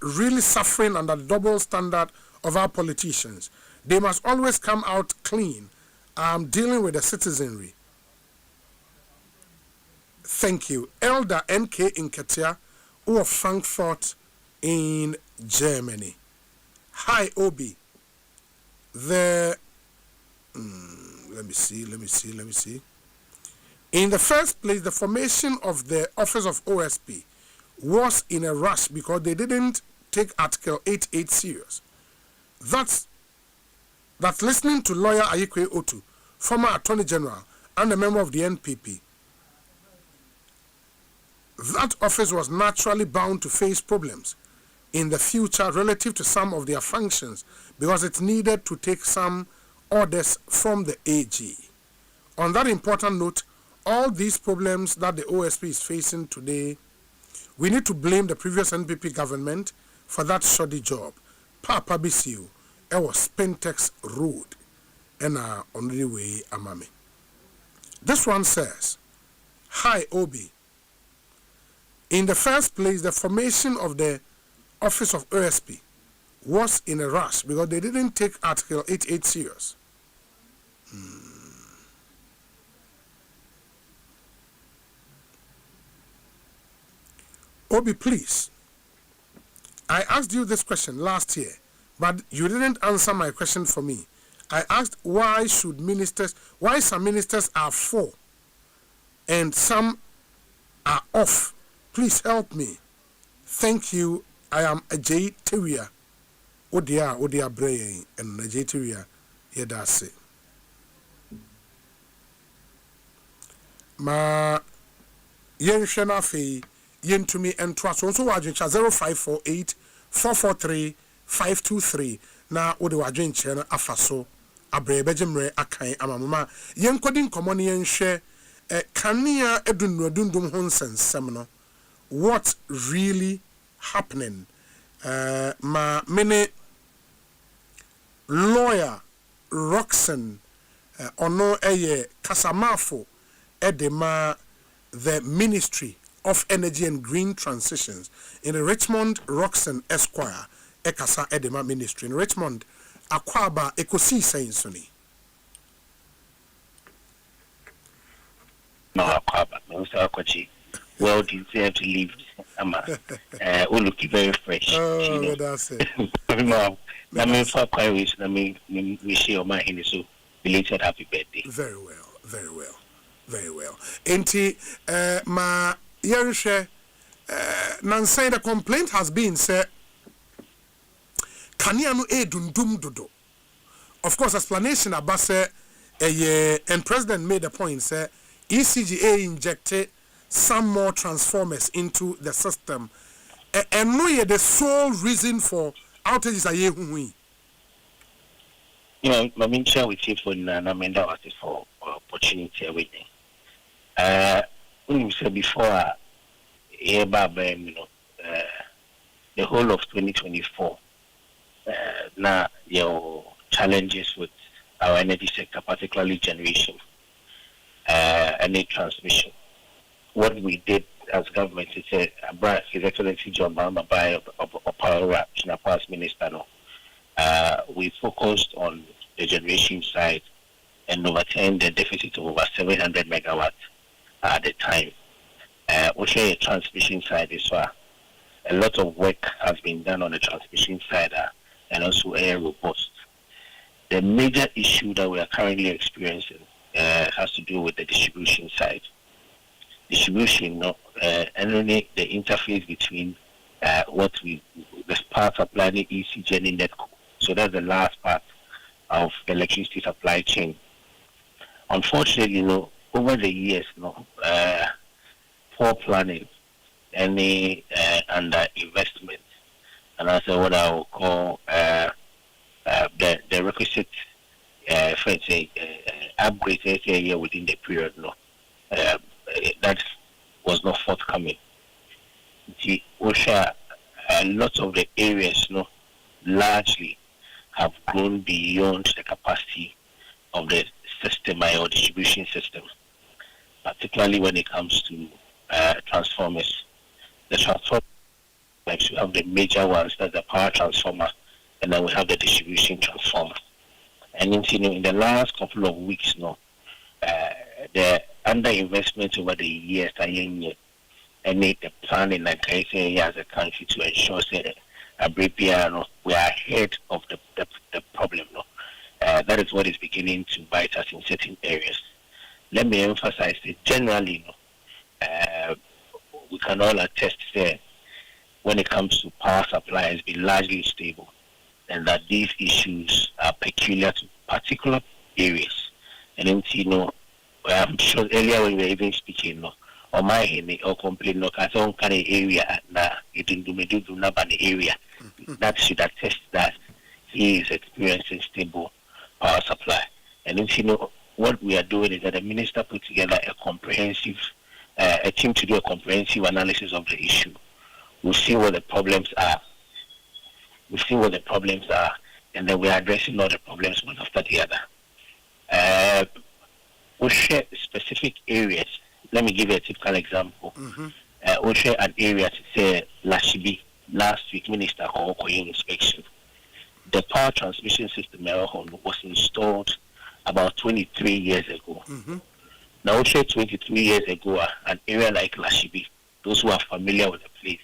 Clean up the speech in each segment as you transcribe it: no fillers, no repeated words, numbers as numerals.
really suffering under the double standard of our politicians. They must always come out clean, dealing with the citizenry. Thank you. Elder N.K. Nketia of Frankfurt in Germany. Hi, Obi. Let me see. In the first place, the formation of the office of OSP was in a rush because they didn't take Article 88 serious. That's listening to lawyer Ayikwe Otu, former Attorney General and a member of the NPP. That office was naturally bound to face problems in the future relative to some of their functions because it needed to take some orders from the AG. On that important note, all these problems that the OSP is facing today, we need to blame the previous NPP government for that shoddy job. Papa Bisiu, it was Pentex Road, and on the way Amami. This one says, Hi, Obi. In the first place, the formation of the office of OSP was in a rush because they didn't take Article 88 serious. Obi, please. I asked you this question last year, but you didn't answer my question for me. I asked why some ministers are for and some are off. Please help me. Thank you. I am Ajay Teria. Odia Bray and Ajay Teria. Yedase. Ma Yenshana Fee. Yentumi and Trust also wajincha 0548 443 523 na ode wajincha na afaso abrebejemre akan amamama yenkodin komoni yenhwe kania edunudundum ho nsensem no what really happening ma mene lawyer Roxanne ono eye kasamafo edema the Ministry of Energy and Green Transitions in the Richmond Roxanne Esquire Ekasa Edema Ministry in Richmond Akwaba Ekosiisen Soni. No Akwaba, no Akwachi. Well deserved to leave. We look very fresh. Oh, that's it. No, I mean for quite I mean we share my hand so belated happy birthday. Very well. Enti ma Yerishe, Nansay, the complaint has been said, Kanianu dundum dodo. Of course, explanation about say, and President made a point, say, ECGA injected some more transformers into the system. And no, the sole reason for outages are yehui. You know, I mean, share with you for Namenda was for opportunity waiting. When we said before, the whole of 2024, now your challenges with our energy sector, particularly generation, and transmission. What we did as government is His Excellency John Mahama of Power Past Minister. We focused on the generation side and overturned the deficit of over 700 megawatts at the time. Osei transmission side as well. A lot of work has been done on the transmission side and also air robust. The major issue that we are currently experiencing has to do with the distribution side. Distribution, and only the interface between the part supply the ECG and NetCo. So that's the last part of the electricity supply chain. Unfortunately, over the years, poor planning, any under investment, and also what I will call the requisite upgrades a year within the period. That was not forthcoming. The OSHA, lots of the areas, largely have grown beyond the capacity of the system or distribution system, particularly when it comes to transformers. The transformers pipes. We have the major ones, that's the power transformer, and then we have the distribution transformer. And in the last couple of weeks now, the underinvestment over the years, and need the planning, like I say, as a country to ensure that we are ahead of the problem. No? That is what is beginning to bite us in certain areas. Let me emphasize that generally, we can all attest that when it comes to power supply, has been largely stable, and that these issues are peculiar to particular areas. And I'm sure earlier when we were even speaking, or my or complain, I don't kind of area it didn't do the area. That should attest that he is experiencing stable power supply. And what we are doing is that the minister put together a team to do a comprehensive analysis of the issue. We'll see what the problems are. And then we are addressing all the problems one after the other. We'll share specific areas. Let me give you a typical example. We'll share an area to say Lashibi. Last week, Minister Hokoyin inspection. The power transmission system was installed about 23 years ago. Now, we'll share 23 years ago, an area like Lashibi, those who are familiar with the place,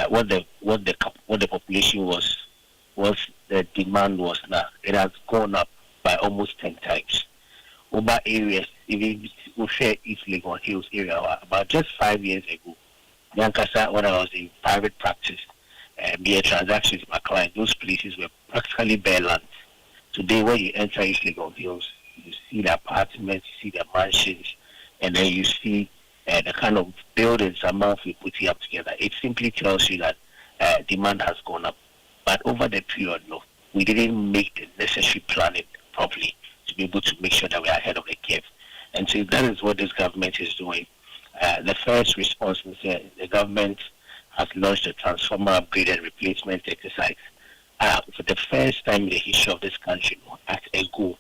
what the population was the demand was now. It has gone up by almost 10 times. Over areas, even we share East Legon Hills area, about just 5 years ago, Yankasa, when I was in private practice, be transactions with my client, those places were practically bare land. Today, when you enter East Legon Hills, you see the apartments, you see the mansions, and then you see the kind of buildings amount we put here up together. It simply tells you that demand has gone up. But over the period, we didn't make the necessary planning properly to be able to make sure that we are ahead of the curve. And so that is what this government is doing. The first response was the government has launched a transformer upgrade and replacement exercise. For the first time in the history of this country, at a go,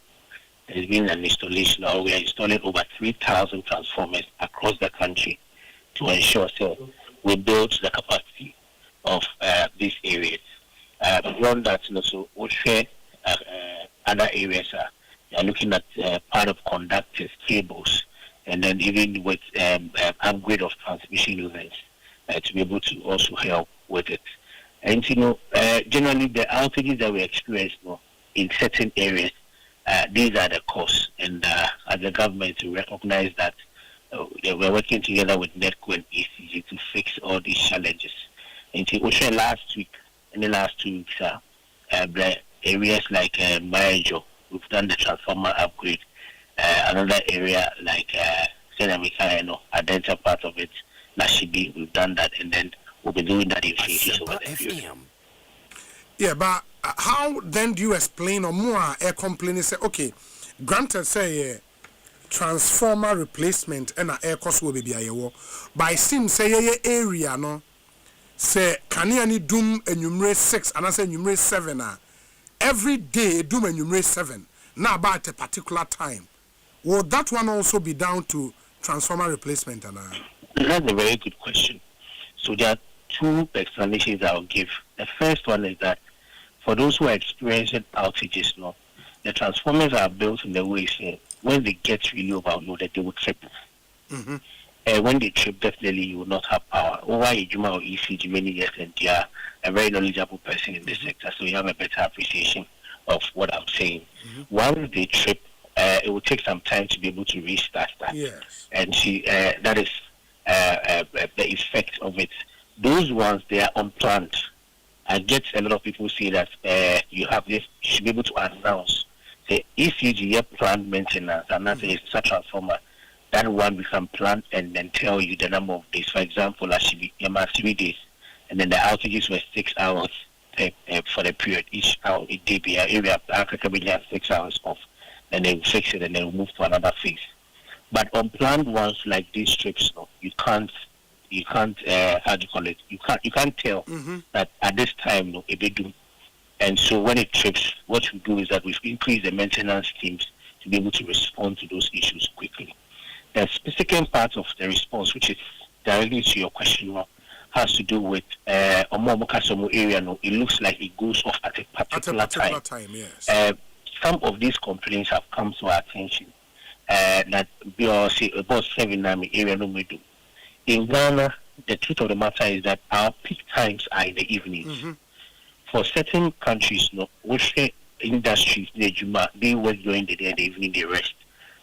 there's been an installation, or we are installing over 3,000 transformers across the country to ensure we build the capacity of these areas. Beyond that, so we'll share other areas. They are looking at part of conductors, cables, and then even with upgrade of transmission lines to be able to also help with it. And generally the outages that we experience in certain areas, these are the costs. And as a government, to recognize that we're working together with NETCO and ECG to fix all these challenges. And last week, in the last 2 weeks, areas like Majo, we've done the transformer upgrade. Another area like Adenta, part of it, Lashibi, we've done that, and then we'll be doing that in phases over the period. Yeah, but how then do you explain or more air complaining say, okay, granted say transformer replacement and air cost will be a war, but it seems say area no say can you any doom and numerate 6 and I say numerate 7 every day doom and numerate 7 now about a particular time. Would that one also be down to transformer replacement? That's a very good question. So there are 2 explanations I'll give. The first one is that for those who are experiencing outages, the transformers are built in the way when they get really overloaded, they will trip. When they trip, definitely you will not have power. Over Ijuma or ECG many years, and they are a very knowledgeable person in this sector, so you have a better appreciation of what I'm saying. Once they trip, it will take some time to be able to restart that. Yes. And that is the effect of it. Those ones, they are unplanned. I get a lot of people say that you should be able to announce the ECG planned maintenance, and that's a transformer. That one we can plan and then tell you the number of days. For example, that should be 3 days, and then the outages were 6 hours for the period. Each hour, it did be an area Africa will have 6 hours off, and they will fix it and then move to another phase. But unplanned ones like these trips, you can't how do you call it? You can't tell that at this time if they do. And so when it trips, what we do is that we've increased the maintenance teams to be able to respond to those issues quickly. The second part of the response, which is directly to your question, has to do with area. No, it looks like it goes off at a particular time. Yes. Some of these complaints have come to our attention. That about 7 area no we do. In Ghana, the truth of the matter is that our peak times are in the evenings. For certain countries, no, which industries they work during the day and the evening they rest.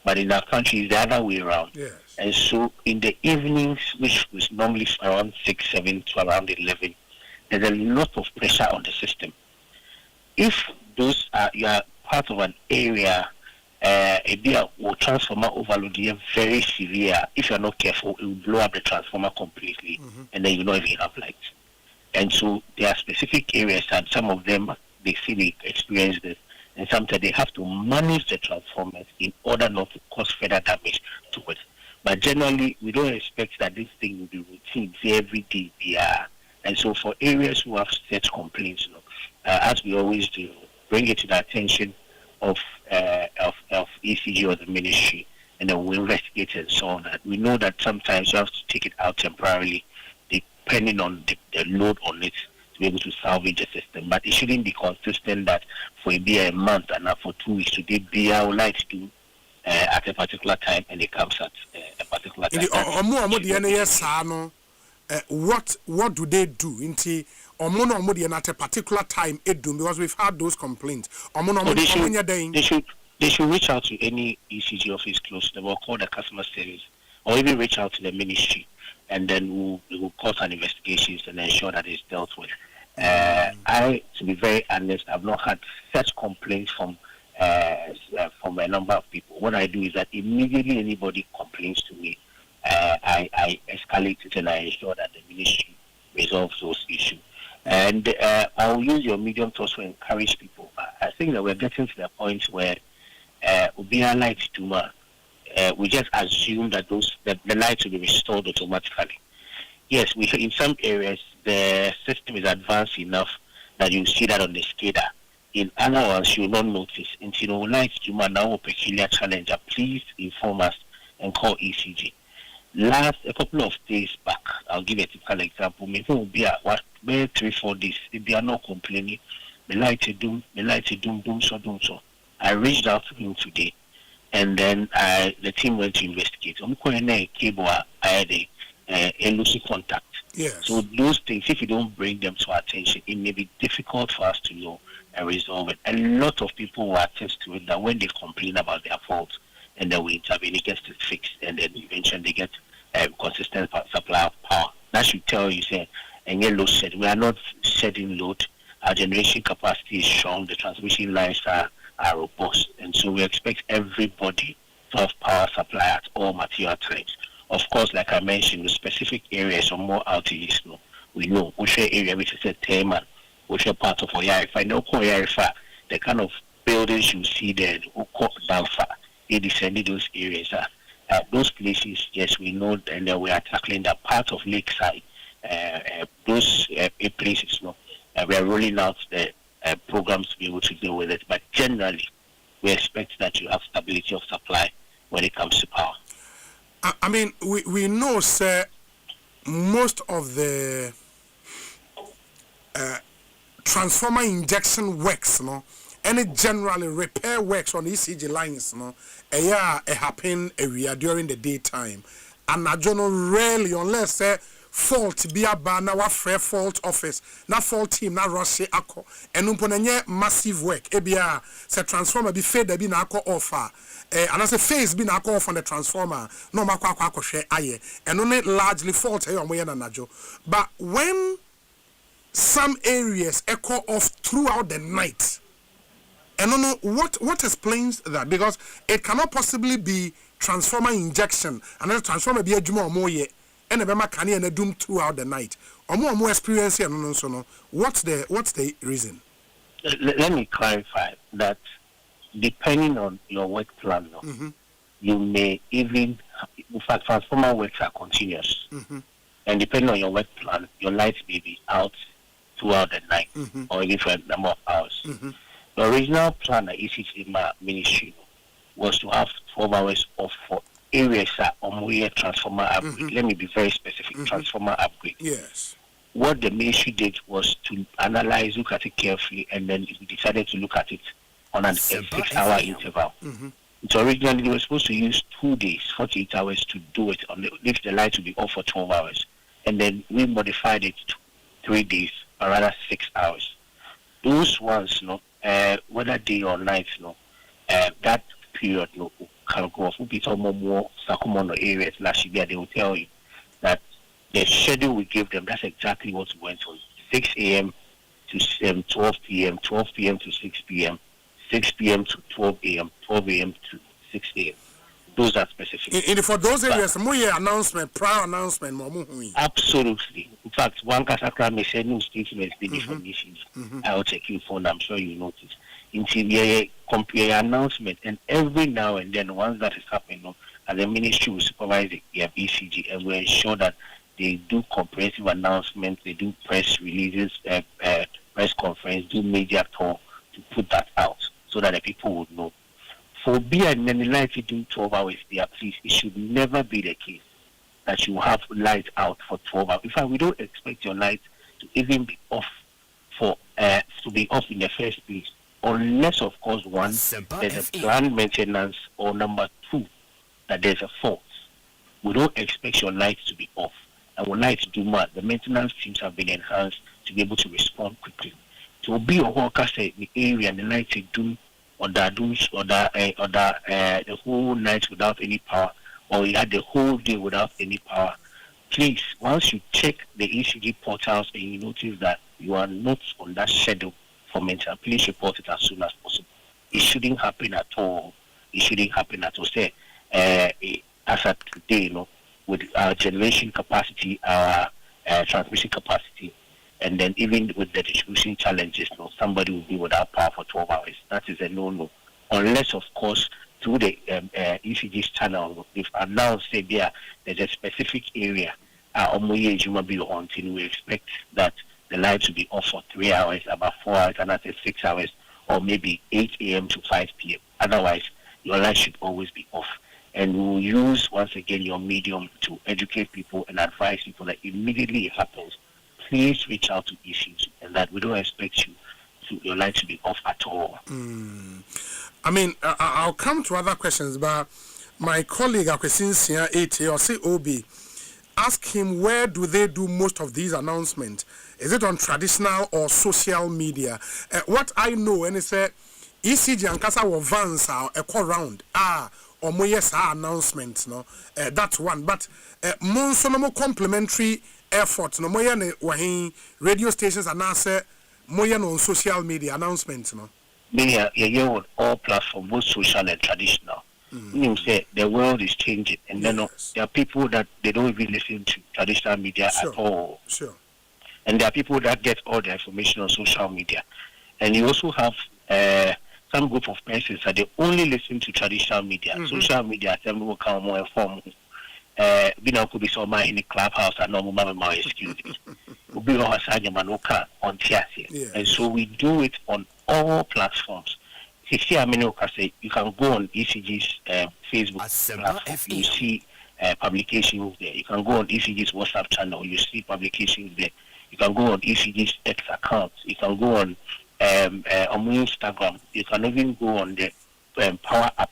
But in our country, it's the other way around. Yes. And so in the evenings, which was normally around 6, 7 to around 11, there's a lot of pressure on the system. If you are part of an area, a transformer overload is very severe. If you're not careful, it will blow up the transformer completely, and then you not even have lights. And so there are specific areas, and some of them they see they experience this, and sometimes they have to manage the transformers in order not to cause further damage to it. But generally, we don't expect that this thing will be routine every day. And so for areas who have such complaints, as we always do, bring it to the attention of ECG or the ministry, and then we investigate and so on. That we know that sometimes you have to take it out temporarily, depending on the load on it, to be able to salvage the system. But it shouldn't be consistent that for a month and not for 2 weeks today, I would like to do at a particular time, and it comes at a particular time. What do they do? At a particular time, because we've had those complaints. They should reach out to any ECG office close to them, or call the customer service, or even reach out to the ministry, and then we'll cause an investigation and ensure that it's dealt with. To be very honest, I've not had such complaints from a number of people. What I do is that immediately anybody complains to me, I escalate it and I ensure that the ministry resolves those issues. And I'll use your medium to also encourage people. I think that we're getting to the point where we just assume that the lights will be restored automatically. Yes, in some areas the system is advanced enough that you see that on the SCADA. In other ones, you will not notice. Until lights now a peculiar challenge. Please inform us and call ECG. A couple of days back, I'll give a typical example. Maybe it will be 3-4 days. If they are not complaining, the light to doom, so. I reached out to him today, and then the team went to investigate. I'm calling a cable. I had a loose contact. Yes. So those things, if you don't bring them to our attention, it may be difficult for us to know and resolve it. A lot of people will attest to it that when they complain about their fault, and then we intervene, it gets fixed, and then eventually they get consistent supply of power. That should tell you, say, and get load shed. We are not shedding load. Our generation capacity is strong. The transmission lines are robust, and so we expect everybody to have power supply at all material times. Of course, like I mentioned, the specific areas are more outages. We know which area which is a Teman, which are part of Oyarifa. And Oyarifa, the kind of buildings you see there, Dalfa, they descended those areas. Those places, yes, we know, and we are tackling that part of Lakeside. Those places, we are rolling out the programs to be able to deal with it. But generally, we expect that you have stability of supply when it comes to power. I mean, we know, sir, most of the transformer injection works, any generally repair works on ECG lines, it happen during the daytime. And I don't know rarely, unless fault be a bar now fair fault office, na fault team, na rush ako, and umponanye massive work. Ebia se transformer be fed be na ako offer. And as a phase be na ako off on the transformer, no makwa share aye, and only largely fault here on najo. But when some areas echo off throughout the night, and no what explains that? Because it cannot possibly be transformer injection, and then transformer be a juma more yet. And the can and doom throughout the night. Or more experience here, no. What's the reason? Let me clarify that depending on your work plan, you may even, in fact, transformer works are continuous. And depending on your work plan, your lights may be out throughout the night or even for a number of hours. The original plan that ECG ministry was to have 12 hours off for areas are on transformer upgrade. Let me be very specific. Transformer upgrade. Yes. What the ministry did was to analyze, look at it carefully, and then we decided to look at it on a 6-hour interval. So originally they were supposed to use 2 days, 48 hours to do it if the light would be off for 12 hours. And then we modified it to 3 days, or rather 6 hours. Those ones, whether day or night, that period can go off. We'll be talking more Sakumono areas last year. They will tell you that the schedule we gave them, that's exactly what went on. 6 a.m. to 12 p.m., 12 p.m. to 6 p.m., 6 p.m. to 12 a.m., 12 a.m. to 6 a.m. Those are specific. For those areas, more announcement, prior announcement, absolutely. In fact, one Kasakra may send new statements, the information. I'll check your phone, I'm sure you notice. Interior compare announcement, and every now and then, once that is happening, and the ministry will supervise the ECG and will ensure that they do comprehensive announcements, they do press releases, press conference, do media tour to put that out so that the people would know. For beer and then light doing 12 hours there, please, it should never be the case that you have light out for 12 hours. In fact, we don't expect your light to even be off to be off in the first place, unless, of course, one, there's a planned maintenance, or number two, that there's a fault. We don't expect your light to be off. And would like to do more. The maintenance teams have been enhanced to be able to respond quickly. To be a worker say the area and the light to do the whole night without any power, or you had the whole day without any power. Please, once you check the ECG portals and you notice that you are not on that schedule for maintenance, please report it as soon as possible. It shouldn't happen at all. It shouldn't happen at all. Say, as at today, with our generation capacity, our transmission capacity, and then even with the distribution challenges, somebody will be without power for 12 hours. That is a no-no. Unless, of course, through the ECG's channel, if announced say there's a specific area, we expect that the lights will be off for 3 hours, about 4 hours, and that's 6 hours, or maybe 8 a.m. to 5 p.m. Otherwise, your light should always be off. And we will use, once again, your medium to educate people and advise people that immediately it happens, please reach out to issues, and that we don't expect your light to be off at all. I mean, I'll come to other questions, but my colleague, Ekosiisen 8 or say OB, ask him where do they do most of these announcements? Is it on traditional or social media? What I know, and it's ECG and Kasa or Vans are a call round. Or more yes announcements, that's one. But more complementary efforts, more radio stations and answer more on social media announcements, Yeah, on all platforms, both social and traditional. You say the world is changing, and then there are people that they don't even listen to traditional media at all. Sure. And there are people that get all the information on social media, and you also have some group of persons that they only listen to traditional media. Social media, them will come more informed. Could be so in the clubhouse and normal mama excuses. And so we do it on all platforms. You can go on ECG's Facebook platform, you see publications there. You can go on ECG's WhatsApp channel, you see publications there. You can go on ECG's X account. You can go on Instagram. You can even go on the Power app.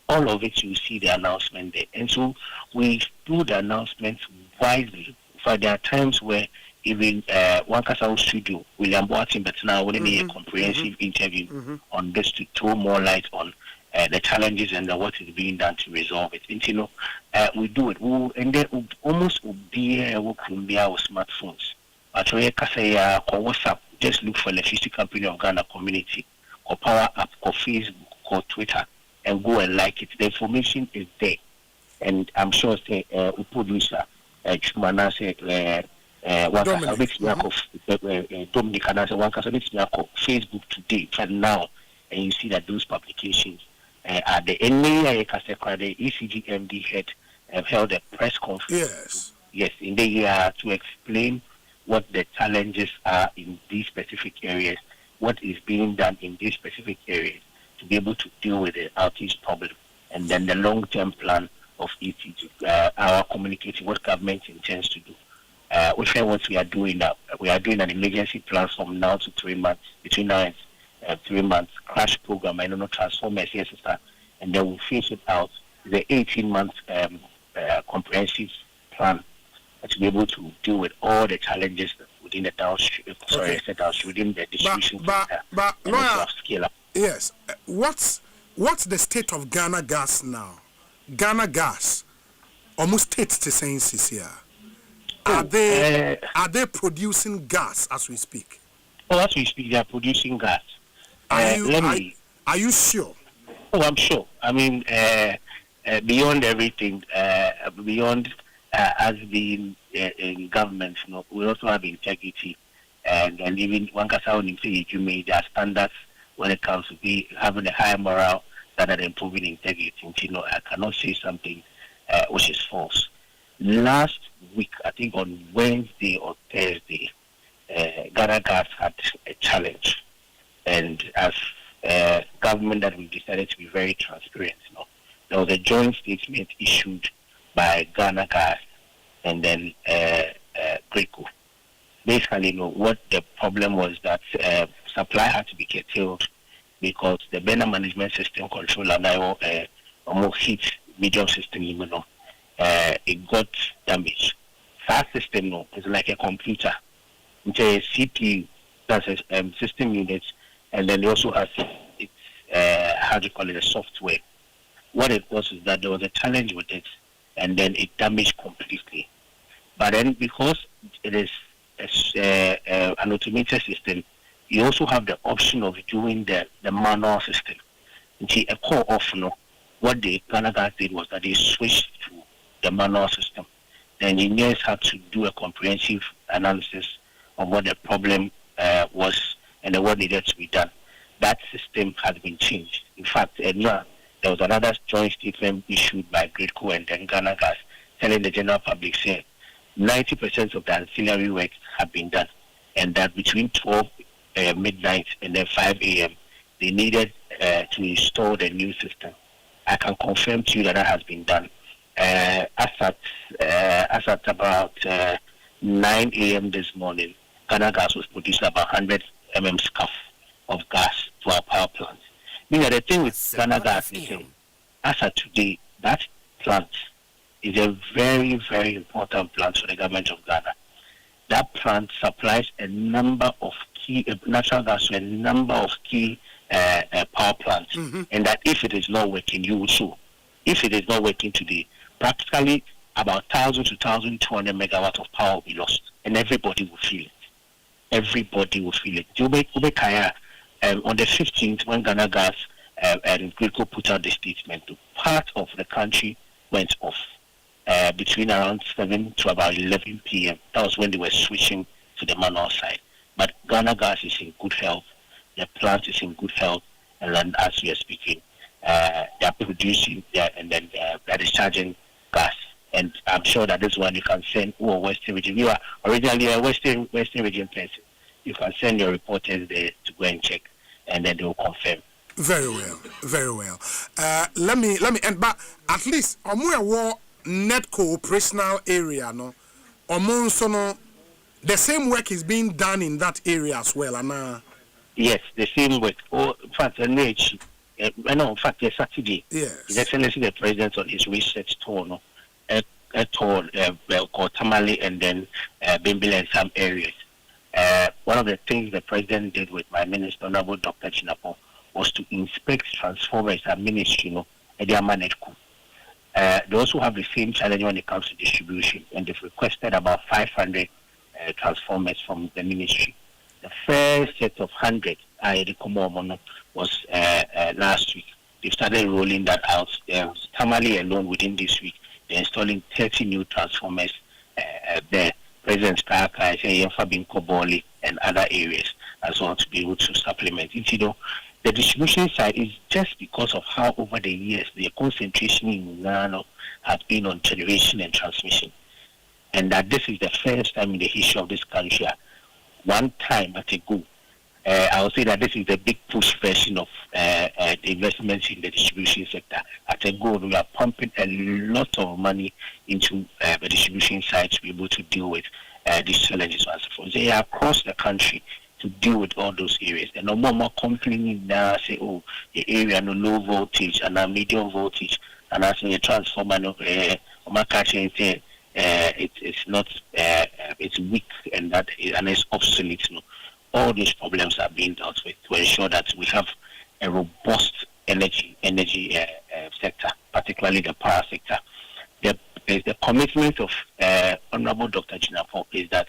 All of it, you see the announcement there. And so we do the announcements wisely. For there are times where even one Kasao studio, William Boatin, but now we need a comprehensive interview on this to throw more light on the challenges and what is being done to resolve it. And we do it. And then almost be with smartphones. But we WhatsApp. Just look for Electricity Company of Ghana Community, or Power App, or Facebook, or Twitter, and go and like it. The information is there, and I'm sure say producer Chumana say Dominic and one Facebook today and now, and you see that those publications are the ECG MD had held a press conference. Yes, in the year to explain what the challenges are in these specific areas, what is being done in these specific areas to be able to deal with the outage problem, and then the long-term plan of ECG, our communicating what government intends to do. Which what we are doing now. We are doing an emergency plan from now to 3 months, between now and 3 months, crash program, I don't know, transformers, yes, and then we'll finish it out. The 18-month comprehensive plan to be able to deal with all the challenges within the downstream, within the distribution sector. But lawyer, scale up. Yes. What's the state of Ghana gas now? Ghana gas, almost states the same here. Are they producing gas as we speak? Oh, as we speak, they are producing gas. Are you sure? Oh, I'm sure. I mean, beyond everything, beyond us being in government, we also have integrity, and even one can say you made their standards when it comes to having a high morale rather than improving integrity. I cannot say something which is false. Last week, I think on Wednesday or Thursday, Ghana Gas had a challenge, and as government that we decided to be very transparent. There was a joint statement issued by Ghana Gas and then Greco. Basically, what the problem was that supply had to be curtailed because the burner management system controller now almost hit medium system, it got damaged. That system is like a computer. It's a CPU, that's a system unit, and then it also has its a software. What it was is that there was a challenge with it, and then it damaged completely. But then because it is an automated system, you also have the option of doing the manual system. A core off, what the Ghana Gas did was that they switched to the manual system. The engineers had to do a comprehensive analysis of what the problem was and what needed to be done. That system has been changed. In fact, there was another joint statement issued by Greco and then Ghana Gas telling the general public saying 90% of the ancillary work have been done, and that between 12 midnight and then 5 a.m. they needed to install the new system. I can confirm to you that has been done. As at about 9 a.m. this morning, Ghana Gas was producing about 100 mm scuff of gas to our power plant. Meaning the thing with Ghana Gas is as of today, that plant is a very, very important plant for the government of Ghana. That plant supplies a number of key natural gas to a number of key power plants, and that if it is not working, you will sue. If it is not working today, practically about 1,000 to 1,200 megawatts of power will be lost, and everybody will feel it. Everybody will feel it. On the 15th, when Ghana Gas and Greco put out the statement, part of the country went off between around 7 to about 11 p.m. That was when they were switching to the manual side. But Ghana Gas is in good health. The plant is in good health. And then as we are speaking, they are producing and then they are discharging gas. And I'm sure that this one you can send Western Region. You are originally a Western Region person. You can send your reporters there to go and check, and then they will confirm. Very well, very well. Let me end, but at least war netco operational area, no, the same work is being done in that area as well, Anna. Yes, the same work. In fact, Saturday, His Excellency the President on his research tour, called Tamale and then Bimbile and some areas. One of the things the President did with my minister, Honorable Dr. Chinapo, was to inspect transformers and ministry, and they are managed. They also have the same challenge when it comes to distribution, and they've requested about 500 transformers from the ministry. The first set of 100 was last week. They started rolling that out. Tamale alone within this week, they're installing 30 new transformers there. President's Park, Koboli, and other areas as well to be able to supplement it. The distribution side is just because of how over the years the concentration in Ghana has been on generation and transmission, and that this is the first time in the history of this country. One time at a go, I would say that this is the big push version of the investments in the distribution sector. At a goal, we are pumping a lot of money into the distribution side to be able to deal with these challenges. They are across the country to deal with all those areas. And no more complaining now, say, oh, the area no low voltage and a medium voltage, and as a transformer, it's not, it's weak and that and it's obsolete. No? All these problems are being dealt with to ensure that we have a robust energy sector, particularly the power sector. The commitment of Honorable Dr. Jinapor is that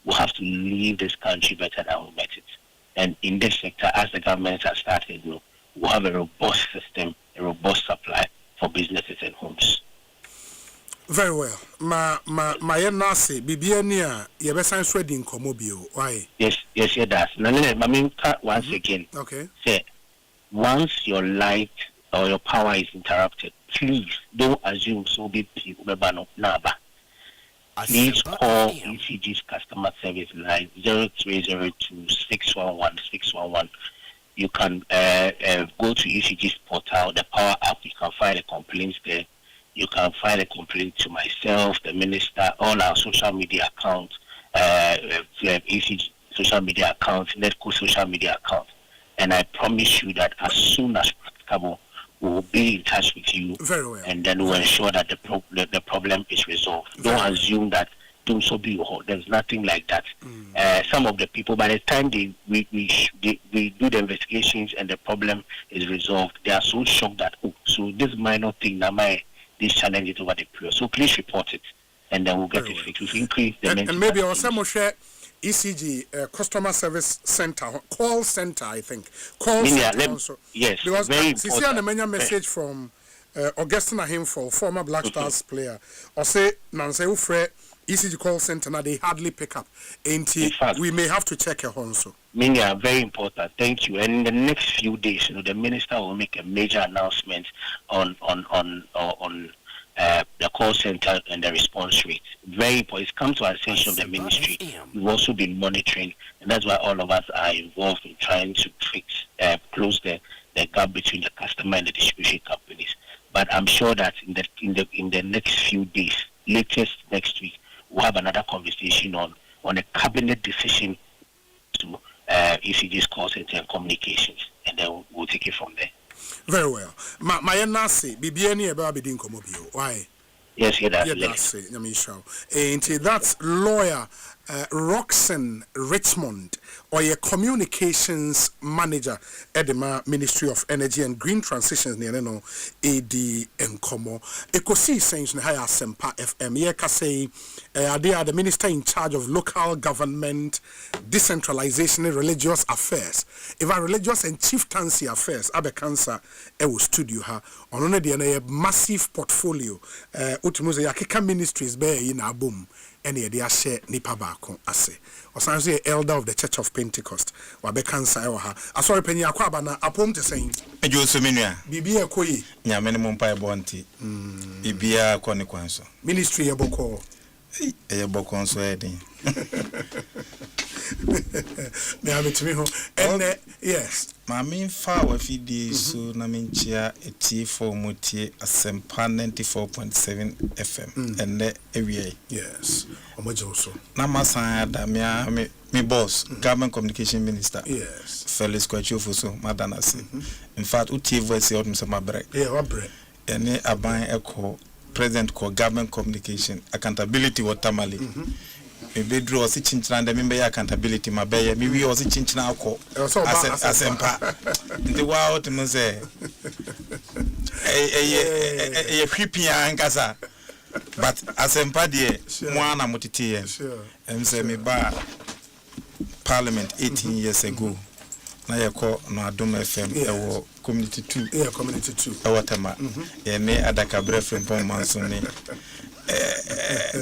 we have to leave this country better than we met it. And in this sector, as the government has started, we'll have a robust system, a robust supply for businesses and homes. Very well. My nasi bibiania yebesan swedin komobio. Why? Yes, it does. Once again. Okay. Say, once your light or your power is interrupted, please don't assume so be naba. Please call ECG's customer service line 0302-611-611. You can go to ECG's portal, the power app. You can find the complaints there. You can find a complaint to myself, the minister, all our social media accounts, ECG social media accounts, Netco social media accounts. And I promise you that as soon as practicable, we will be in touch with you. Very well. And then we'll ensure that the problem is resolved. Don't assume that there's nothing like that. Some of the people, by the time we do the investigations and the problem is resolved, they are so shocked that, so this minor thing, this challenge is over the period. So please report it, and then we'll get it fixed. We've increased the and maybe also share ECG customer service center, call center, I think. Call center also. Yes, because very important. See a message from Augustine Ahimfo, former Black Stars player. Osei Nanse Ufre ECG call center, now they hardly pick up. And we may have to check a also. Minya, very important. Thank you. And in the next few days, the minister will make a major announcement on the call center and the response rate. Very important. It's come to our attention of the ministry. We've also been monitoring, and that's why all of us are involved in trying to close the gap between the customer and the distribution companies. But I'm sure that in the next few days, latest next week, we'll have another conversation on a cabinet decision to ECG's call center and communications, and then we'll take it from there. Very well. My nasi bibiani about bidin komobio. Why? Yes, that's lawyer Roxanne Richmond, or a communications manager at the Ministry of Energy and Green Transitions near AD Nkomo. Ekosiisen On Asempa FM. They are the minister in charge of local government, decentralization, and religious affairs. If our religious and chieftaincy affairs, Abe Cancer, will studio her on a massive portfolio. Utumuze Yakika Ministries be in a boom. Any they share nipa baako ase osan so elder of the Church of Pentecost wa be cancer e wa ha asori panyi akwaba na apom te sen ejo so menua bibia ekoyi nyame ne mompa e bonti bibia ko ne kwanso ministry e boko nso edin me ametimi ho and yes ma min fa wa fidi so na minchia etifo mutie Asempa 94.7 FM and ewie yes omojo so na masan da me boss government communication minister yes Felix Kwachofu so madana se in fact utie voice out mse mabre wa bre ene aban eko president ko government communication accountability watermali bedro osi chinchina nda membe accountability mabeye mi wi osi chinchina akọ Asempa ndi wa otumze hwipia nkasa but Asempa de mwana mutitiye emse me ba parliament 18 years ago na yeko no Adom FM ewo community 2 community 2 ewo tema ne adaka brefrem pon mansoni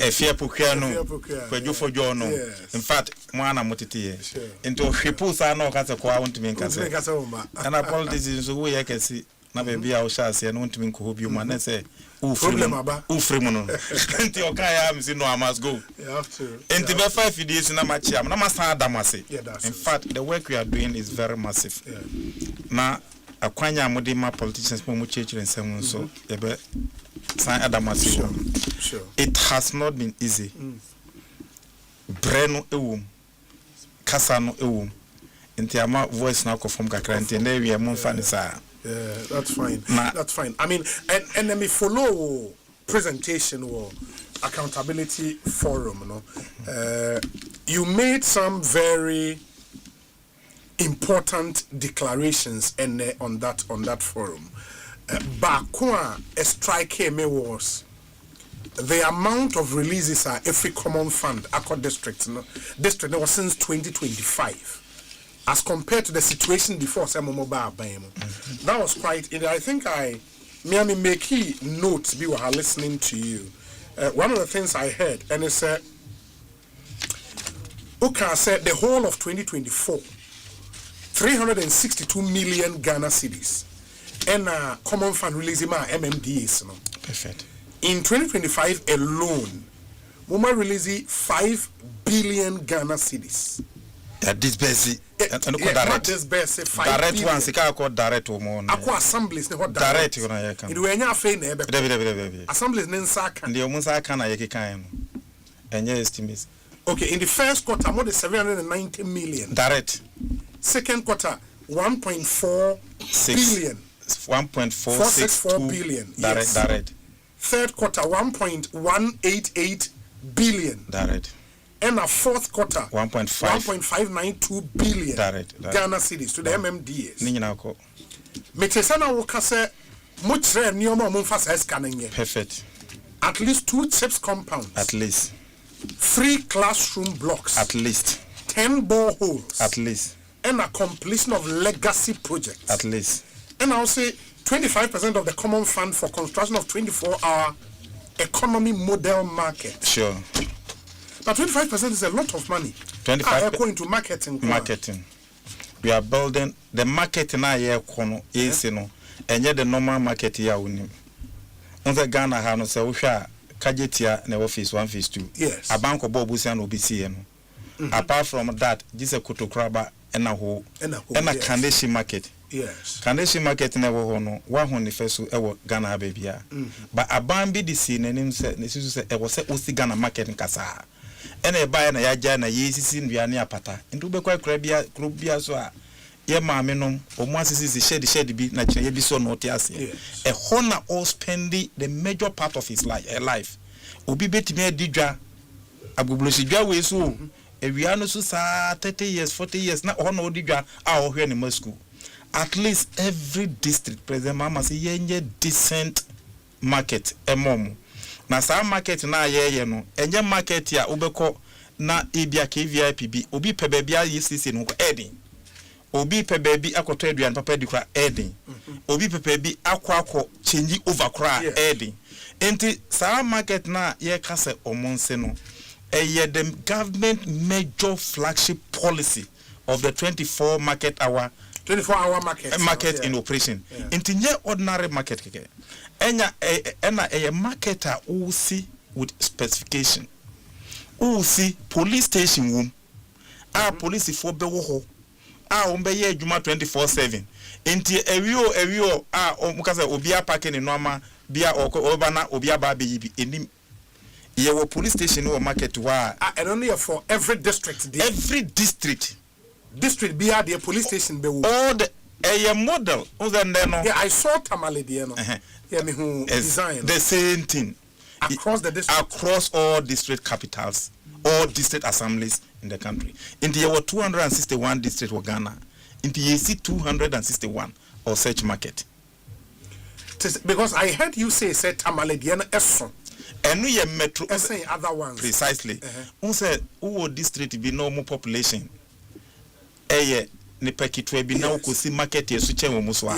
efia pokano kwadwofo dwono in fact mwana motitiye into hwepu sa na okase kwa wontumi nkase nkase wo ma ana politics so wo yakasi na baby a wo sha ase no ntimi nko hobi ma na say problem aba ufrem no enti okaya am say no I must go you have to enti be 5 days na ma chia na ma san adamase in fact the work we are doing is very massive na akwanya amode ma politicians mo chechire nsem so e be san adamase sure it has not been easy breno ewum kasa no ewum enti ama voice na ko from kakra enti na wi am fa ni sa that's fine. That's fine. I mean, and let me follow presentation or accountability forum. You know, you made some very important declarations and on that forum. Bakwa a strike me was the amount of releases are every common fund across district. District was since 2025. As compared to the situation before some mobile that was quite I think me make key notes be while listening to you. One of the things I heard and it said said the whole of 2024 362 million Ghana cedis and common fund releasing my MMDAs no. Perfect. In 2025 alone Moma releasing 5 billion Ghana cedis. That this basic direct one sika ko direct o mo akwa assemblies ne ho direct you na ye kan it we nya afei na ebe assemblies ne nsa kan the omunsa kan na ye kan no enye estimates. Okay, in the first quarter more than 790 million direct, second quarter 1.4 billion 1.464 billion direct third quarter 1.188 billion direct and a fourth quarter 1.592 billion direct Ghana cedis to the MMDAs. Ni nyina ko. Metesana wo kase mo kire nioma mo mfa sa scanning ye. Perfect. At least 2 chips compounds. At least 3 classroom blocks. At least 10 boreholes. At least and a completion of legacy projects. At least. And I'll say 25% of the common fund for construction of 24-hour economy model market. Sure. But 25% is a lot of money. 25 going to marketing. Marketing. We are building the marketing na ye kono esi no. Enye the normal market ya unim. Once Ghana ha no se wo hwa kajetia na office 1 phase 2. Yes. Abanko bobu sia no obisi no. Apart from that, this a kutokraba ena ho. Ena Kandeshi market. Yes. Kandeshi market na wo ho no. Wa ho ni fesu ewo Ghana ha bebia. But abambi di si nanim se ne sisu se ewo se osi Ghana market nkasa. Ena e buy na ya ja na yesisi nduane apata. Ndu be kwa kra bia so a ye maame nom omo asisi shed bi na kire ye bi so no tiase. E ho na all spending the major part of his life. Obi betimi adidwa agboblosi dwa we so ewia no so sa 30 years 40 years na ho na odidwa a ho hwe ne ma school. At least every district president mama say yenye decent market emom. Na sa market na ye no enye market ya obekọ na ebia KVIP bi obi pe baabi ayesisi no edin obi pe baabi akoto aduan papa di kwa edin obi pe baabi akọ change over kra edin enti sa market na ye kase omonse no eye the government major flagship policy of the 24 24-hour market in operation enti nye ordinary market keke ena a marketer who see with specification who see police station room police for be wo ho ombe ye adwuma 24/7 enti ewio omukase obi apake ne normal bia oba na obi aba be yibi enim ye wo police station or market wa and only for every district district bia the police station be wo all the model no I saw Tamale there no me who design the same thing across the district, across all district capitals, all district assemblies in the country. In the year 261 districts of Ghana, in the year 261 or such market. Because I heard you say Tamale Diana Esson. And we are metro other ones precisely. Who said who district be no more population? Ne pekitwe bi na ukosi market yesu chenwo muswa.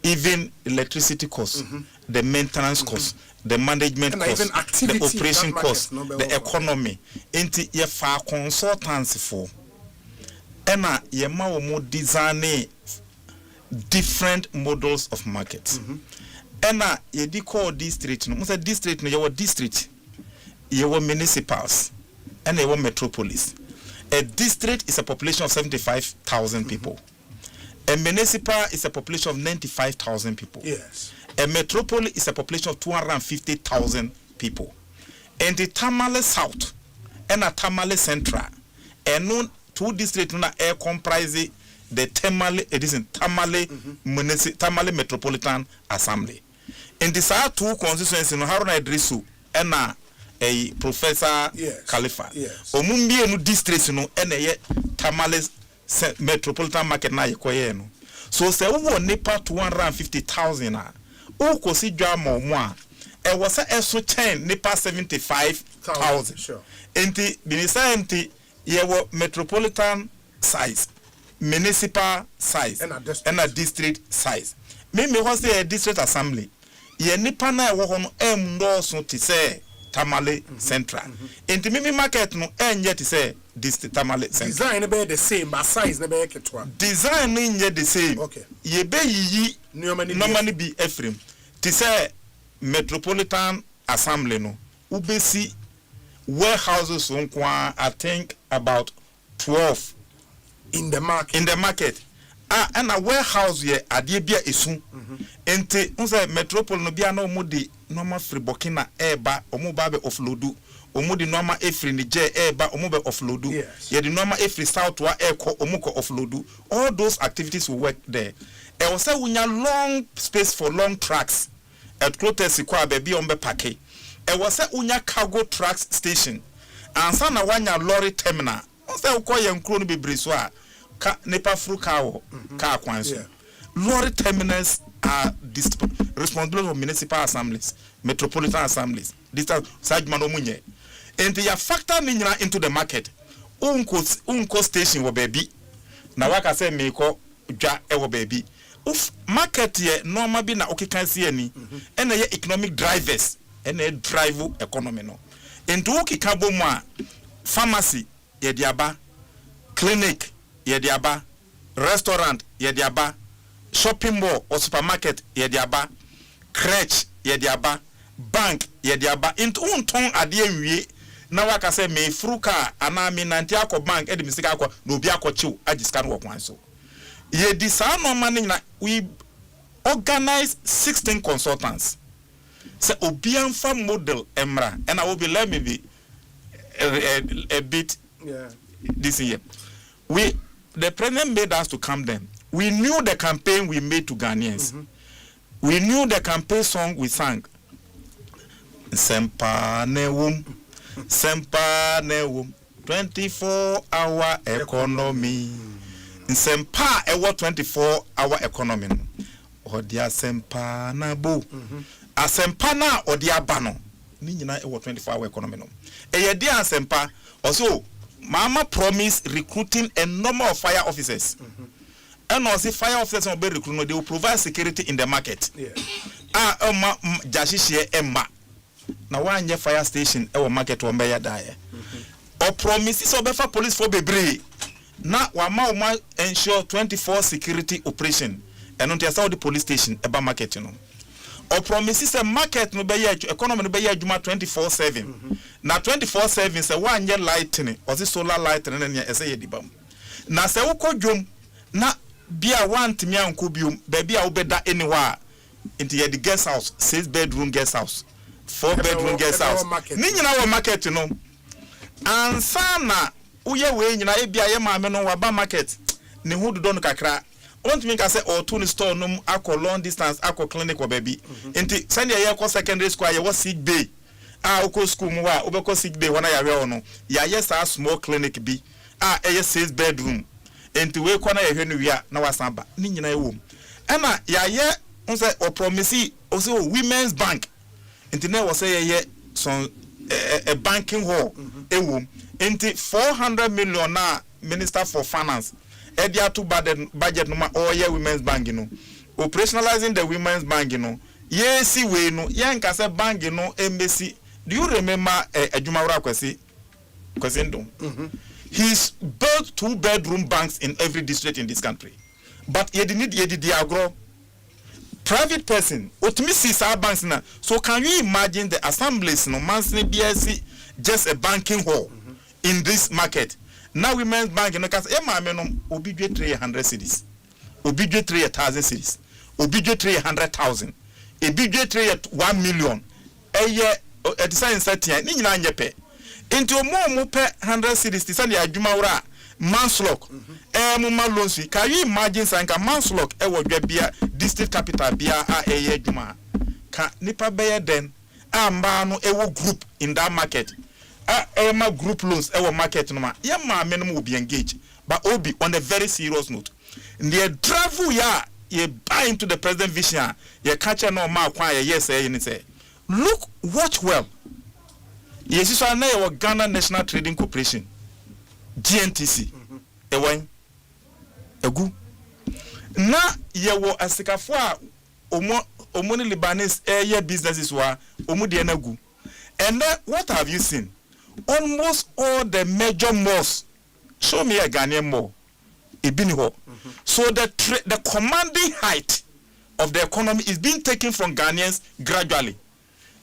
Even electricity costs, the maintenance costs, the management costs, the operation costs, the economy. Inti ye fa consultancy for. Ena ye ma wo mo design different models of markets. And you call district, no, say district, no, your district, your municipals, and your metropolis. A district is a population of 75,000 people. A municipal is a population of 95,000 people. Yes. A metropolis is a population of 250,000 people. And the Tamale South and a Tamale Central, and no two districts na comprise the Tamale Tamale Metropolitan Assembly. In the South two constituencies, no Haruna Idrisu and a Professor Khalifa. Yes. Omumbi no districts no and a Tamale Metropolitan Market na yekoye no. So say wo nipa 250,000 na o kosi dwa mo e was a so chain nipa 75,000. Sure. Enti binisa enti yewo metropolitan size, municipal size, and a district size. Me was a district assembly. Ye nipa na e wo ho no so ti say Tamale Central. Enti me market no enye ti say district Tamale Central. Design be the same, but size na be ketwa. Design no enye the same. Okay. Ye be yi normally be Ephraim. Ti say Metropolitan Assembly no ubesi warehouses I think about 12 in the market. And a warehouse here adebia esu ente unse metropole no bia na omudi normal free Burkina eba omuba be offloadu omudi normal efri Niger eba omuba offloadu ye the normal efri south wa eko omuko offloadu. All those activities will work there. E was say unya long space for long tracks at Clotes kwa baby ombe pake. E was say unya cargo tracks station ansa na wanya lorry terminal. Say ukoye nkro no bebre so a nepa fru car car kwanso. Lorry terminals are responsible for municipal assemblies, metropolitan assemblies. This is Sajman Omunye. And they are factor into the market. Unko station wo baby. Na waka say meko dwa ewo baby. Uf market ye normal bi na okikan see ani. And ye economic drivers and ye drive economy no. Into okika bomu a pharmacy ye diaba, clinic ye diaba, restaurant ye diaba, shopping mall or supermarket ye diaba, crèche ye diaba, bank ye diaba. Into unton adie wie na waka say me fruka ana mi nanti akọ bank e de misika akọ no bi akọ chiw agiska no kwan so. Ye di sa no man na we organize 16 consultants. So obianfa model emra and I will be let me be a bit this year. The president made us to come then. We knew the campaign we made to Ghanaians. We knew the campaign song we sang. Asempa newum 24-hour economy. Asempa ewo 24-hour economy. Odi asempa na bo. Asempa na odi abano. Ni nyina ewo 24-hour economy no. Eye di asempa also Mama promised recruiting a number of fire officers. And also fire officers will be recruited. They will provide security in the market. Jashishi Emma. Now one year fire station our market will be there. Or promises of better police for Bebre. Now one ensure 24 security operation. And on the police station about market, you know. Or promises a market no be economy no be juma 24/7. Na 24/7 say 1 year lighting or the solar lighting na ese ye dibam. Na se ukodwom na bia want me anko biom baby a obeda anywhere into the guest house 6-bedroom guest house 4-bedroom guest house. Ni nyina wo market no. Ansa na uye we nyina e bia ye maame no wa ba market ni hudu don kakra. Want me can say or to store no akọ long distance akọ clinic or baby. Enti send ye ko secondary school ye was sick bay. Oko school mu wa obeko sick bay wana ya we no. Ya yes a small clinic bi. Eye 6-bedroom. Enti we kwa na ye hwe no wi a na wasamba. Ni nyina e wom. Ena ya ye on say or promise o say women's bank. Enti na was say ye some a banking hall e wom. Enti 400 million na Minister for Finance Edia to budget no all year women's bank, you know. Operationalizing the women's bank, you know. Yes, we know. Yanka say bank, you know. Embassy. Do you remember Ejumawura Kwesindo? He's built 2-bedroom banks in every district in this country. but ye did agro private person otumi see our banks na. So can you imagine the assemblies no monthly BSC just a banking hall in this market? Now Women's Bank no case e ma me no obi dwe 300 cedis, obi dwe 3,000 cedis, obi dwe 300,000, obi dwe 1 million. Eye e design setting ni nyina nyepe into mo pe 100 cedis design ya adwuma wura manslok mo ma loans. Can you imagine sanka manslok e wo dwa bia district capital bia a eye adwuma ka nipa beye den amba no e wo group in that market ma group loans e wo market no ma ye ma me no be engage but obi on a very serious note the travel ya ye buy into the president vision ye catch no ma kwa ye yes ye say look watch well. Yes, so na ye Ghana National Trading Corporation GNTC ewan egu na ye wo asikafo a omo ni Lebanese ye businesses wa omo de na gu. And then what have you seen? Almost all the major malls, show me a Ghanaian mall, so the commanding height of the economy is being taken from Ghanaians gradually.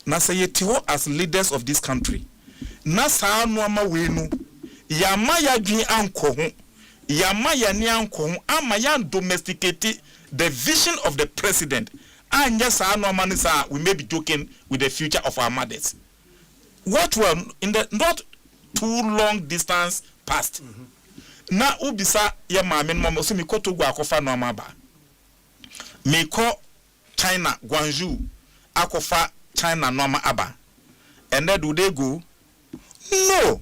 Na say yetiho as leaders of this country. Na saa noama wenu yama ya dwen anko ho, yama ya ni anko ho, ama ya domesticate the vision of the president. Anya saa noama ni saa we may be joking with the future of our mothers. What were in the not too long distance past. Na ubisa ya maame no so mi ko Togo akofa no amaba. Mi ko China Guangzhou akofa China no aba. And then do they go? No.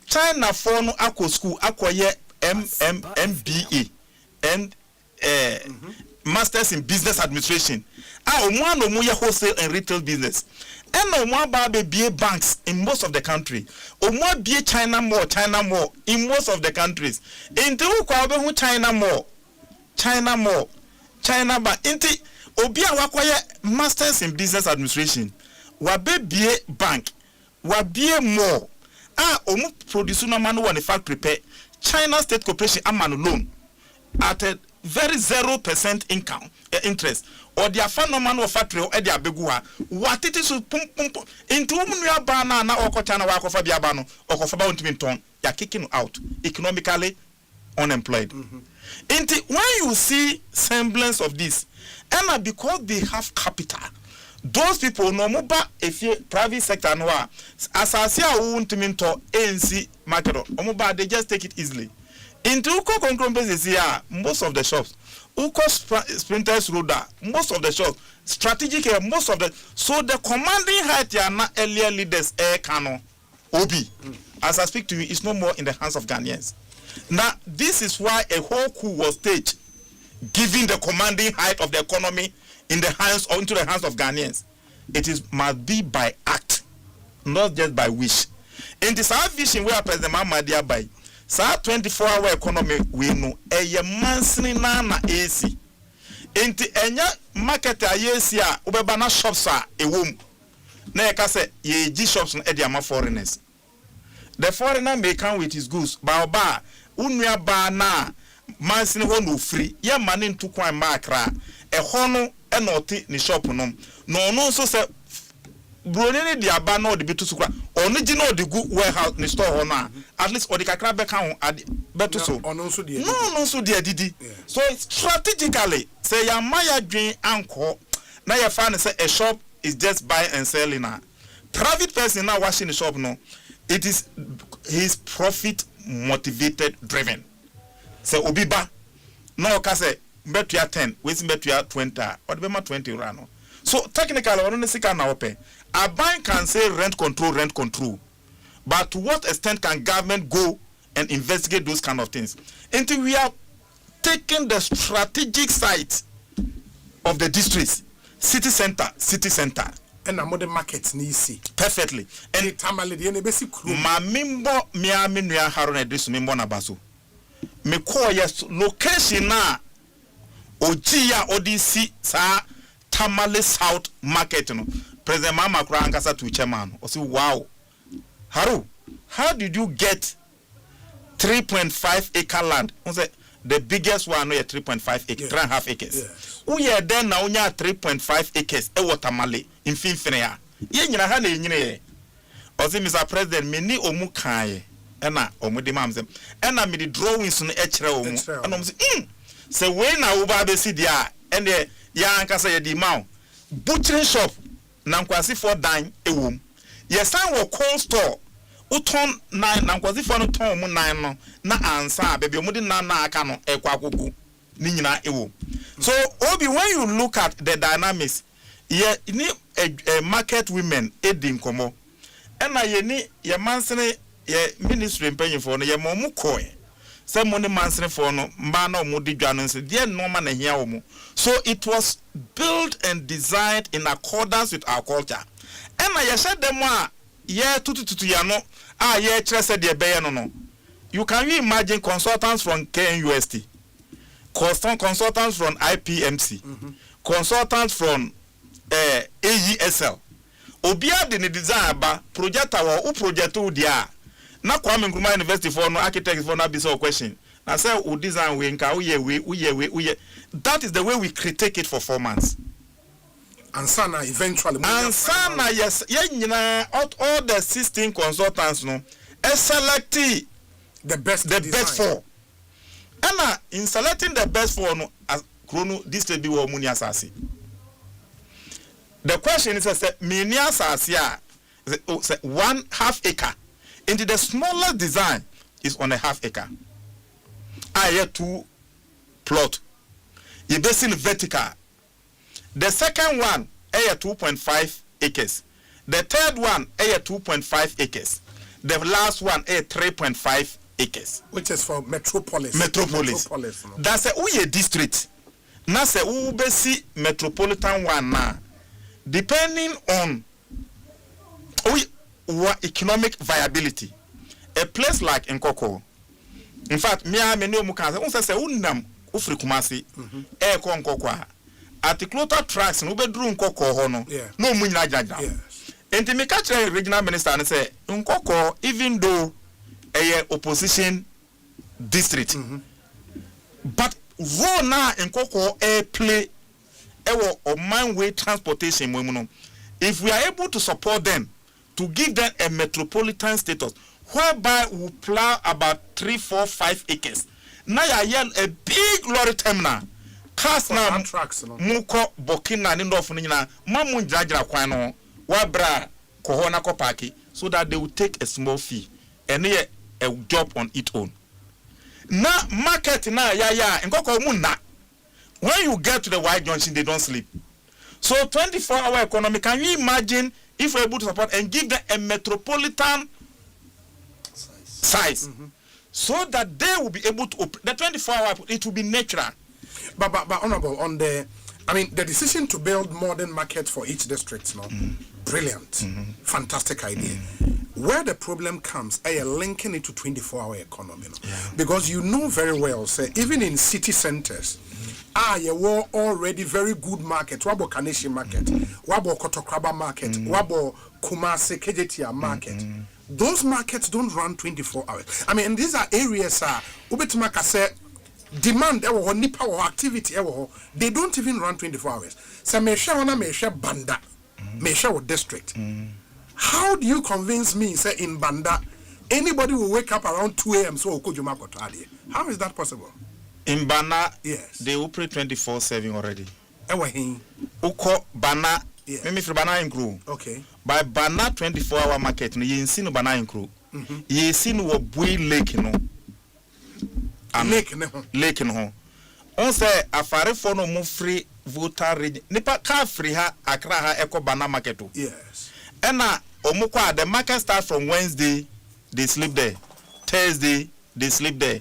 China for no akọ school akoye MBA and masters in business administration. Omo no ye wholesale and retail business. And omo ba be banks in most of the country. Omo be China more in most of the countries. Into kwa be hu China ba inti obi a wakoye masters in business administration. Wa be bank, wa be more. Omo produce no man one factory pay China State Corporation amano loan at a very 0% income interest. Or their fan no man or factory or their begua. What it is pum into umnia bana na oko China wako fa biabano or kofa untiminton, you're kicking out economically unemployed. Into when you see semblance of this, and because they have capital, those people no moba if you private sector no as I see untiminto ANC market omoba they just take it easily. Into uko concurrent here, most of the shops Uko Sprinters Roda, most of the shops, strategic most of the so the commanding height are not earlier leaders air cano Obi. As I speak to you, it's no more in the hands of Ghanaians. Now, this is why a whole coup was staged, giving the commanding height of the economy in the hands or into the hands of Ghanaians. It must be by act, not just by wish. In this our vision where President Mahmoud by sa 24-hour economy we know mansini na AC enti enya market ayesi a ubeba na shops a ewom na e ka say ye gi shops no e dey ama foreigners. The foreigner may come with his goods ba unua ba na mansini ho no free ye mane ntu kwan ma akra e ho no e na oti ni shop no no so say Brunei di aba na odi bitu sukwa original odi gu warehouse ni store ho na at least odi kakra be kan ho betu so no so dia didi so strategically say ya maya dwen anko na ya fa say a shop is just buy and sell in a private person now washing the shop no it is his profit motivated driven say obi ba no ka say betu ya 10 we see betu ya 20 or be ma 20 rano. So technically on sika na open a bank can say rent control, but to what extent can government go and investigate those kind of things until we are taking the strategic site of the districts, city center and a modern market ni see perfectly and tamale the basic ma mimbo miami nua harone this mimbo na baso me call yes location na ogia odisi sa Tamale South Market no President Mama Kura ankasa to chairman o say wow Haru how did you get 3.5 acre land on say the biggest one no 3.5 acres, 3.5 acres. Yes. We are then now 3.5 acres e watermale in finfine. Ye nyina ha na enyine. Ozi Mr. President me ni omu kan ena omu de mamzem. Ena me the drawings no e kire omu. Ena omu se we na wo ba be si dia ene ya ankasa ye di maw. Butchering shop na nkwasi for dan ewom. Ye san wo cold store uton na nkwasi for no ton mu nan no na ansa baby omu di na aka no ekwa akoku ni nyina ewom. So obi when you look at the dynamics ye ni market women edin komo ena ye ni ye mansene ye ministry mpanyifo no ye momu koe se mo ni mansene for no mba na omu di dwa no se de no ma na hia omu. So it was built and designed in accordance with our culture. Ena ye shed dem a ye tutututu ya no a ye kire se de be ye no no. You can you imagine consultants from KNUST, consultants from IPMC, consultants from AESL. Obia de ne design ba projector wo project wo dia na Kwame Nkrumah University for no architect for no be so question. Na say o design we nka we that is the way we critique it for 4 months. And sana eventually. And sana yes, nyina all the 16 consultants no select the best 4. And in selecting the best 4 no as chrono this will be wo muni asase. The question is mini asase a 1/2 acre. Into the smallest design is on a 1/2 acre. I 2 plot. You basically vertical. The second one, 2.5 acres. The third one, 2.5 acres. The last one, 3.5 acres. Which is for Metropolis. Metropolis. No? That's a district. Now say basi metropolitan one now. Depending on economic viability. A place like Nkoko. In fact, me no mu kan say unam ufri Kumasi e ko Nkoko at the closer tracks no bedru Nkoko ho no no mu nyina jaja. Enti me catch regional minister and say Nkoko even though a opposition district but role na Nkoko play or man-way transportation no. If we are able to support them to give them a metropolitan status whereby we plow about 3, 4, 5 acres. Now you a big lorry terminal. Cars now muko bokina ni ndofu nyina mamu njajira kwano wabra kohona ko parki so that they will take a small fee and a job on its own. Now market na ya nkoko munna. When you get to the White Junction they don't sleep. So 24-hour economy, can you imagine if we're able to support and give them a metropolitan size so that they will be able to operate the 24-hour, it will be natural. But honorable, on the, I mean, the decision to build modern markets for each district, no, brilliant, fantastic idea. Where the problem comes, linking it to 24-hour economy, no? Because you know very well, say, even in city centers, you were already very good market. Wabo Kaneshi market, Wabo Kotokraba market, Wabo Kumasi KJTR market. Those markets don't run 24 hours. I mean, and these are areas, Ubetumaka said, demand or nipa or activity, they don't even run 24 hours. So, Mesha Banda, Mesha district. How do you convince me, say, in Banda, anybody will wake up around 2 a.m. so Okojumako Tadi? How is that possible? In Bana, yes, they operate 24/7 already. Uko Bana, yes. Maybe for Bana Crew. Okay. By Bana 24-hour market, no, you see no Bana Crew. You see no Bui Lake, no. Lake, no. On say a fare for no move free voter region. Nipa car free ha Accra ha Eko Bana market. Yes. And now Omukwa, the market starts from Wednesday, they sleep there. Thursday, they sleep there.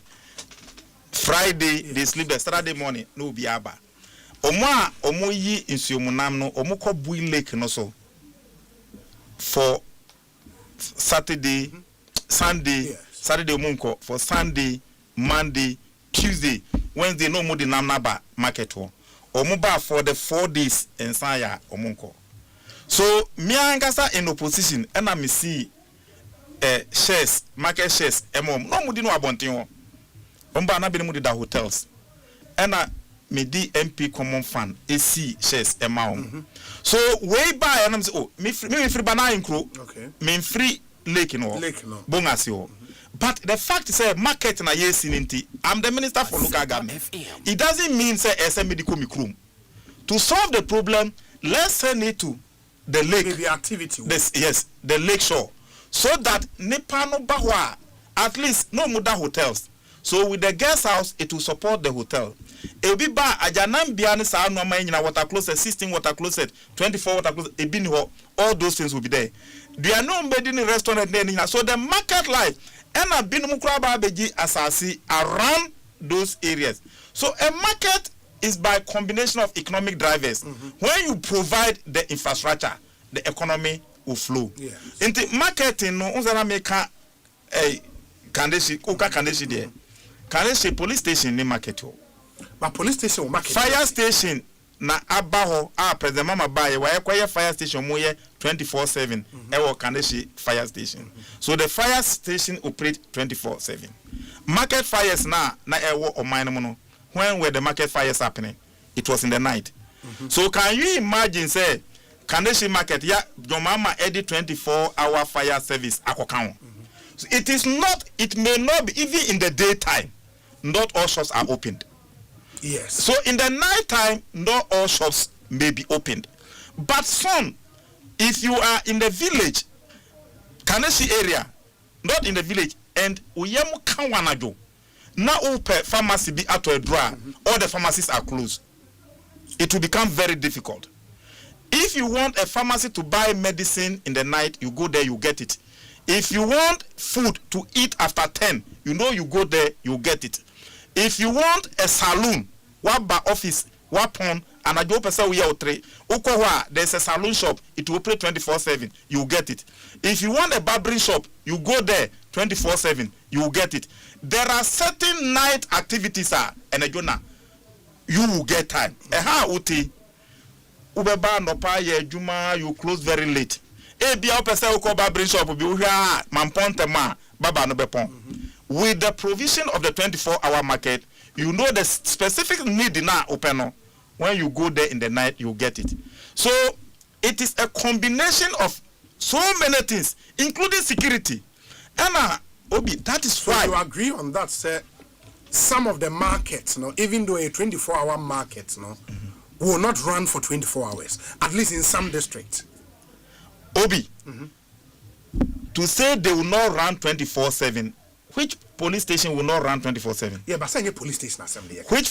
Friday, they sleep there. Saturday morning, no biaba. Omo yi insumunam no, omo ko Bui Lake no so. For Saturday, Sunday, yes. Saturday omunko for Sunday, Monday, Tuesday, Wednesday no mo di namnaba market ho. Omo ba for the 4 days ensaya omunko. So me angasa in opposition and I see shares, market shares, no mo di no abonten ho. Omba na be mu da hotels. Ena me DMP common fund AC shares amount. So way by and I'm say, oh, me free banana incro. Okay. Me free lake no. Lake no. Bongasio. But the fact is market na yes inti. I'm the minister for local government. It doesn't mean say SM medical mikrum. To solve the problem, let's send it to the lake. Maybe activity. Yes, the lake shore. So that Nipa no bahwa, at least no muda hotels. So with the guest house, it will support the hotel. It will be ba ajanam biani sa no na water closet, 16 water closet, 24 water closet, ebini all those things will be there. There are no made in the restaurant there. So the market life and a binum kraba beji asasi around those areas. So a market is by combination of economic drivers. When you provide the infrastructure, the economy will flow. Yes. In the marketing, no unzana meka kandeshi uka kandeshi there. Kandeshi police station ni market ho. But police station will market. Fire station na abaho president mama baye wa ekwaye fire station mo ye 24/7 ewo kandeshi fire station. So the fire station operate 24/7. Market fires na ewo omine mo no. When were the market fires happening? It was in the night. So can you imagine say Kandeshi market ya Jomama edit 24-hour fire service akokan. So it may not be even in the daytime. Not all shops are opened. Yes. So in the night time, not all shops may be opened. But some, if you are in the village, Kandeshi area, not in the village, and uyemu kanwanajo. Now open pharmacy be out to a draw, all the pharmacies are closed. It will become very difficult. If you want a pharmacy to buy medicine in the night, you go there, you get it. If you want food to eat after 10, you know you go there, you get it. If you want a saloon, what by office, what pon, and I go person we are three. There's a saloon shop, it will operate 24/7, you get it. If you want a barbering shop, you go there 24/7, you will get it. There are certain night activities and you will get time. Uti ubeba nopa ye juma you close very late. Bia person ko barbering shop bi uhia mamponte ma baba no bepon. With the provision of the 24-hour market, you know the specific need na open no. When you go there in the night, you get it. So it is a combination of so many things, including security. And Obi, that is why you agree on that, sir. Some of the markets, even though a 24-hour market, will not run for 24 hours, at least in some districts. Obi, to say they will not run 24/7, which police station will not run 24/7? Yeah, but saying a police station assembly. Which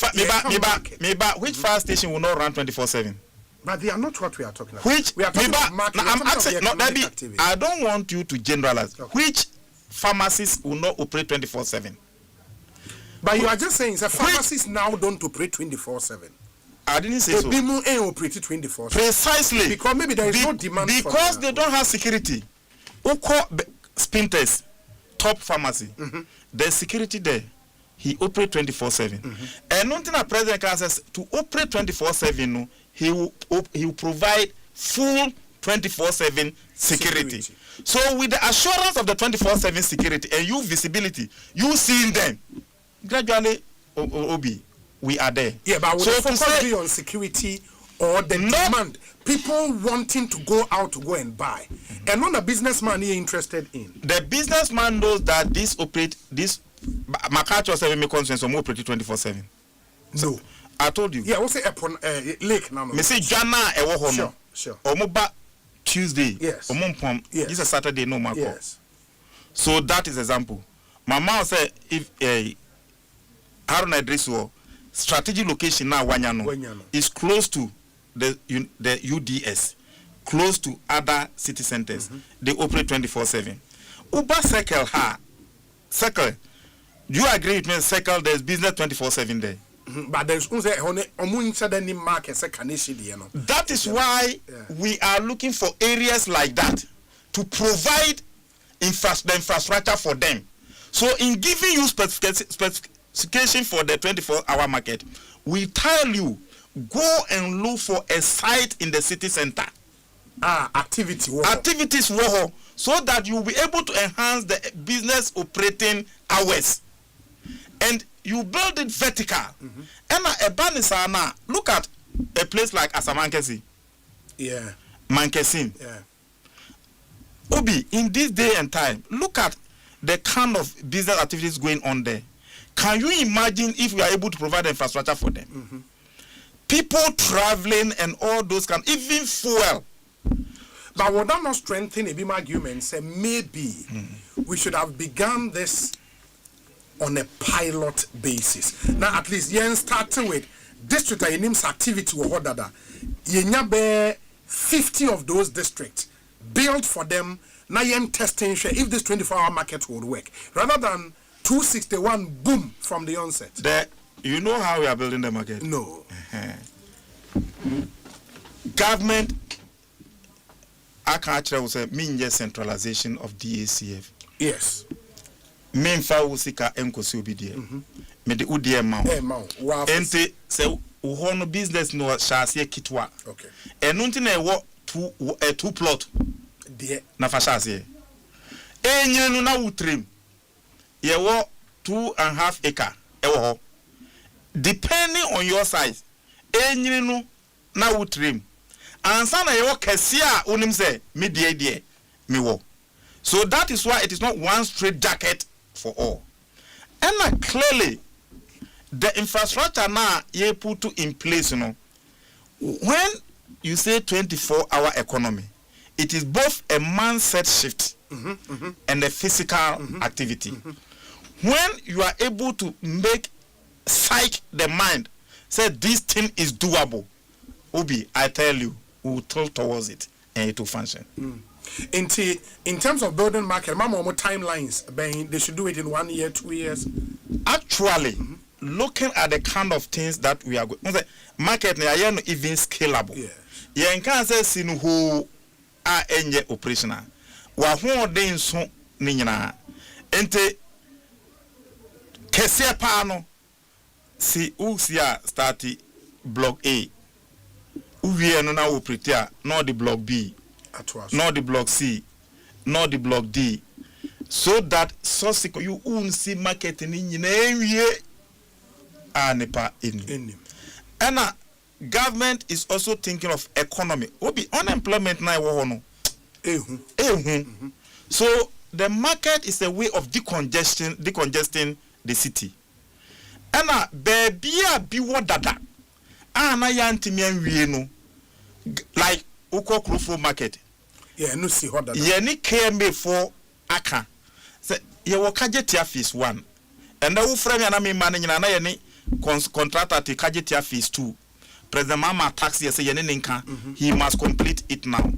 which fire station will not run 24/7? But they are not what we are talking about. Which we are talking about market. I'm asking, I don't want you to generalize. Okay. Which pharmacies will not operate 24/7? But you are just saying that pharmacies now don't operate 24/7. I didn't say so. People ain't operate 24/7. Precisely. Because maybe there is no demand because they don't have security. Oko Spinters, top pharmacy. There's security there. He operate 24/7. And nothing a president can say to operate 24/7. No, he will provide full 24/7 security. So with the assurance of the 24/7 security and you visibility, you seeing them gradually. Obi, we are there. Yeah, but would the focus be on security or the demand? People wanting to go out to go and buy, and not a businessman you're interested in. The businessman knows that this Makacho 7 conference or operate 24/7. No, I told you. Yeah, what's it upon lake now? Me say Jana ewo Sure. Omoba Tuesday. Yes. Omompom. Yes. This is Saturday no mark. Yes. So that is example. Mama said if Haruna Idrisu strategic location now Wanyano is close to the UDS, close to other city centers. They operate 24/7. Uba circle. Do you agree with me? Circle, there's business 24/7 there. But there's that is why we are looking for areas like that to provide the infrastructure for them. So in giving you specification for the 24-hour market, we tell you go and look for a site in the city center. Activities so that you will be able to enhance the business operating hours. And you build it vertical. And a banisana, look at a place like Asamankesi. Yeah. Mankesim. Yeah. Obi, in this day and time, look at the kind of business activities going on there. Can you imagine if we are able to provide infrastructure for them? People traveling and all those even fuel. But would that not strengthen a big argument? Say maybe we should have begun this on a pilot basis. Now at least yen starting with district names activity or what that. Yenya be 50 of those districts built for them. Now yen testing if this 24-hour market would work rather than 261 boom from the onset. You know how we are building the market? No. Government, I can't say mean centralization of DACF. Yes. Main file sika enkosi obidie. Me de udie ma. Ente se uhono business no shase kitwa. Okay. Enu nti na ewo two plot. De na fa shase. Enyinu na utrim. Ye wo 2.5 acre ewo ho. Depending on your size, enyinu na utrim. Ansa na ye wo kese a onim se me de me wo. So that is why it is not one straight jacket for all. And clearly, the infrastructure now you put in place, when you say 24-hour economy, it is both a mindset shift and a physical activity. When you are able to psych the mind, say this thing is doable, Obi, I tell you, we will tilt towards it and it will function. In terms of building market, more timelines, they should do it in 1 year, 2 years. Actually, looking at the kind of things that we are going, market are not even scalable. Yeah, you can't say sin who are any operational. Wa who den so ninyina. Ente kese paano si usia starti block A. Uwie no na wo prepare no the block B. Not the block C, not the block D, so that subsequent you won't see marketing in area and government is also thinking of economy. Will be unemployment now. So the market is a way of decongesting the city. Baby be what dada. Na yanti me no like Uko Krufo market. Yeah, no see what that. Yeah, ni KMA for aka. Say ye wo kajetia fees 1. And the frame na me man nyina na ye ni contractor to kajetia fees 2. President Mama tax ye say ye ni nka. He must complete it now.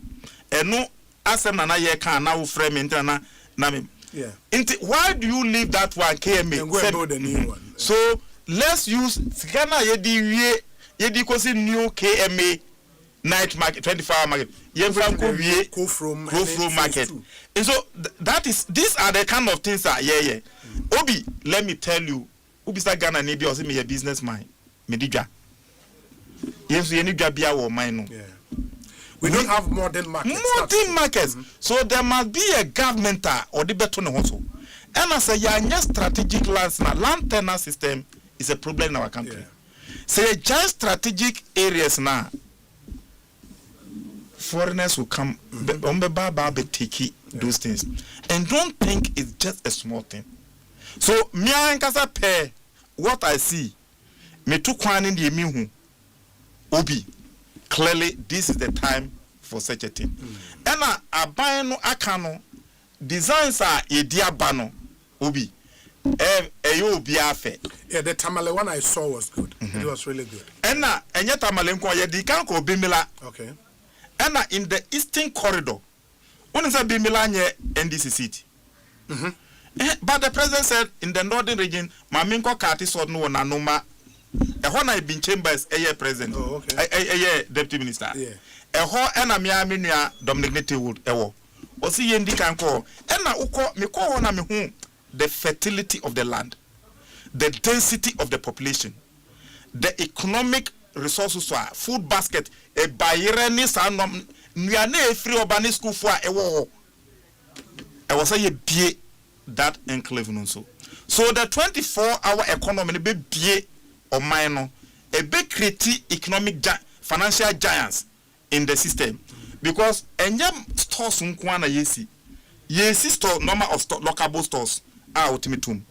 And no asem na ye kan na wo frame na me. Yeah. Why do you leave that one KMA? And go build a new one. Yeah. So let's use Ghana ye di kosi new KMA night market 24-hour market go from market. And so these are the kind of things that Obi, let me tell you, Obi sa Ghana need also me a businessman. Me diga. Yes, you need to be our mind. We don't have modern markets. Modern markets. So there must be a government or the better also. And I say strategic land tenure system is a problem in our country. Say just strategic areas now. Foreigners will come, take those things, and don't think it's just a small thing. So, me and Kasa pay what I see. Me too kwan in the emihu. Obi, clearly this is the time for such a thing. And I buy no akano designs are a diabano. Obi, obi afe. Yeah, the tamale one I saw was good. It was really good. And yet tamale nko ye di kan ko bimila. Okay. And in the eastern corridor, when is a Bimilanye NDC seat? But the president said in the northern region, Maminko Kati saw no nanoma. A one I been chambers a year president, a year deputy minister. A ho and a miaminia Dominic Wood, ewo. Was he in the can call? And now me call on me home the fertility of the land, the density of the population, the economic resources, food basket, a bayerani sanom, nyane free urban school for a war. I was a be that enclave so. So the 24-hour economy be bie or minor, a big create economic financial giants in the system. Because any stores unkwana yesi store number of lockable stores are ultimatum.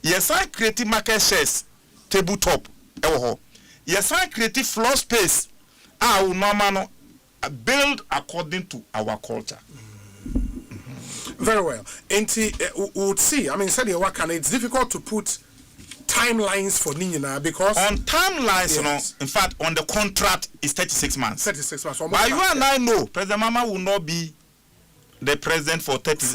Yes, I create market shares tabletop. Yes, I create floor space. Our normal build according to our culture. Very well. And we would see, I mean, it's difficult to put timelines for Nina because on timelines, yes. In fact, on the contract is 36 months. 36 months. But you and I know President Mama will not be the president for 36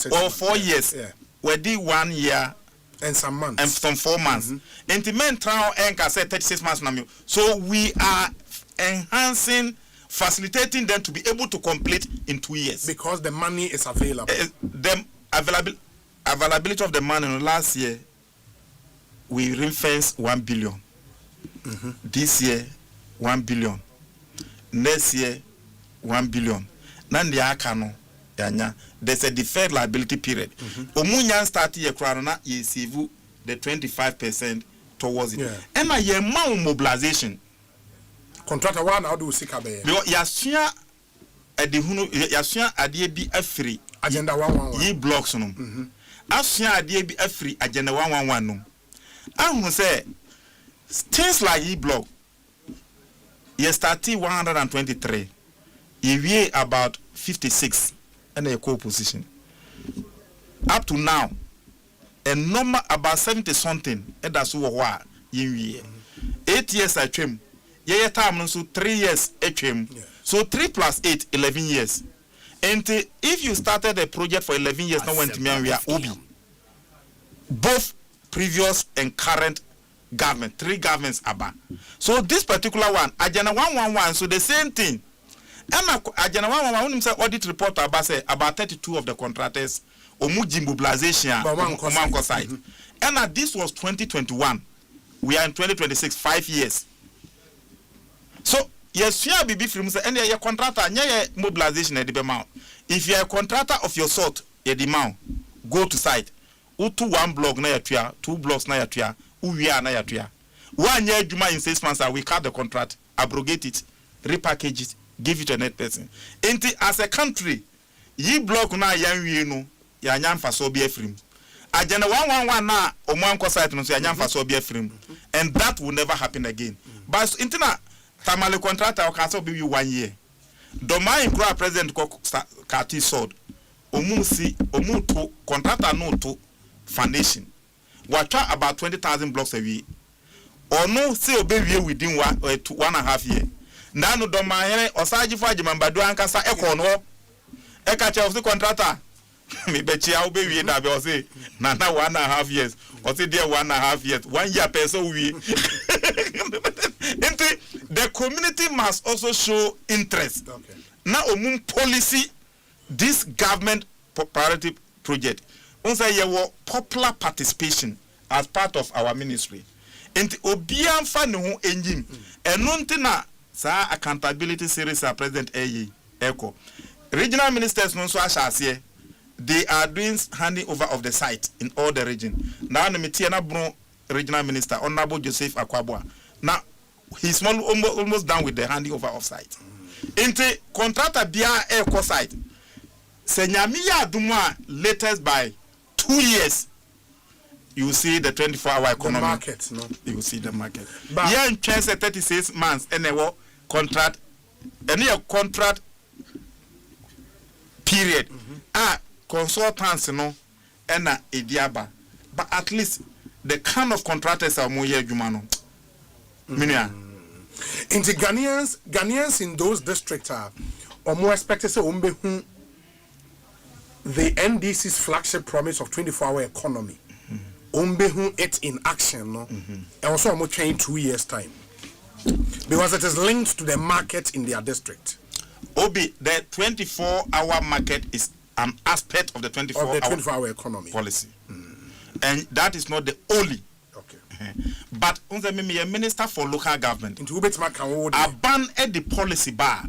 or months. 4 years. Yeah. We did 1 year and some months. And some 4 months. And the main trial anchor said 36 months. So we are enhancing, facilitating them to be able to complete in 2 years. Because the money is available. The availability of the money last year, we ring-fenced 1 billion. This year, 1 billion. Next year, 1 billion. Nandi akano yanya. There's a deferred liability period. Omunyan start year krana yesivu the 25% towards it. And a year mobilization. Contractor one how do we seek a bay? Yasia at the Hunu Yasia adie be a free agenda 111. Ye blocks no. Asia adie be a free agenda 111 no. I will say things like ye block. You started 123. You weigh about 56 and a co-position. Up to now, a number about 70 something, and that's what you 8 years I trim. Yeah, time so 3 years HM. So 3 plus 8, 11 years. And if you started a project for 11 years, now went to me we are Obi. Both previous and current government, 3 governments about. So this particular one, Agenda 111, so the same thing. Agenda 111 say audit report about 32 of the contractors omuji mobilization on site. And this was 2021. We are in 2026, 5 years. So yes, you are BB from say any your contractor any mobilization at the amount. If you are a contractor of your sort, the amount go to site. Utu 1 block na yatua, 2 blocks na yatua, uwia na yatua. 1 year juma in 6 months we cut the contract, abrogate it, repackage it, give it to a net person. As a country, ye block na yanwie no, ya nyamfa so be free. Agenda 111 na omwanko site no so ya nyamfa so be free. And that will never happen again. But intina tamale contractor can so be 1 year. Doma include president Kati Sword. Omu to contractor no to foundation. Watch about 20,000 blocks a week. Or no, say obey within 1.5 years. Nano don't mind Osaji for Jimambadu and Casa Echo no. Eka of the contractor. Me bet you obey that will say, Nana 1.5 years. Or say dear 1.5 years. 1 year peso we. The community must also show interest. Okay. Now, policy, this government priority project. Also, you were popular participation as part of our ministry. And obian fanu engine. And nontina sa accountability series President Eko. Regional ministers no so ashase. They are doing handing over of the site in all the region. Now the Metiana Bron regional minister Honorable Joseph Akwabwa. Now he's almost done with the handing over of site. Inte contractor bia Eko site. Senyamiya Duma latest by 2 years. You see the 24-hour economy. The market, no? You see the market. But here in Chelsea, 36 months, and a contract, contract period. Consultants, and a diaba. But at least the kind of contractors are more humano. Into Ghanaians in those districts are more expected to the NDC's flagship promise of 24-hour economy. It in action, no? And also almost train 2 years time. Because it is linked to the market in their district. Obi, the 24-hour market is an aspect of the 24-hour economy policy. And that is not the only. Okay. But on the minister for local government, into a ban at the policy bar.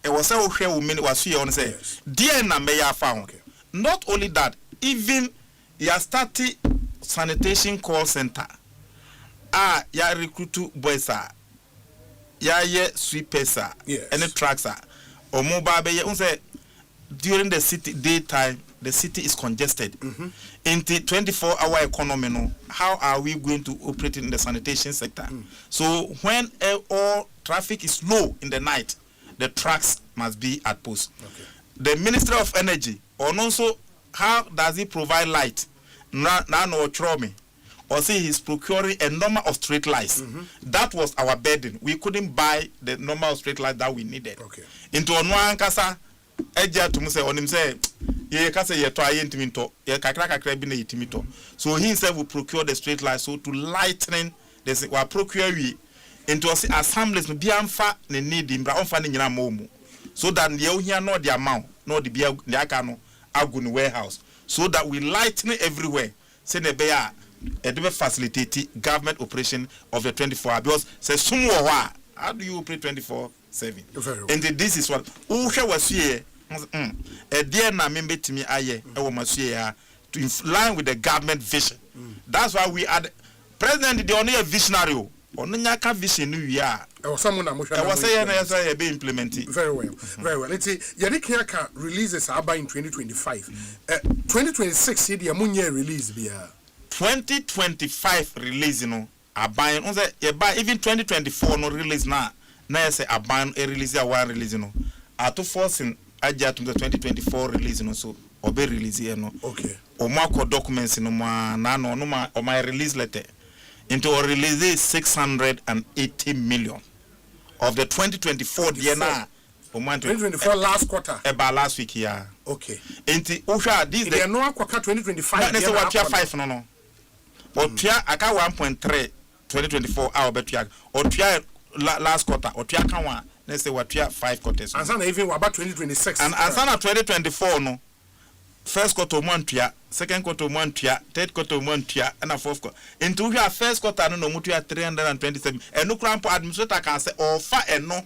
It was so here women was here on say, dear na mayor found. Not only that, even you started sanitation call center. Ya recruit boys ya ye sweepers any trucks or mobile be say during the city daytime the city is congested. In the 24-hour economy, no, how are we going to operate in the sanitation sector? So when all traffic is low in the night, the trucks must be at post. The Minister of Energy, or also how does he provide light? No me. Or say he's procuring a number of street lights. That was our burden. We couldn't buy the number of street lights that we needed. Into Onwan Kasa, Eja to Muse on him say, ye kasa ye to aye intimito, ye kakra bi na itimito. So he himself will procure the street lights so to lighten this wa procure we into assemblies bi amfa ne need mbra onfa ne nyina momu. So that ye ohia no the amount, no the bia the aka no agu no warehouse. So that we lighten everywhere. Say ne be a facilitate government operation of the 24 hours because say somewhere how do you operate 24/7? And this is what was here. Dear na member to me aye to line with the government vision. That's why we are president the only a visionary or nyaka vision new year. Or someone I was saying be implemented. Very well. Very well. Let's see Yadikiaka releases are in 2025. 2026 the Amunya release be 2025 release buying on the even 2024 no release na say a ban a release a one release to forcing aja to the 2024 release so obe release no o mark documents no ma na no ma o my release letter into a release 680 million of the 2024 year na o man 2024 last quarter about last week here into osha this they no akwa 2025 na say what 5 no Otua aka 1.3 2024 our betua otua last quarter otua kan wa let's say watua 5 quarters and sana even about 2026 and sana 2024 no first quarter montua second quarter montua third quarter montua and fourth quarter into hwa first quarter no mutua 327 eno krampo administrator can say offer eno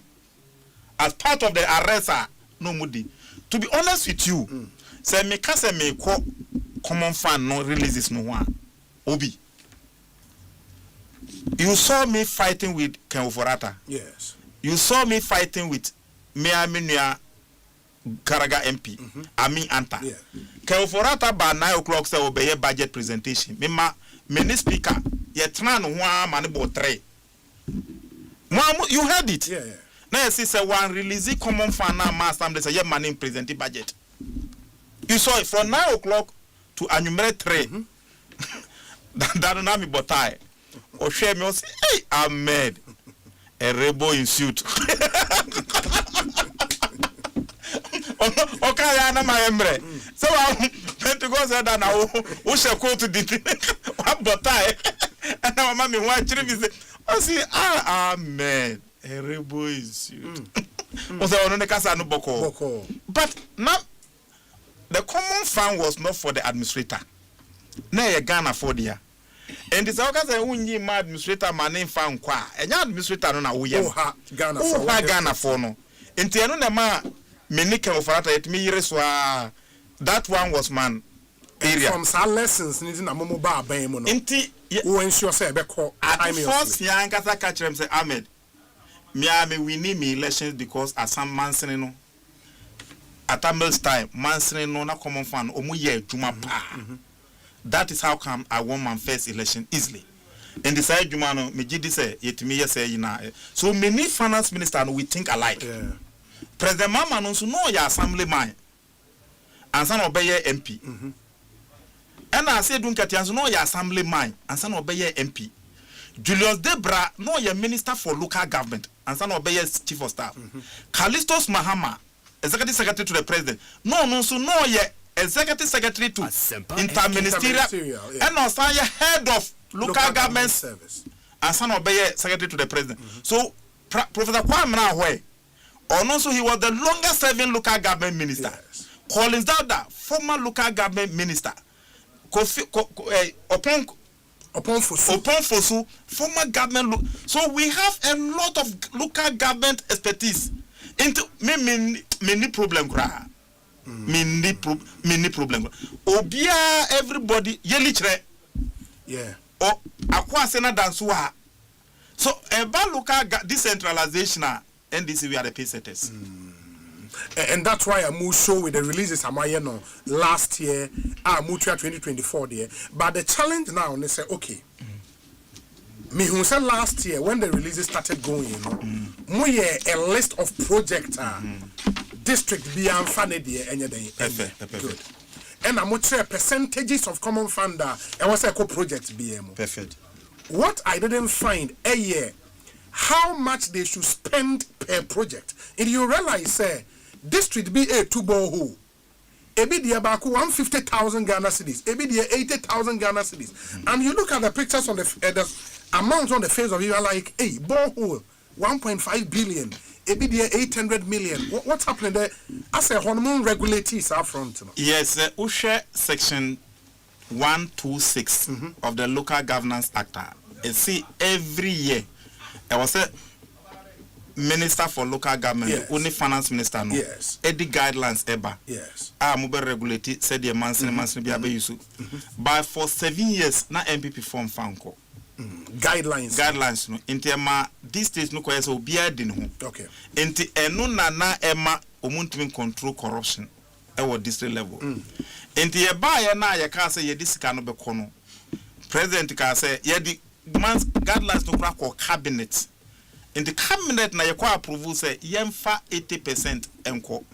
as part of the arrest no mudi to be honest with you say me ka say me ko common fund no releases no one obi. You saw me fighting with Ken Oforata. Yes. You saw me fighting with Miaminia Karaga MP. Ami Anta. Yeah. Ken Oforata by 9 o'clock say obey budget presentation. Mini speaker. Ye tran one man about 3. You heard it. Yeah. Now you see say one release common fund now mass assembly say ye money presenting budget. You saw it from 9 o'clock to enumerate 3. That na me botai. O share me say, hey, Ahmed, a rebel in suit. Okay, I am my emre. So I went to go say that now. Who shall go to the one botai? And now mommy watch me say, I see, Ahmed, a rebel in suit. But now the common fund was not for the administrator. Na ye Ghana for dia. And this oka say unyi ma administrator man fa nkwa. Enya administrator no na wo ye. Ghana for no. Enti eno na ma menike ofarata yetimi yire so that one was man area. From some lessons niti na momo ba aban mu no. Enti wo ensure say be call time first yan kasa ka kirem say Ahmed. Me winning me elections because at some mansene no. At Amber's time mansene no na common fan omu ye adwuma pa. That is how come I won my first election easily. And the side Jumano, me jidi say, yetimi say na. So many finance ministers we think alike. Yeah. President Mama no so no ya assembly man. And son obey MP. And I say dun katian no ya assembly man. And son obey MP. Julius Debra no ya minister for local government. And son obey chief of staff. Callistus Mahama, executive secretary to the president. No so no ya executive secretary to Asempa interministerial and also head of local government service and son obey secretary to the president. So Professor Kwame Nahwe, and also he was the longest serving local government minister. Collins Dada, former local government minister. Opon Fosu, former government. So we have a lot of local government expertise. Into many problem cry. Mini problem. Obia everybody yelichre. Yeah. O akwa sena dansuwa. So about local decentralization NDC we are the pacesetters. And that's why I moved show with the releases Amayeno last year, Mutua 2024 there. But the challenge now, they say, okay, me who said last year when the releases started going, you know, a list of projects, district beyond funded here, and Perfect. And I'm percentages of common funder, and what's a co-project BM. Perfect. What I didn't find a year, how much they should spend per project. And you realize, district be a 2-borehole. Ebi dia baku 150,000 Ghana cedis. Ebi dia 80,000 Ghana cedis. And you look at the pictures on the amount on the face of it, you are like, hey, borehole, 1.5 billion. Ebi dia 800 million. What's happening there? As a hormone regulator up front. Yes, Ushe section 126 of the Local Governance Act. See, every year, there was a Minister for Local Government, only finance minister, no. Yes. Eddie guidelines ever. Yes. Mobile regulated said the monthly be abeyusu. But for 7 years, na MPP form fanko. Guidelines no. Inti ema these states no kwese obi adi ne ho. Okay. Inti enu na ema omuntimi control corruption ewo district level. Inti ye ba ye na ye ka say ye di sika no be kono. President ka say ye di guidelines no kra ko cabinet. In the cabinet na yekwa approve say yemfa 80% enko.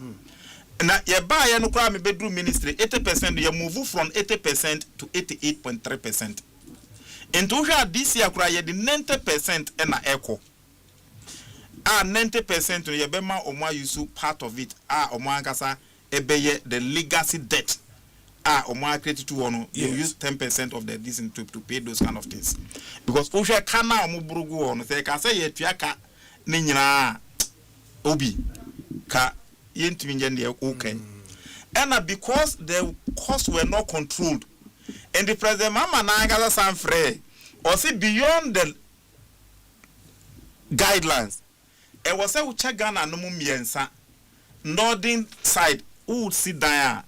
Na ye ba ye no kwa me bedroom ministry 80% ye move from 80% to 88.3%. Into hwa this year kwa ye di 90% ena eko. 90% ye be ma omwa yusu part of it. Omwa ankasa ebeye the legacy debt. Omwa credit to one you use 10% of the decent to pay those kind of things. Because Osha kana omuburugu ono say ka say ye tuaka ne nyina obi ka yentimi nje okay. And because the costs were not controlled and the president mama na ngasa sanfre or see beyond the guidelines e was say ucha Ghana no mu miensa northern side who sit down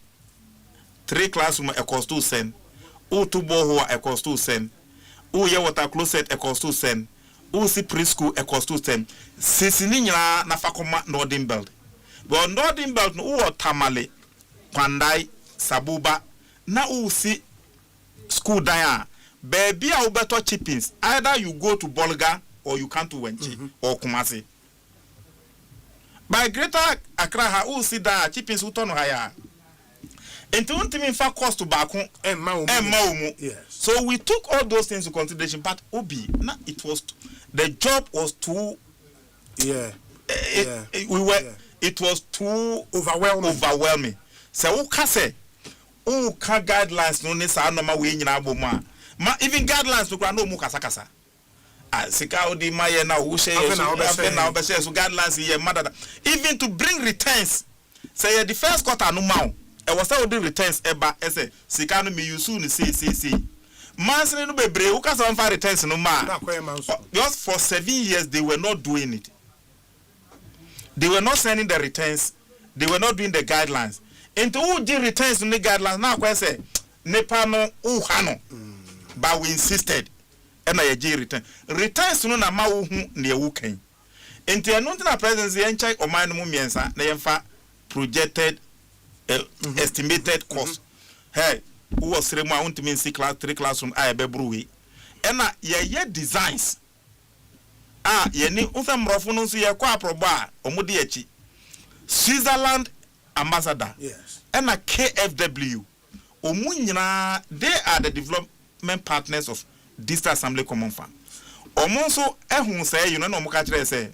3 classroom equals to send. 2 borehole equals to send. Ye water closet equals to send. Si preschool equals to send. Sisini nyina na fakoma northern belt. But northern belt no tamale, Kwandai, Sabuba, na si school daya. Baby a ubeto chippings. Either you go to Bolga or you come to Wenchi or Kumasi. By Greater Accra si daya chippings utono haya. And to in fact cost to back and maumu. Yes. So we took all those things into consideration, but Obi, it was the job was too it was too overwhelming. So say guidelines no nesa no ma we nyina aboma. Ma even guidelines no no mu kasakasa. Sika odi ma ye na wo share na obese so guidelines ye mother. Even to bring returns. Say the first quarter no ma I was all the returns eba ese sika no me yusu ni see mansene no bebre who can some returns no ma because for 7 years they were not doing it. They were not sending the returns, they were not doing the guidelines. Into who did returns no guidelines now kwa say nepa no uhano but we insisted and I return returns no na ma wo hu na ye wo kan into no na presence ye nchai o man no miensa na yemfa projected estimated cost. Hey, who was 3 classroom I be brewery. And ye designs. Ye ni unfem rofunu so ye kwa proba omudi echi. Switzerland ambassador. Yes. And KFW. Omu nyina they are the development partners of District Assembly Common Fund. Omu so ehun say you know no mo ka kire say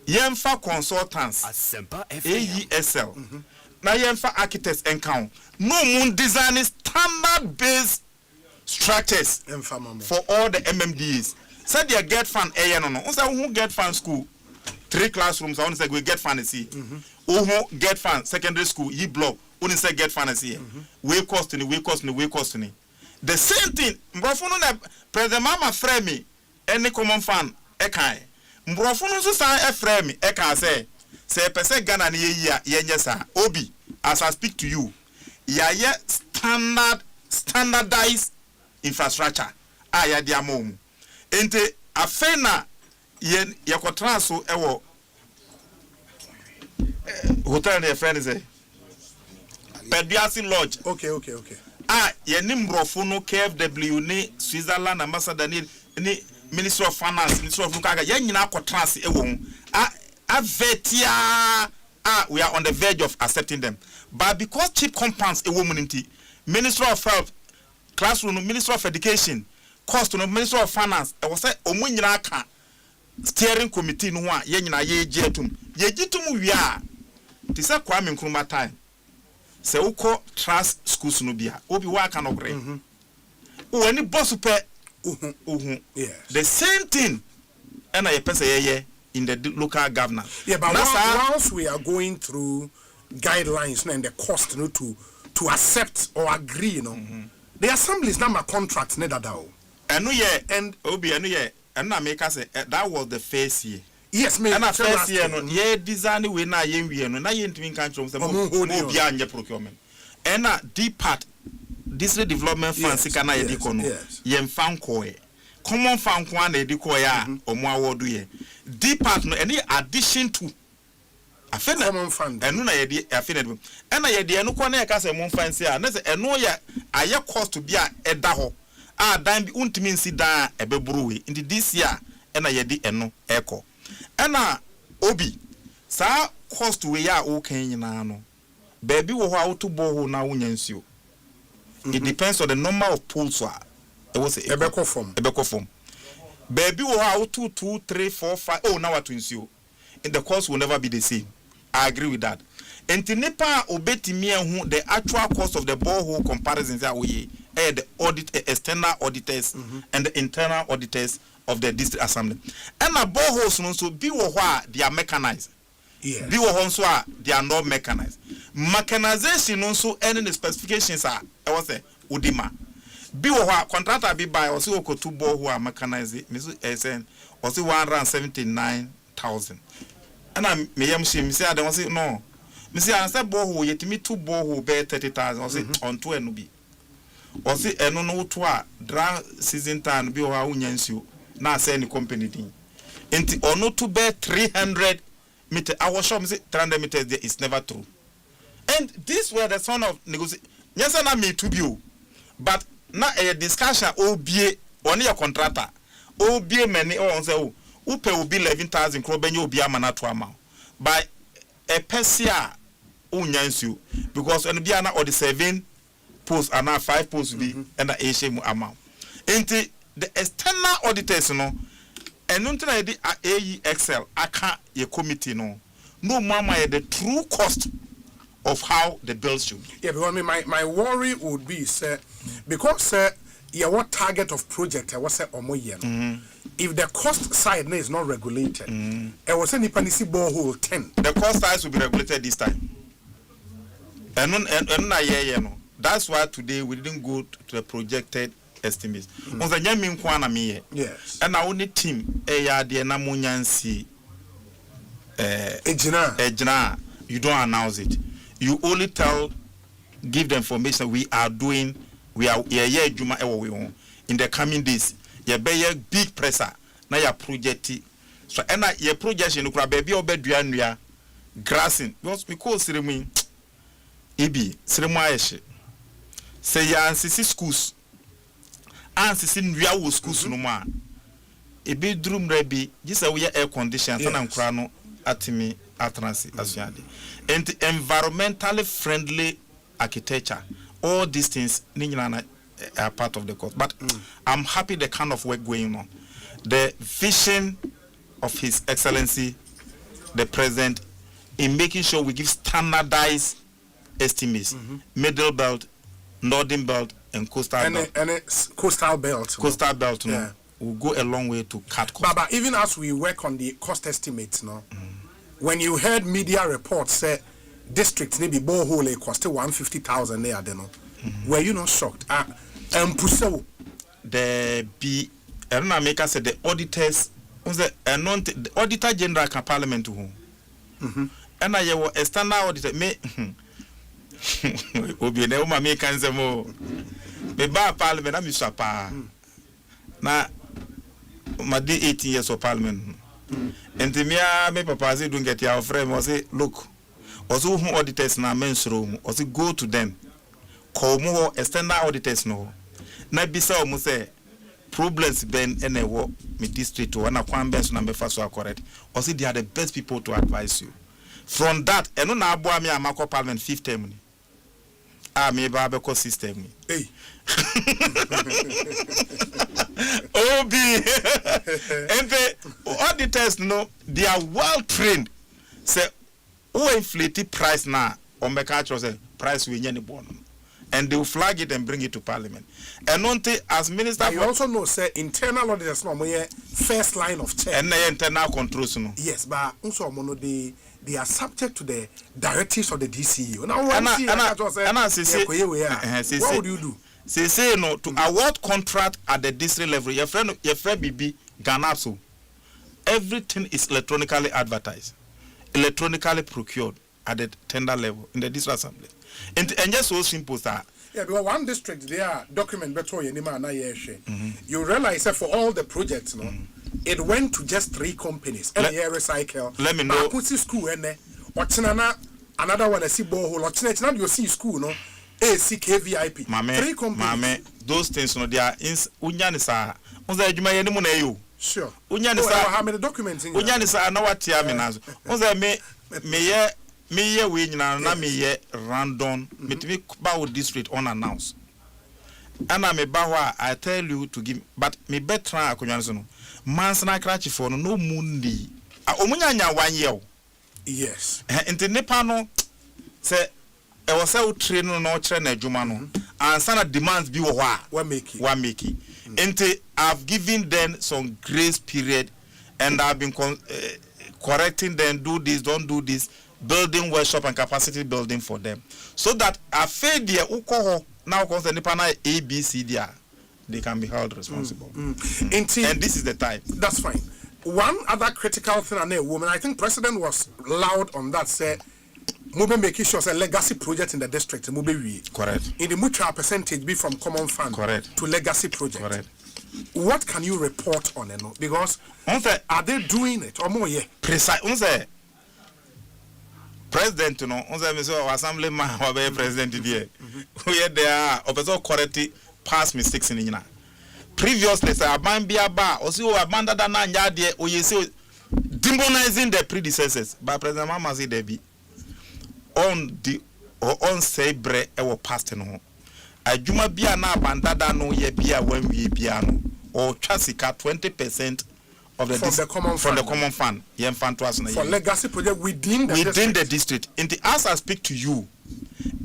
yemfa consultants Asempa AESL. Na yemfa architects encount no moon designing standard based structures for all the MMDs. Said you get fund no. Who get fund school 3 classrooms. I want to say we get fund see. Who get fund secondary school ye block. Only say get fund see. We cost ni. The same thing. Mbrofunu na President Mama frame me any common fund ekai. Mbrofunu so say frame me eka say person Ghana ni ye sa Obi as I speak to you ye standardized infrastructure ya de amom ente afena ye yakotra so ewo hotel ne friend say Pediasi Lodge. Okay. Ye nimbrofo no KFW ni Switzerland ambassador ni Ministry of Finance, Ministry of Lukaga, ye nyina akotrase ewo hu. Vetia we are on the verge of accepting them. But because cheap compounds ewo munti, Ministry of Health, classroom, Ministry of Education, cost no Ministry of Finance, e was say omu nyina aka steering committee no a ye nyina ye jetum. Ye jitum wi a ti say Kwame Nkrumah time. Se uko trust schools no bia obi wa ka no gre woni boss pe yes the same thing and I person ye in the local governor but once we are going through guidelines and the cost to accept or agree the assembly is not my contract neither that and obi enu ye and na make say that was the first year. Yes, me. And at first year, no, ye design we na ye we no na ye ntimi kan trom se mo bi anye procurement. And deep part district development fund sika na ye di ko no. Ye mfan ko e. Common fund ko na ye di ko ya omo award ye. Deep part no any addition to afena common fund. Enu na ye di afena dem. And na ye di enu ko na ye ka se mo fan se a na se enu ya aye cost to bi a eda ho. Dan bi untimi nsi dan ebeburu we. Ndi this year na ye di enu eko. Ena obi sa cost we ya o kan nyina no baby wo ho a to boho na wo nyansio it depends on the number of pools e wo say ebeko form baby wo ho a 2 2 3 4 5 oh na what nsio in the cost will never be the same. I agree with that. Entinepa obetimi ehu the actual cost of the borehole comparisons that we the external auditors and the internal auditors of the district assembly. And a boreholes no so be wo they are mechanized. Yes. Be wo so they are not mechanized. Mechanization also any the specifications are I was say udima. Be wo contractor be by or so ko two borehole mechanized me so say or so 179,000. And I me yam she say I don't say no. Me say I say borehole yetimi two borehole be 30,000 or say on to enu bi. Or say eno no to a dry season time be wo unyansuo. Na say any company din enti ono to bear 300 meter our shop say 300 meters there is never true, and this were the son of negotiation. Yes, na me to be but na a discussion obie on your contractor obie many on say upe will be 11,000 crore benyo obi amana to amount by a pesia unyansu because and be na or the 7 posts and now 5 posts be and the HM amount enti the external auditors no enu ntina di AEXL aka ye committee no mama the true cost of how the bills should be. Yeah, because my worry would be sir because what target of project I was say omoye no if the cost side is not regulated I was say nipa nisi borehole 10 the cost side will be regulated this time enu na ye no that's why today we didn't go to the projected estimates. On the Yamin Kwana me, yes, and our only team, a de Namunyansi, Ejina, you don't announce it. You only give the information we are doing. We are Juma in the coming days. You be a big presser. Now your project. So and your projection you could baby or bedria grassing because ceremony. Ibi ceremony. Say ya sisi schools. Ansisi nria wo schools no ma e be drum rebi gisa we air condition sana nkra no atimi atransi asuade and environmentally friendly architecture all these things are part of the course but I'm happy the kind of work going on the vision of His Excellency the President in making sure we give standardized estimates middle belt northern belt and coastal belt. And coastal belt. Coastal belt, no, will go a long way to cut costs. But even as we work on the cost estimates, no, when you heard media reports say districts maybe borehole cost 150,000 there, were you not shocked? The Erna Maker said the auditors the auditor general can parliament to whom. And I were a standard auditor may Obi na uma make ansemo Me ba parliament am isapa. Na my 18 years of parliament. And me papa say don't get your friend was say look. Also who auditors na men's room or say go to them. Call more external auditors no. Na bisa o mo say problems ben ene wo me district to na kwan ben so na me fa so correct. Or say they are the best people to advise you. From that eno na aboa me amako parliament 5th term. Me ba be ko system. Hey. OB. And the auditors no, they are well trained. Say, who inflate price now? On the culture say price we any born. And they will flag it and bring it to parliament. And not as minister. But you also know, say internal auditors no first line of check. And the internal controls no. Yes, but also mono they are subject to the directives of the DCU. Now what would you do? Say no to award contract at the district level. Your friend BB Ganaso. Everything is electronically advertised, electronically procured at the tender level in the district assembly. And just so simple that. Yeah, because one district they are document better you realize that for all the projects, no, it went to just 3 companies. Recycle. Let me know. Put school and another one I see borehole. Or you see school, no. ACKVIP. 3 companies. Mame, those things no they are in unyanisa. Unza ejuma ye nimu na yo. Sure. Unyanisa how many documents in unyanisa na watia me nazo. Unza me ye we nyina na me ye random metimi ba wo district unannounced. Ana me ba hwa I tell you to give but me better akonyanso no. Mansana krachi for no mundi. Omunyanya 1 year. Yes. Inte nipa no say e was say train no chere na adwuma no answer na demands bi wo ho a wa make it. Inte I've given them some grace period and I've been correcting them, do this, don't do this, building workshop and capacity building for them so that a failure uko now concern nipa na ABC there they can be held responsible. And this is the time. That's fine. One other critical thing on a woman, I think President was loud on that, said Mube making sure a legacy project in the district. Correct. In the mutual percentage be from common fund. Correct. To legacy project. Correct. What can you report on it? Because are they doing it or more? Yeah. Precise. President, you know, assemblyman or president here. We there are correct past mistakes in Ina. Previously, say Abambia bar or so Abanda na nyade or you say demonizing the predecessors. But President Mama say there be on the or on say bre ewo past no. Ajuma bia na bandada no ye bia when we bia no or chasika 20% of the common fund. Yen fund to us for legacy project within the district. In the as I speak to you,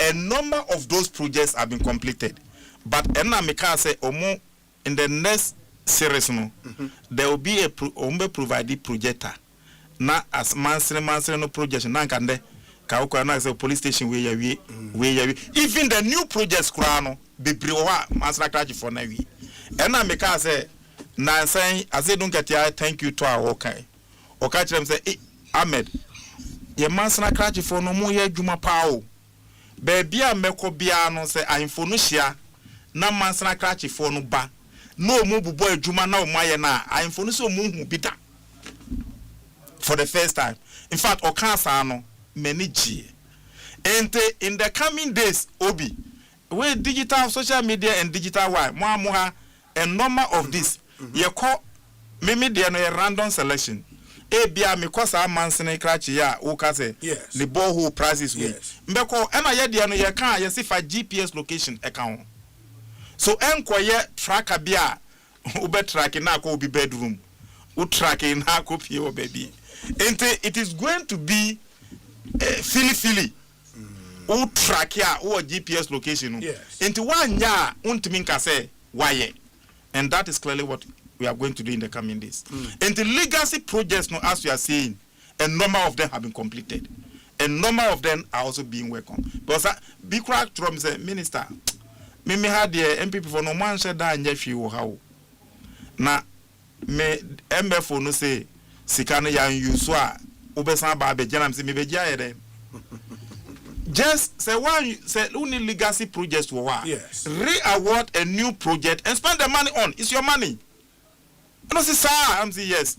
a number of those projects have been completed. But enna me can say omo in the next series no there will be a provided projector. Na as monthly no project na kande ka ukwa na say police station we even the new projects krano be briwa master crash for na we. Enna me can say na saying as they don't get here thank you to our okay. Oka them say Ahmed ye master crash for no mo ye dwuma pa o. Baby a meko bia no say ahimfo no hia na mansana krachi for no ba no mu bubo adwuma na o maye na ahimfo no so mu hu bida for the first time. In fact okansa no many g ente in the coming days obi we digital social media and digital why mo amoha a number of this ye call me dey no random selection bia me kosa mansene krachi ya wo ka say the borehole prices we mbeko na ye dey no ye kan ye sifa GPS location e kan so enkoye tracker bia wo be track na ko be bedroom wo track na ko pie wo baby it is going to be fili wo track ya wo GPS location into one ya untimi nka say why and that is clearly what we are going to do in the coming days. And the legacy projects, no, as we are saying, a number of them have been completed. A number of them are also being worked on. Because big crack from the minister, me had the MPP for no man said that and you how. Now, me MFO no say, Sikana yan you swa, Ubesan Babe Janam see me be jayere. just say one say only legacy projects for what? Yes. Re-award a new project and spend the money on. It's your money. And I say, sir, I'm saying yes.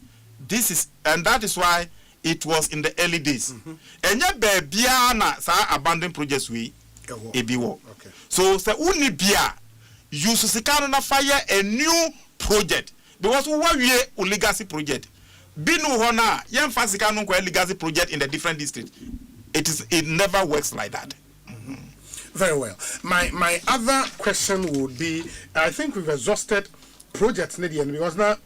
This is, and that is why it was in the early days. And yet, Biana, sir, abandoned projects we be work. Okay. So, say only Bia, you should fire a new project because we are a legacy project. Binu hona, yem fasikano kwa legacy project in the different districts. It never works like that. Very well. My other question would be, I think we've exhausted projects Nidian because now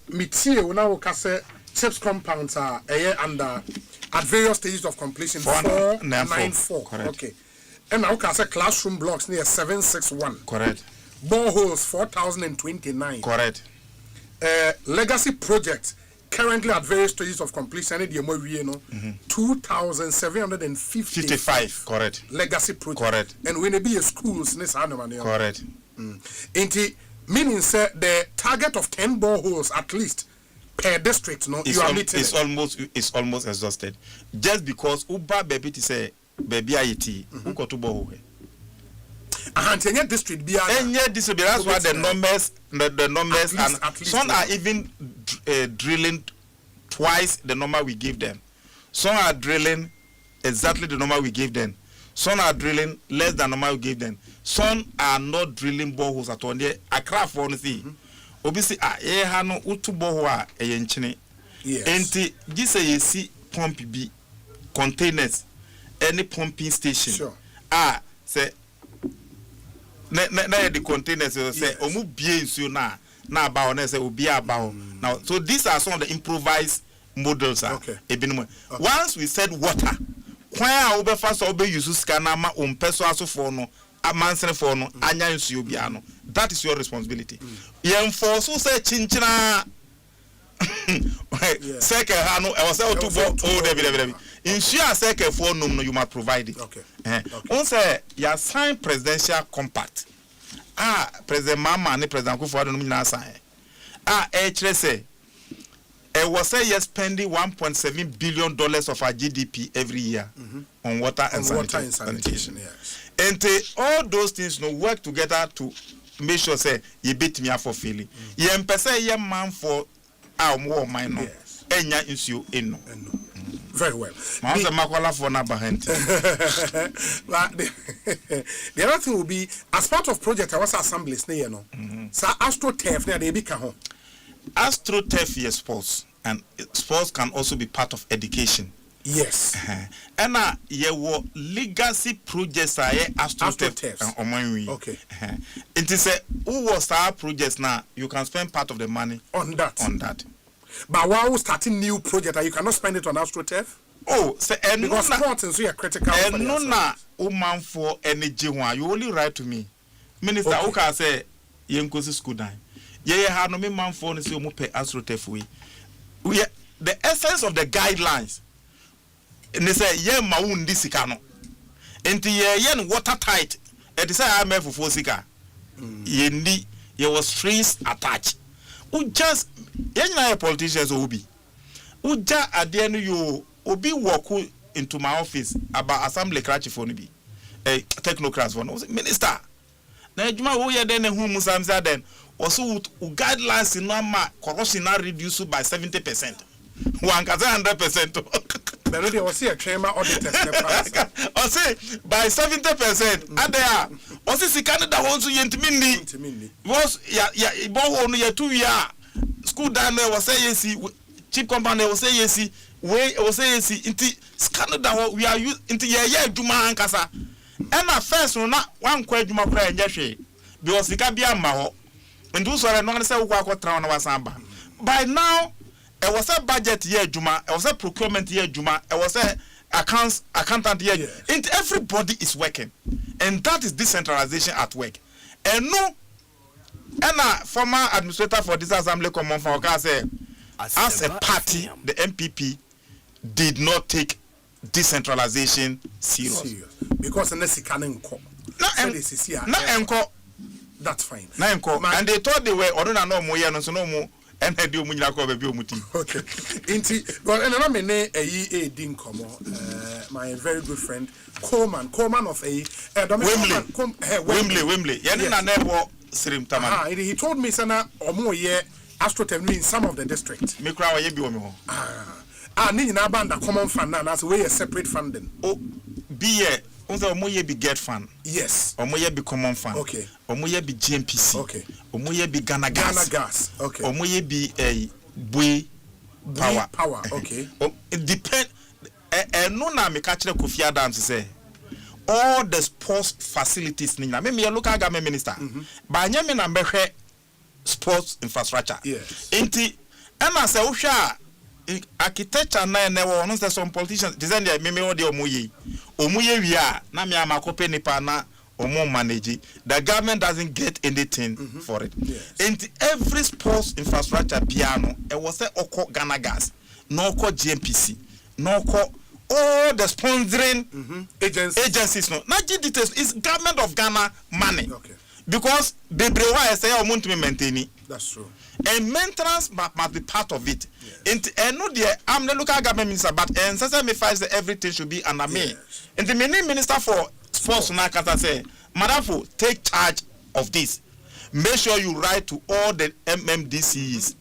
Mitio now kase chips compounds are under at various stages of completion 494. Correct. Okay. And now kase classroom blocks near 761. Correct. Boreholes 4029. Correct. Legacy projects currently at various stages of completion, 2,755. Correct. Legacy project. Correct. And when it be a schools, correct. Meaning, sir, the target of 10 boreholes at least per district, no, you are meeting. It's almost exhausted. Just because Uba baby to say baby IT, who got to borehole. And district be district. That's why the numbers, at least some are even drilling twice the number we give them. Some are drilling exactly the number we give them. Some are drilling less than the number we give them. Some are not drilling boreholes at all. I craft for anything. Obviously, hano utu borehole yenchine. Yes. Enti this you see pump B containers, any pumping station. Sure. Say. Na the containers say omu bie nsuo na ba na say obi aba now. So these are some of the improvised models. Okay. Once we said water, kwan obe fa so obe use scanner ma ompeso aso for no amansene for no anya nsuo bia no. That is your responsibility. You enforce say chinchina second hano I was out to go David. Ensure second for no you must provide it. Okay. On say you sign presidential compact. President Mama and President Kufuor no na sign. Say was say you're spending $1.7 billion of our GDP every year on water and sanitation. Yes. And all those things no work together to make sure say you beat me up for feeling. You empese ye man for our more minor. Yes. Enya insu eno. Very well. The other thing will be as part of project I was assemblies near no. So AstroTurf near they become AstroTurf is sports, and sports can also be part of education. Yes. And ye wo legacy projects are AstroTurf. Okay. It is a who was our projects now you can spend part of the money on that. But while starting new project, you cannot spend it on AstroTurf. Oh, so because sports and so are critical. And no na woman for energy one. You only write to me, Minister. Okay, say yenkosi school time. Ye ha no me man for no say omo pay AstroTurf we. The essence of the guidelines. And they say ye ma wundi sika no. Enti ye no watertight. It say I me for sika. Ye ndi ye was strings attached. Who just any politicians obi uja ade no you obi walk into my office about assembly crash for be a technocrats for no minister na adwuma wo ye den hu musamza den also guidelines no ma corruption na reduce by 70%. One can say 100%. But they will see a chamber auditors. Or say by 70%. And they are also see Canada wants to yentmini. Was ya borehole no 2 year school down there was say yes, cheap company was say yes, way was say yes. Into Canada we are used into ya juma ankasa. And at first no not one quite juma prayer and yashe because the cabia maho and do so no say ukwa tra na wasamba. By now it was a budget year juma, it was a procurement year juma, it was a accountant year. Yes. And everybody is working, and that is decentralization at work. And no, and former administrator for this assembly common for say as a party, the MPP did not take decentralization serious. Because unless it can enco. That's fine. And they thought they were or no more so no more. and I do Munyako baby muti. Okay. Inti, well, and I'm a dinkomo, my very good friend, Coleman of Wembley. Yanina never Srim Tama. He told me, Sana, or more year, astrotem in some of the districts. Mikra Yebi. Nina band common fund, and as way a separate funding. Oh, be a Omoye be get fund. Yes. Omoye be common fund. Okay. Omoye be GMPC. Okay. Omoye be Ghana gas. Okay. Omoye be a Bui power. Okay. It depend. No na me catch the Kofi Adams say all the sports facilities nina. Me a local government minister. But nyame na mbehwe sports infrastructure. Yes. Inti ena se uhwa architecture na no say some politicians design dey me o de omuye wi a na me amakope nipa na omo manage. The government doesn't get anything for it. Yes. And every sports infrastructure piano it was say oko Ghana gas no oko GMPC no oko all the sponsoring agencies no na details is government of Ghana money. Okay. Because Bebrewa say o want to maintain. That's true. And maintenance must be part of it. Yes. And no dear, I'm the local government minister, but and me fight that everything should be under me. Yes. And the minister for sports now can say, Madam, take charge of this. Make sure you write to all the MMDCs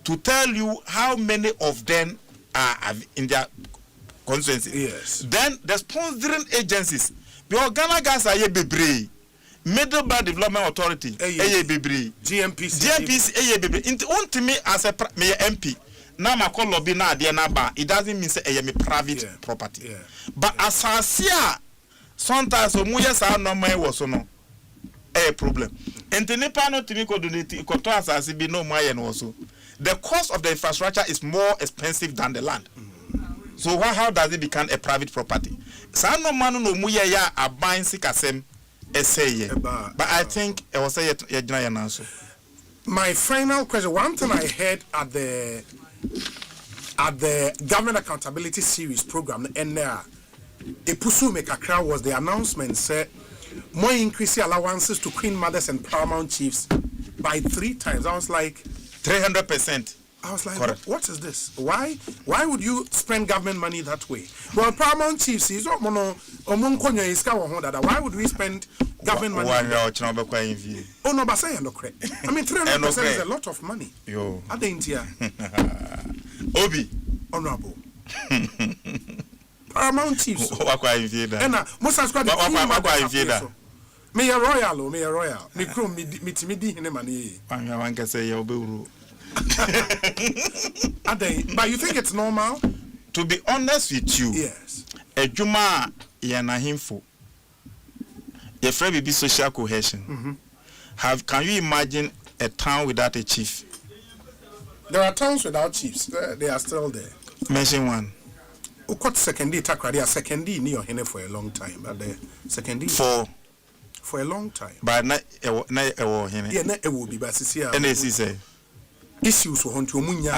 to tell you how many of them are in their constituency. Yes. Then the sponsoring agencies, the Ghana gas are bebre. Middle Belt Development Authority, GMPC, Into on to me as a MP. Now my call lobby na dia na ba. It doesn't mean say a private property. Yeah. But as I see, sometimes omuye sa no man was no a problem. And the nipa no to me ko donate ko to as be no man also. The cost of the infrastructure is more expensive than the land. So how does it become a private property? Sa no man no muye ya aban sikasem. But I think it was a my final question. One thing I heard at the Government Accountability Series program, and Epusu Mekakra was the announcement said more increasing allowances to Queen Mothers and Paramount Chiefs by 3 times. I was like 300%. I was like, what is this? Why would you spend government money that way? Well, Paramount Chiefs is why would we spend government money? Oh no, but say no correct. I mean 300% is a lot of money. Yo. I think here. Obi. Honorable. Paramount Chiefs. And most of squad me a royal. Me krum me timidi hine mani. One can say you be but you think it's normal? To be honest with you, yes. A Juma Yanahimfo, a friend be social cohesion. Can you imagine a town without a chief? There are towns without chiefs. They are still there. Mention one. Who got secondary takra? They are secondary near hene for a long time. But the secondary for a long time. But not hene. Yeah, not will be. But see, NAC say. Issues for Hontu Munya.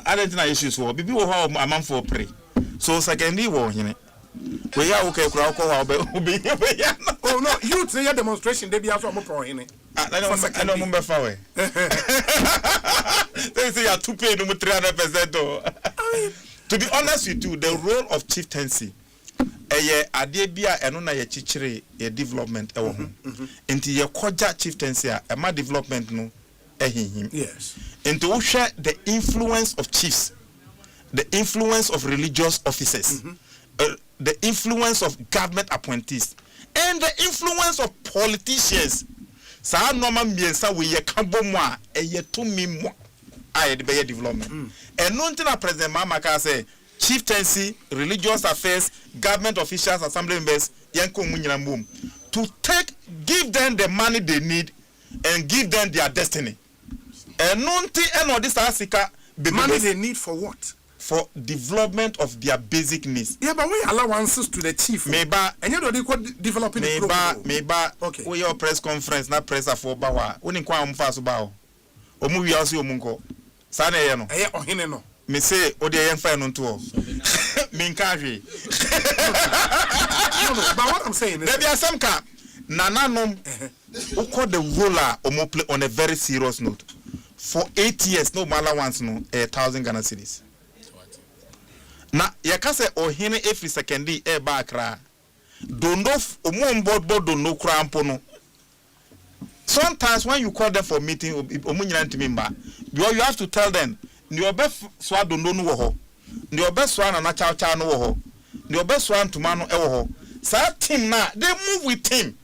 I don't know issues for people who are a man for pray. So, secondly, war in it. We are okay, crowd. Oh, no, you say a demonstration, they be also more in it. I don't remember far away. They say you are to pay no 300%. To be honest with you, the role of chieftaincy, a debia and on a chichiri, a development, into your koja chieftaincy, a ma development no. Yes. And to share the influence of chiefs, the influence of religious officers, the influence of government appointees, and the influence of politicians. Sa normal miensa we ye kambo mo e ye to mi mo a de be development. And nothing na president Mamaka say chieftaincy, religious affairs, government officials, assembly members, yanko munyina mum to give them the money they need and give them their destiny. And nothing and this Africa money they need for what? For development of their basic needs. Yeah, but we allowances to the chief. Maybe and you know they could developing the program. Maybe okay. We your press conference na press for bawa. Oni kwa mfaso bawo. Omu wi aso omunko. Sa na ye no. Eh ohene no. Me say odi ye mfa no to o. Me nka hwe. No, but what I'm saying is there be asemka nananom uko the role omo play on a very serious note. for 8 years no matter once no 1,000 Ghana cedis. Na yakase ohene every secondi ba kra. Don't know board don't know crampo no. Sometimes when you call them for meeting, you have to tell them your best sword don't know ho. Your best one and a chow no ho. Your best one to man ho. Sa team na they move with team.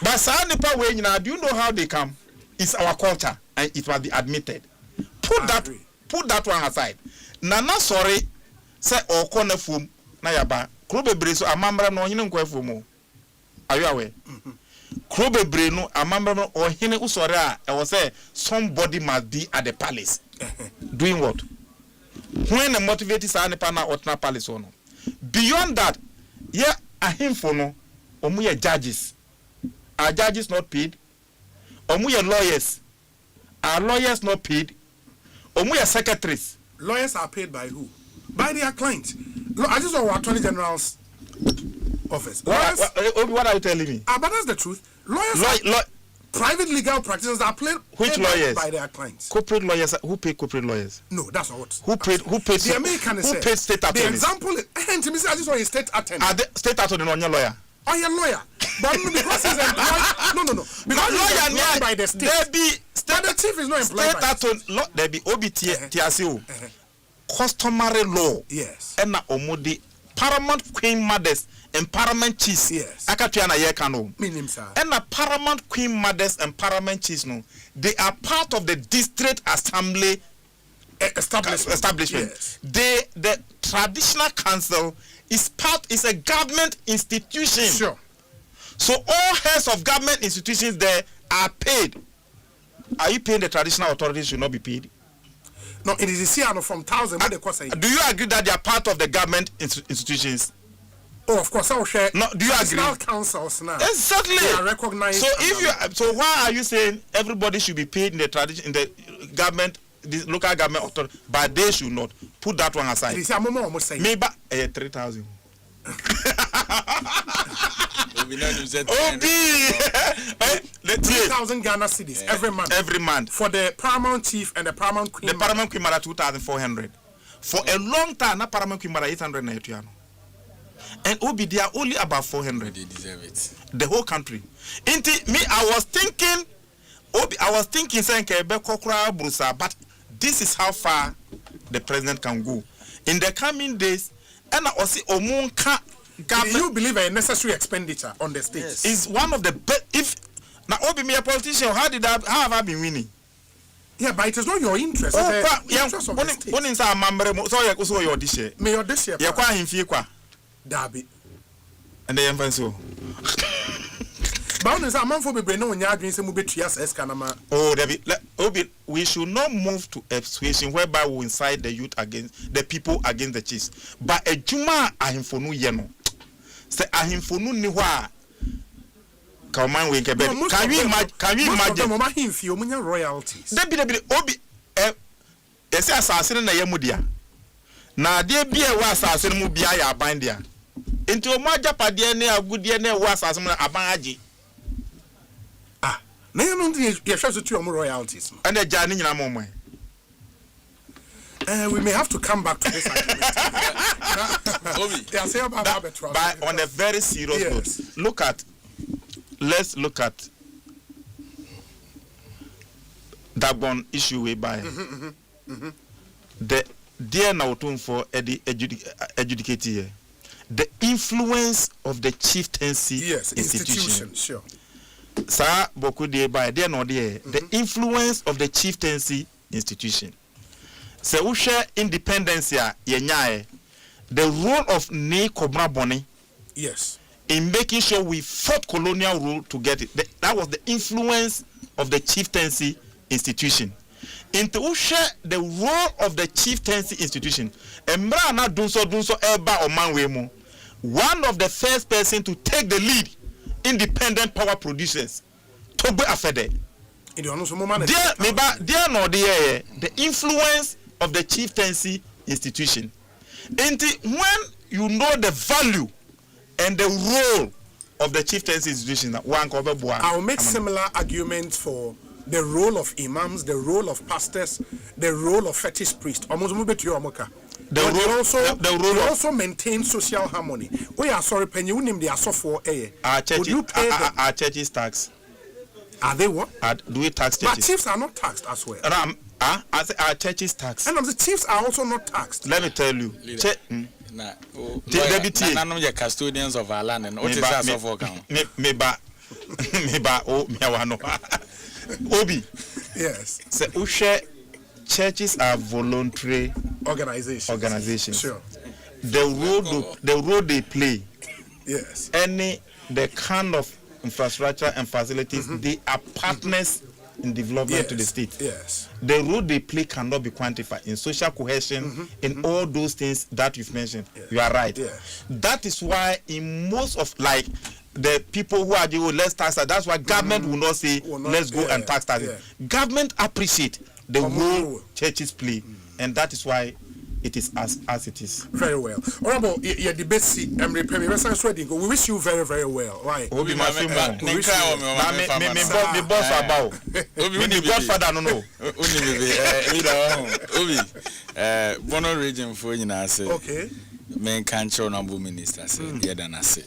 But sa nipa way now, do you know how they come? It's our culture and it must be admitted. Put that one aside. Nana sorry, say or corner fum na yaba. Krobebre so amambra no hine nkwa mo. Are you aware? Krobebre no amambra no or hine usore a e was say somebody must be at the palace. Doing what? When the motivated sa nipa na otna palace no. Beyond that, yeah, ahimfo no omu ye judges. Are judges not paid? Omu ye lawyers. Are lawyers not paid? Omu ye secretaries. Lawyers are paid by who? By their clients. I just saw our Attorney General's office. What are you telling me? But that's the truth. Lawyers, private legal practitioners are paid lawyers? By their clients. Corporate lawyers. Who paid corporate lawyers? No, that's not what. Who paid? The American who paid state attorneys? The example is, I just saw a state attorney. State attorney no lawyer. Oh, you're a lawyer. But because he's employed. No. Because he's employed by the state. But the chief is not employed by the state. There be OBTSO. Customary law. Yes. And na omodi paramount queen mothers and paramount chiefs. Yes. Akatuana yekano. Minim sir. And na paramount queen mothers and paramount chiefs no. They are part of the district assembly establishment. Yes. The traditional council is a government institution. Sure. So all heads of government institutions there are paid. Are you paying the traditional authorities should not be paid? No, it is a from 1,000. Do you agree that they are part of the government institutions? Oh, of course, I will share. No, do you agree? National councils now. Exactly. They are recognized. So why are you saying everybody should be paid in the tradition in the government, the local government authority, but they should not? Put that one aside. Maybe 3,000. 3,000 Ghana cedis every month. Every month. For the paramount chief and the paramount queen. The paramount queen mother 2,400. For a long time, na paramount queen mother 800 na etuano. And Obi they are only about 400. They deserve it. The whole country. I was thinking saying Brusa, but this is how far the president can go. In the coming days, and I see Omunka government. Do you believe a necessary expenditure on the state? Yes. Is one of the best. If now Obi me a politician, how have I been winning? Yeah, but it is not your interest. Interest of the state. One inside mamre so you so your this year. Me your this year. Ya kwa himfie kwa. Dabi. And they even so. But on a man for me, no one arguing some betrias escanama. Oh, Obi, we should not move to a situation whereby we incite the youth against the people against the chiefs. But a Juma ahimfonu yeno. Say ahimfonu ni wa. Can you imagine? Mama himfio munya royalties. Debi Obi ese asase na yemudia. Na de bia wa asase mu bia ya aban dia. Enti o ma japade ne agudie ne wa asase mu aban agi. Na you know you should to your royalties. And the journey nyina mo. We may have to come back to this argument. But on a very serious note, let's look at that one issue whereby the dear now for adjudicate here. The influence of the chieftaincy institution. Sure. Sir Boku de by there no there. The influence of the chieftaincy institution. So we share independence yenyae. The role of Ne Kobra Boni. Yes. In making sure we fought colonial rule to get it. That was the influence of the chieftaincy institution. Into we share the role of the chieftaincy institution. Embra na dunso eba omanwemu. One of the first person to take the lead. Independent power producers to be affected. The influence of the chieftaincy institution. And when you know the value and the role of the chieftaincy institution, I'll make similar arguments for the role of imams, the role of pastors, the role of fetish priests. Almost move to your mocha. They also maintain social harmony. We are sorry, penny unim they are so for a. Our churches tax. Are they what? Do we tax churches? But chiefs are not taxed as well. Our churches tax. And the chiefs are also not taxed. Let me tell you. None of the custodians of our land and what is that of work? Obi. Yes. So Ushe churches are voluntary organizations. Sure. The role they play. Yes. The kind of infrastructure and facilities, they are partners in development to the state. Yes. The role they play cannot be quantified in social cohesion, in all those things that you've mentioned. You are right. Yes. That is why in most of the people who are let's tax that. That's why government will not say let's go and tax that. Government appreciate the role churches play, and that is why it is as it is. Very well. Honorable, your debate we wish you very, very well. Why? Obi my boss about. Obi godfather no. Obi. Bono region for you na say. Okay. Men country honorable minister say yeda na say.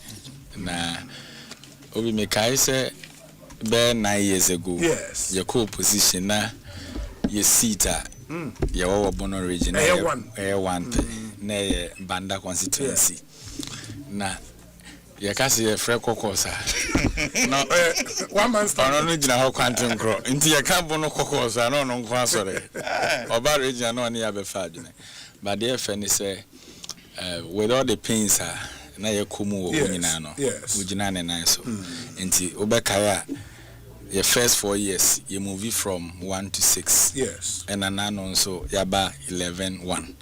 Na Obi me kai say be 9 years ago. Yes. Your co-position na your seat your Bono region one na Banda constituency na ya kasi ya frɛ kokosa no one man stand no gina ho kwantin kro nti ya ka Bono kokosa no no nkwa sore oba region no ne ya be fa adwene but the FN say with all the pains na ya komu wo nyina no ugina ne nan so nti obekaya the first 4 years you move from 1 to 6. Yes. And anano so yaba 11-1.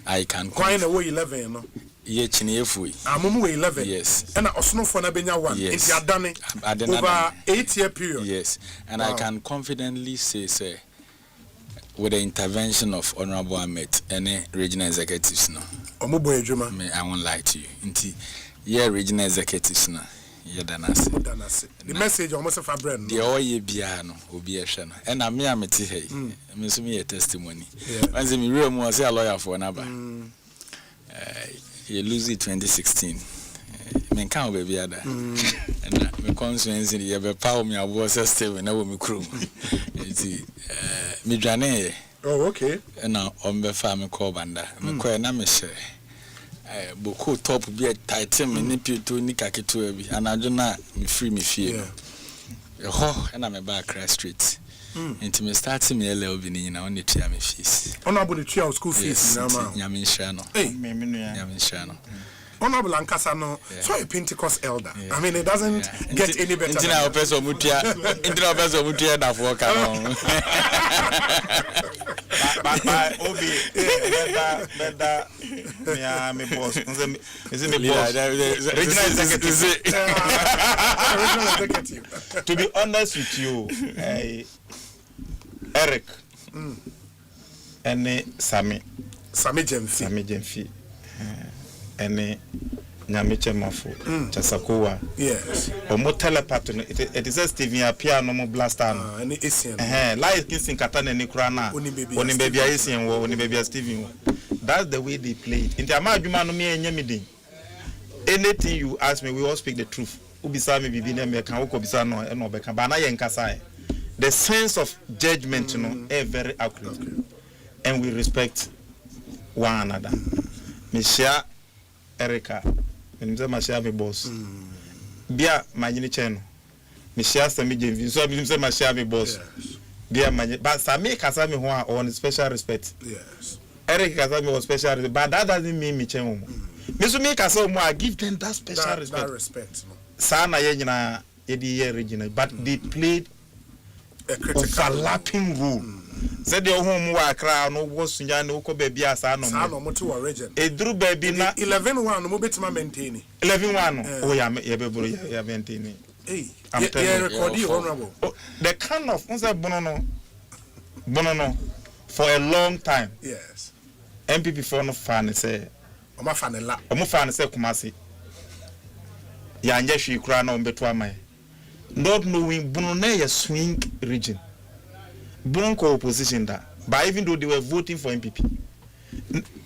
I can quite away 11, you know. Ye chiniefui. I'm 11. Yes. And I also for Nabenya 1. Yes. It's done over 8-year period. Yes. And I can confidently say with the intervention of Honorable Ahmed any regional executives no. I won't lie to you. Inti ye regional executives no. The message almost of a brand. The all ye biano will be a shana. And I'm mere meti Miss me a testimony. Once me real more say a lawyer for another. You lose it 2016. Men can't be other. And my conscience in the power me a was still and I will me crew. Me drane. Oh, okay. And now on the farm call banda. Me quite na me share. Boko top be a titan me to nika keto bi anajo na me free me fie no ho na me back cross street into me start me LL bi ni na on tua me fees honorable the tua school fees na ma nyame nhira no me nua nyame nhira no honorable Ankasa no so a Pentecost elder I mean it doesn't get any better into na person mutua into na person mutua da for ka no but Obi better me boss is it me boss regional executive to be honest with you Eric and Sami Jemfi and Nyamiche Mafo Chasakowa yes omo telepath it is Steven appear no mo blaster no any Asian like kissing katana ni kura na oni baby Asian wo oni baby Steven wo that's the way they play it in the amadwuma no me enya me din anything you ask me we all speak the truth ubisa me bibi na me kan wo ko bisa no e no be kan ba na ye nkasa the sense of judgment no is very accurate and we respect one another me share Erica Mze mashia me boss. Bia manyini cheno. Mishia Sami Jemfi. So mze mashia me boss. Bia manyini. But Sami kasa me hoa on special respect. Yes. Eric kasa me on special respect. But that doesn't mean me cheno. Misu me kasa mo I give them that special respect. That respect. Sana ye nyina yedi ye regional. But they played a critical overlapping role. Said the home wa kra no wo sunya no ko ba bia sa no mo to region e duru ba bi na 11-1 no mo betima maintain 11-1 oh ya be buru ya maintain yeah record you honorable the kind of unse bono for a long time yes MPP for no fan say o ma fan la o mo fan say Kumasi ya anje hwi kura na o beto amai not knowing bono na ya swing region Bronco opposition that. But even though they were voting for MPP,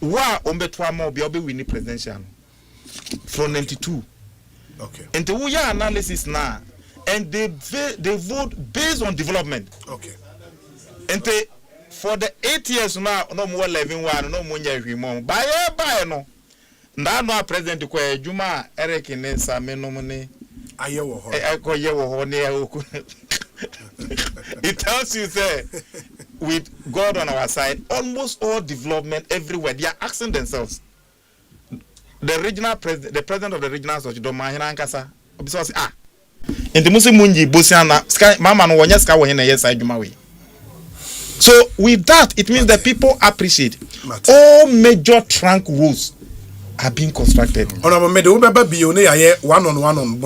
why Ombetua more be winning presidential from 92. Okay. And the Uya analysis now, and they vote based on development. Okay. And they, for the 8 years now, no more 11 no more more. By no. Now no president ko Juma Eric in Samenomone. Ayewo ho. It tells you that with God on our side, almost all development everywhere, they are asking themselves. The regional president, the president of the regional association, Mahina Ankasa, because in the Muslim Munji Busiana, Mama no one ska wo yes I Jumawe. So with that, it means that people appreciate all major trunk roads are being constructed. Honorable Mede, we be bione aye one-on-one on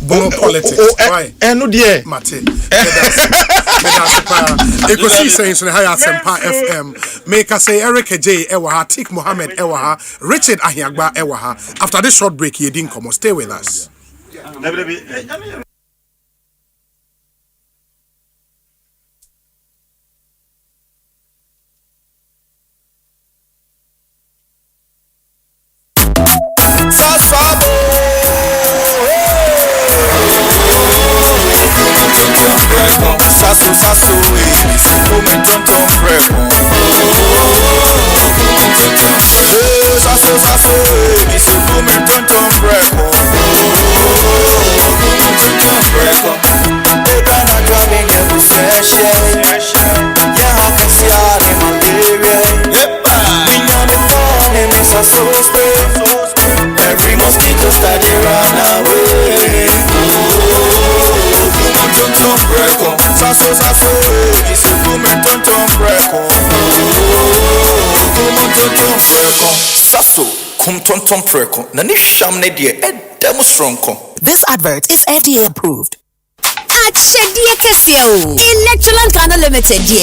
Bono politics. Why? No dear. Mate. Ekosiisen On Asempa FM. Make us say Eric J. Ewaha, Tik Mohammed Ewaha, Richard Ahiagba Ewaha. After this short break, you didn't come. Stay with us. Sasso, momentum prego. Sasso, esse momentum prego. Ega na caminha do fresh, yeah, how can see all in malaria? Minha me phone, me sasso spray. Every mosquito start to run away. Tonton preko, sasso, esse tonton preko. Tonton preko, sasso, tonton preko. Nani sham ne die, demo stronko. This advert is FDA approved. Achedie Kessie Electroland Ghana Limited ye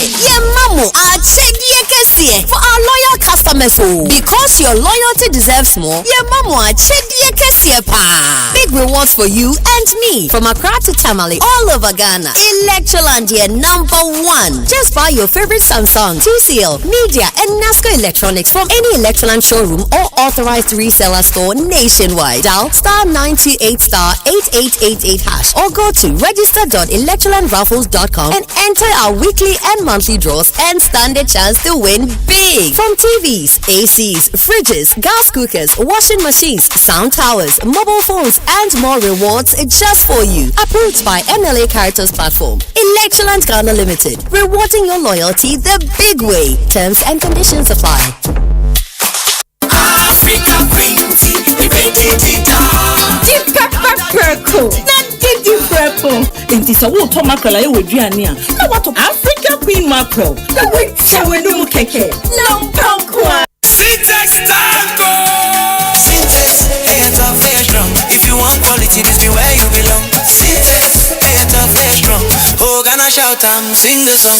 mamu Achedie Kessie for our loyal customers because your loyalty deserves more. Ye mamu Achedie Kessie pa. Big rewards for you and me from Accra to Tamale all over Ghana. Electroland ye #1. Just buy your favorite Samsung, TCL, Media and Nasco Electronics from any Electroland showroom or authorized reseller store nationwide. Dial *98*8888# or go to register.electrolandraffles.com and enter our weekly and monthly draws and stand a chance to win big. From TVs, ACs, fridges, gas cookers, washing machines, sound towers, mobile phones, and more rewards just for you. Approved by NLA Caritas Platform. Electroland Ghana Limited. Rewarding your loyalty the big way. Terms and conditions apply. Africa Queen, Inti sa wo to mackerel aye woduane a na wato Africa Queen mackerel na we chewenum keke na mpankwa Syntax Tango Syntax, hey tough, hey strong. If you want quality, this be where you belong. Syntax, hey tough, hey strong. Oh, gonna shout and sing the song.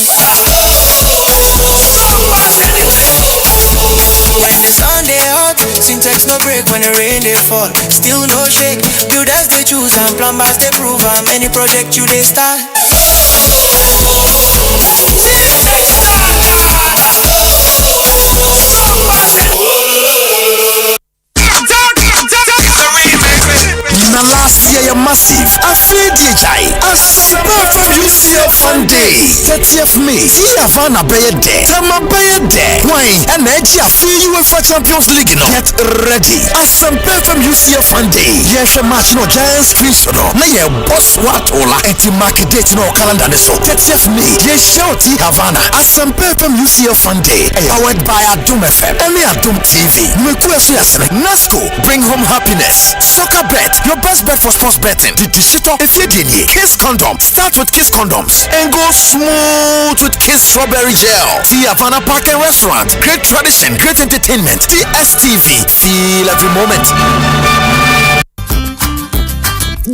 When the sun they hot, Syntax no break. When the rain they fall, still no shake. Builders they choose and plumbers they prove. And any project you they start. Na last year you're massive. Afraid DJ. Asempa from UCF Sunday. 30th May. See Havana Bay Day. Tama Bay Day. Wine and Edge UEFA Champions League. No. Get ready. Asempa from UCF Sunday. Yes, a match no giant screenshot. Na ye boss what ola. Eti mark date no calendar so. 30th May. Yes, shout Havana. Asempa from UCF Sunday. Powered by Adum FM. Only Adum TV. Mekuesu yasene. Nasco. Bring home happiness. Soccer bet. Your best bet for sports betting. The Dishito Efedini. Kiss condom. Start with Kiss condoms and go smooth with Kiss strawberry gel. The Havana Park and Restaurant. Great tradition, great entertainment. The STV. Feel every moment.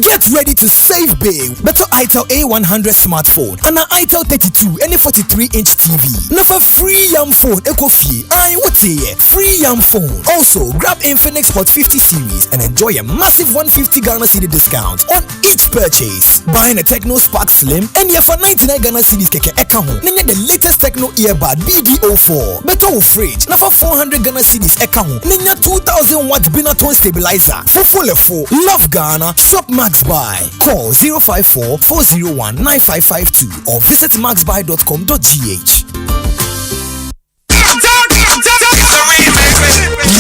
Get ready to save big. Better Itel A100 smartphone and an Itel 32 and a 43-inch TV. Now for free Yam phone, Ecofi. What's here? Free Yam phone. Also, grab Infinix Hot 50 series and enjoy a massive 150 Ghana cedi discount on each purchase. buying a Techno Spark Slim and you for 99 Ghana cedis keke eka ho. Nenya the latest Techno earbud BD04. Better fridge. Na for 400 Ghana cedis eka ho. Nenya 2000 watt Binaton stabilizer. Fufulefo. Love Ghana. Shop Max Buy. Call 054 401 9552 or visit maxbuy.com.gh.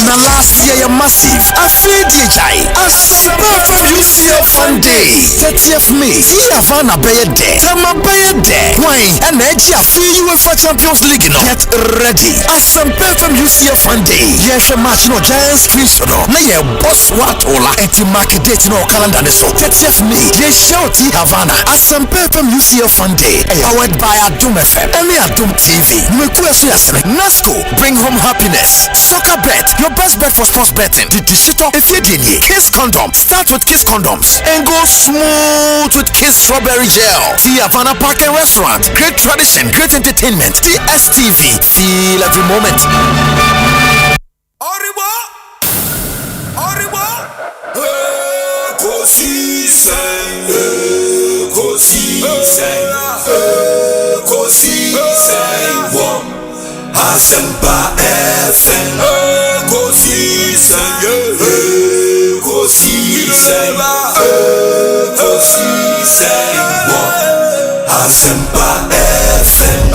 Na last year massive afraid DJ Asempa from UCF Sunday 30th May see Havana Bayede Tama Bayede wine and edge free UEFA Champions League no get ready Asempa from UCF Sunday yes match no Giants Christian na ye boss what ola eti mark date no calendar so 30th May ye shout Havana Asempa from UCF Sunday powered by Adum FM and Adum TV Mekuesu yasene Nasco bring home happiness soccer bet your best bet for sports betting. The digital Kiss condom. Start with Kiss condoms and go smooth with Kiss strawberry gel. The Havana Park and Restaurant. Great tradition, great entertainment. The STV. Feel every moment. Asempa FM Ekosiisen Asempa FM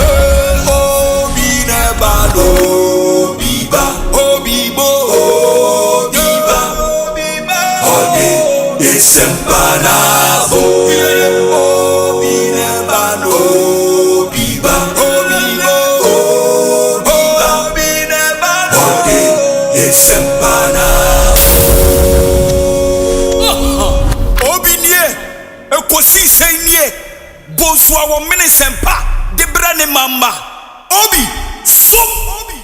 Obi nebado biba obibo biba ode Asempa na bo obi nebado biba obibo obi nebado ode Asempa na Ekosiisen nie Bonsu awo Asempa de brane mama obi so obi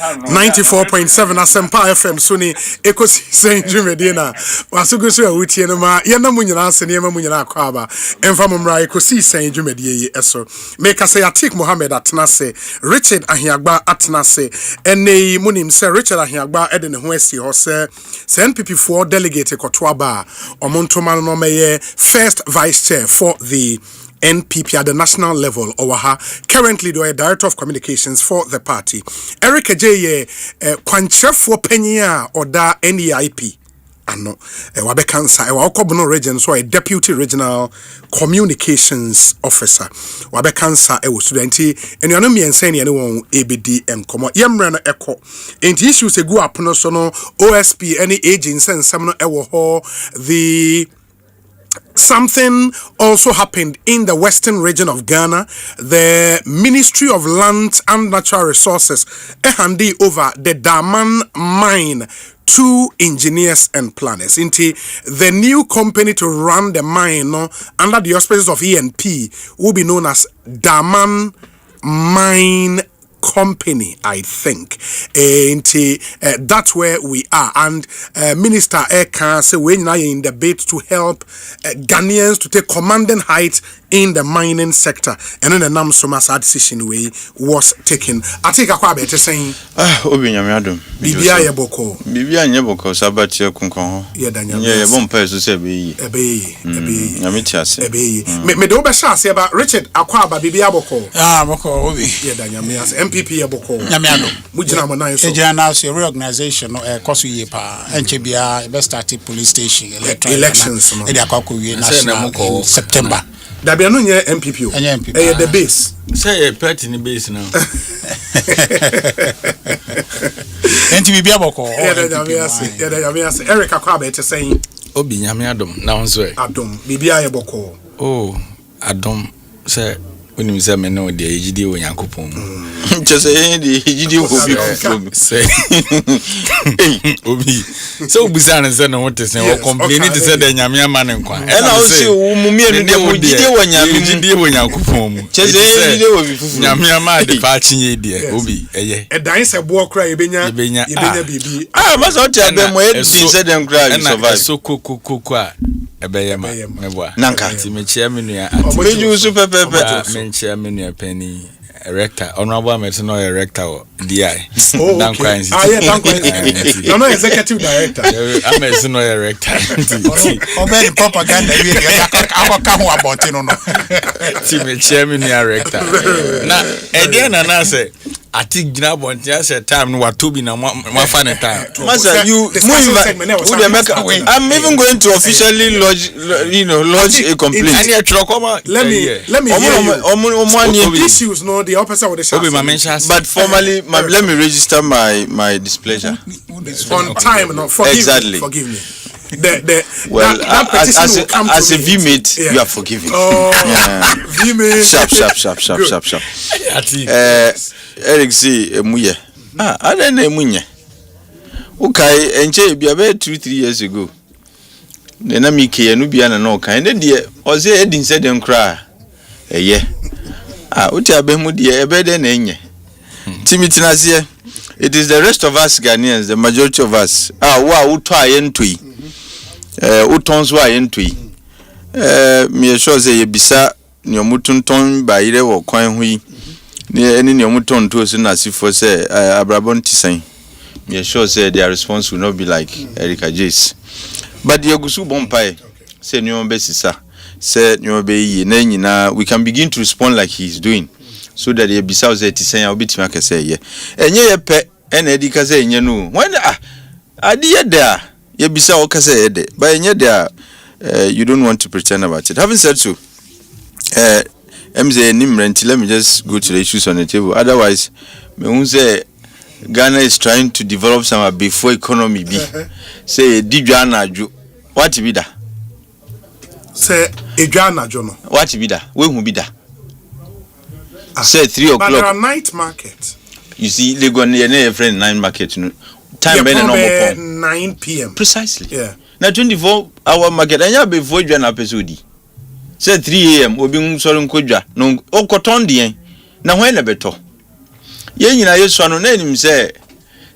94.7 Asempa FM Suni Ekosiisen Jumedina wasugusu awutie no ma ye na munyina asene ma munyina akwaba emfa momra Ekosiisen Jumedie eso make say Atik Mohammed atnase Richard Ahiagba atnase ene munim se Richard Ahiagba ede ne ho asi ho se NPP for delegate Kotwaba omontoma no meye first vice chair for the NPP at the national level Owaha. Currently the director of communications for the party. Eric Ejeye kwanchefo penya oda NEIP ano wabe kansa wa okobono region so a deputy regional communications officer wabe kansa e wo studenti enuano miensa ne won ABD enkomo yemre no eko enti issues egu apono so no OSP any agency nsem no ewo ho the something also happened in the western region of Ghana. The Ministry of Land and Natural Resources handed over the Daman mine to engineers and planners. Into the new company to run the mine under the auspices of ENP will be known as Daman Mine Company, I think. And that's where we are. And Minister Eka say we're in the bid to help Ghanaians to take commanding height in the mining sector. And then the Namsomasa decision way was taken. I think I better saying Obi nyamiadum. Bibia yeboko. Bibia nyeboko sabati kunkon. Yeah, Daniel. Yeah, bon peso se be. Ebe. Nyamitiase. Ebe. Me do be sha say about Richard Akwaba Bibia boko. Ah, boko Obi. Yeah, Daniel. MPP yeboko. Nyamiadum. Mujina mo nan so. Ejana so reorganization no koso ye pa. Enche bia be start police station elections no. E dey akwa we national in September. Dabi anu nye MPP o. MPP. The base. Say a party in the base now. Enti bibia boko. Yeah, the Eric Akwaba ete saying Obi nyamiadum na onzo e. Adom bibia yeboko. Oh, Adom say when you say me no dey ejide wo Yankopon mu. Just say the ejide wo bi say Obi. So obusana say no what say we complain to say the nyame ama ne nkwa. E na o say wo mumie no dey ejide wo nyame ejide wo Yankopon mu. Just say ejide wo bi fufu. Nyame ama de pa chinye die Obi eye. E dan se bo okra yebenya bibi. Ah, ma so tia be mo e di say dem cry survive. So kokoko a ebeye ma meboa. Nanka ti me chia me nua. Meju su pepepe. Me chia me nua pani erector. Honorable Medicine no erector or DI. Oh, okay. You're not executive director. I'm Medicine no erector. Obey propaganda. I can't about it. No. Team chairman erector. Now, again, and I say, I think Gina Bontia said time no to be no more fun time. Master, I'm even going to officially lodge a complaint. Let me hear you. Issues no the opposite of the shall. But formally, let me register my displeasure. On time, no, forgive me. Well, as a V-mate, you are forgiven. Oh, V-mate. Sharp. Eric say emuye. I don't know emuye. Okay, enche bi about 2-3 years ago. Then I make here no be na no kan. Then there Osei edin said dem cry. Eye. Uti abemu there ebe de na enye. Timothy Nasie. It is the rest of us Ghanaians, the majority of us. Wa uto ayentui. Utonzo ayentui. Me sure say ye bisa ni omutunton ba ire wo kwan hui. Ni any omuton to so na sifo say abrabon tisan. Me sure say their response will not be like Erica Jace. But the Ogusu Bompai say nyo besisa. Say nyo be yi na nyina we can begin to respond like he's doing. So that ye bisa say tisan obitima ka say ye. Enye ye pe ena edika say enye no. When adi ye there ye bisa o ka say ye there. But enye there you don't want to pretend about it. Having said so, let me just go to the issues on the table. Otherwise, me say Ghana is trying to develop some before economy be. Say Dijana Ju. What be that? Say Ejana Jono. What be that? When who be that? Say 3 o'clock. But there are night market. You see, they go near a friend 9 market. Time be no 9 p.m. Precisely. Yeah. Now 24-hour market. And before you an episode. Say 3 a.m. obi nsoro nkodwa no okoton de na hwan na beto ye nyina yesu ano na enim say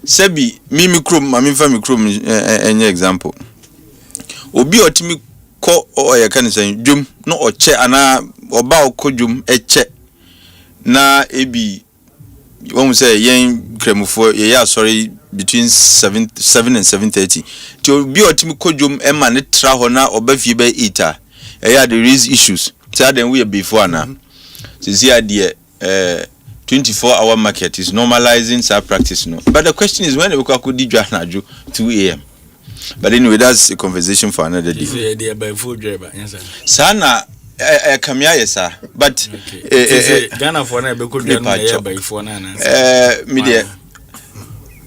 sebi mimi krom ma mfa mi krom enye example obi otimi ko oye kan san dwom no oche ana oba okodwom eche na ebi won say yen kremufo ye ya sorry between 7 and 7:30 ti obi otimi kodwom e ma ne tra ho na oba fie be 8. There is issues. So then we before now. So see the 24-hour market is normalizing such practice no. But the question is when we could do 2 a.m. But anyway, that's a conversation for another day. Sana kamia yesa. But Ghana for na be could by phone media.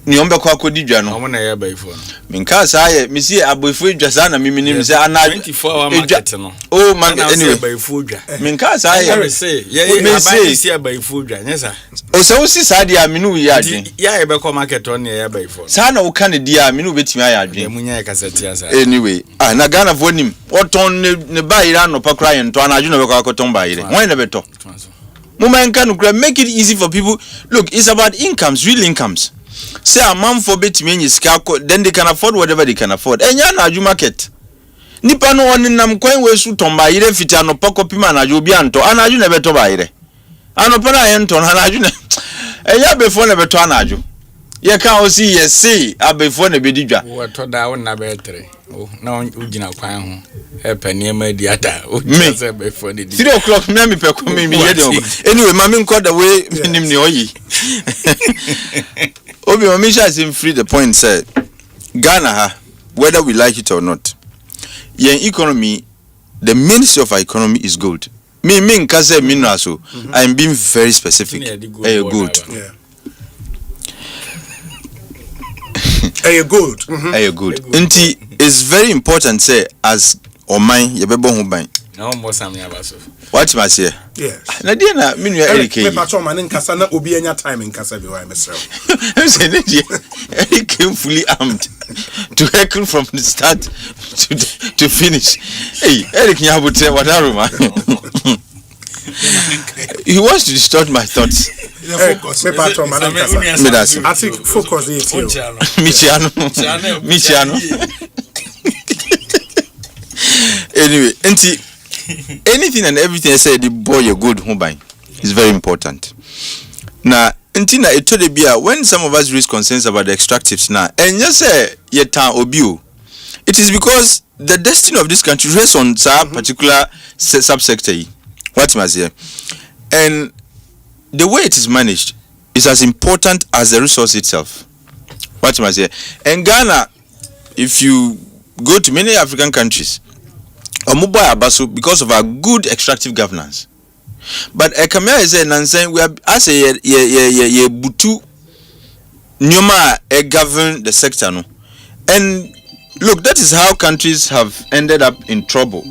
Niombe kwa kodidwa no. Omona ya by phone. Minka say me see aboyfo dwa sana me minim say ana 24-hour market no. Oh man anyway by phone dwa. Minka say me say yeah see by phone dwa nyesa. O so si sa dia me no wi adwen. Ya e be ko market on ya by phone. Sana wo kan dia me no betimi aya adwen. Munya ya kasati asa. Anyway, na Ghana for nim. Oton ne bayira no pa kra yen to anaju no be kwa koton bayire. Wan na beto. Mumenka no kra make it easy for people. Look, it's about incomes, real incomes. Say a man for bet me then they can afford whatever they can afford. Enya na aju market. Nipa no woni nam kwan we su ton ba yire fiti anopa kopima na aju bi anto. Anaju na beto ba yire. Anopa na yen ton anaju na. Enya before na beto anaju. Ye kan o si yes see abefo na bedidwa. Wo to da won na betre. O na ugina kwan ho. E pani ma di ata. O say before the 3 o'clock me pe ko me ye de. Anyway, mami nko the way nim ni oyi. Obi Mamisha is in free the point said Ghana whether we like it or not. Yen economy, the ministry of our economy is gold. Me nkase me no so. I'm being very specific. Gold. Yeah. Gold. Good. Nti it's very important say as oman ye bebo ho ban. Na mo sam ya baso. What must say? Yes. Na dia na me nua Eric. Me patcho man nkasa na obi anya time nkasa bi wa mesrew. Eric came fully armed to heckle from the start to finish. Hey, Eric Nyabote wadaruma. He wants to distort my thoughts. Me patcho man nkasa. I think focus it. Michiano. Anyway, anything and everything I said the boy you good home by. is very important. Now, Ntina Etodebia, when some of us raise concerns about the extractives now, and you say Yetan Obiu, it is because the destiny of this country rests on some particular subsector. What must say? And the way it is managed is as important as the resource itself. What must say? And Ghana, if you go to many African countries, Omuba Abaso because of our good extractive governance. But Ekamia is saying we are as a butu nyoma govern the sector no. And look, that is how countries have ended up in trouble.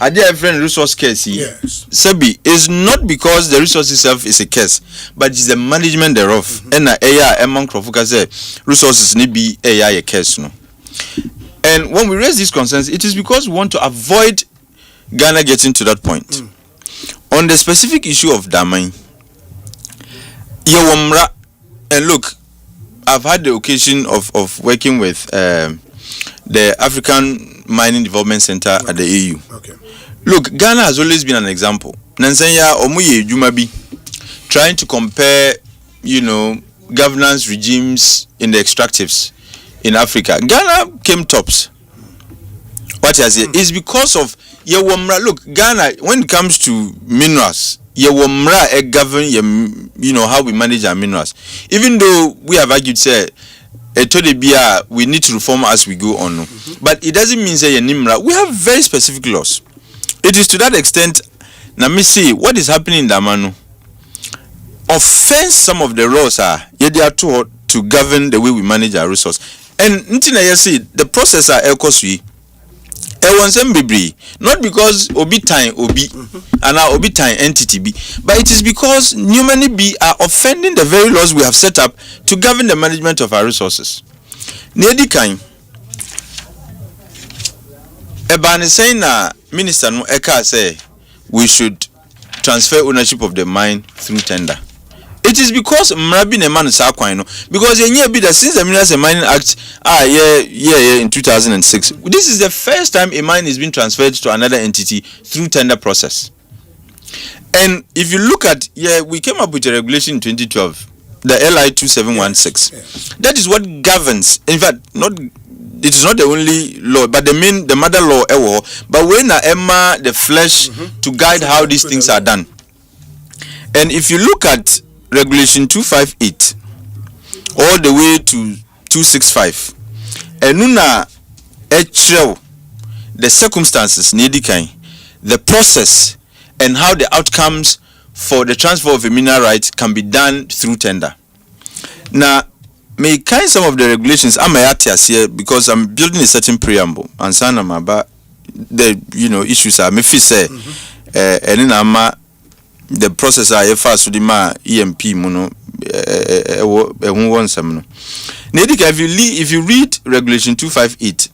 Are there different resource case? Yes. Sebi is not because the resource itself is a case, but it's the management thereof. And among say resources need be a case no. And when we raise these concerns, it is because we want to avoid Ghana getting to that point. On the specific issue of Damai, Yawamra, and look, I've had the occasion of working with the African Mining Development Center at the AU. Okay. Look, Ghana has always been an example. Nansanya Omuye Jumabi, trying to compare, governance regimes in the extractives in Africa. Ghana came tops. What I say is because of Yawamra. Look, Ghana, when it comes to minerals, Yawamra govern how we manage our minerals. Even though we have argued say we need to reform as we go on. But it doesn't mean say Nimra. We have very specific laws. It is to that extent. Now me see what is happening in Damano. Offense some of the laws they are taught to govern the way we manage our resource. And Ntina see the process are Ekosui. Not because obi time obi and our obi time entity be, but it is because humanly be are offending the very laws we have set up to govern the management of our resources. Nedi kind Ebani saying minister no eka say we should transfer ownership of the mine through tender. It is because Mrabi Neman Sakwino, because since the Minerals and Mining Act in 2006. This is the first time a mine is being transferred to another entity through tender process. And if you look at we came up with a regulation in 2012, the LI 2716. Yes. That is what governs. In fact, it is not the only law, but the mother law but when Emma the flesh to guide how these things are done. And if you look at Regulation 258 all the way to 265, and nuna the circumstances the process and how the outcomes for the transfer of a mineral right can be done through tender. Now, may kind some of the regulations here because I'm building a certain preamble and some about the issues are me say and in the process are fast to the EMP mono if you read regulation 258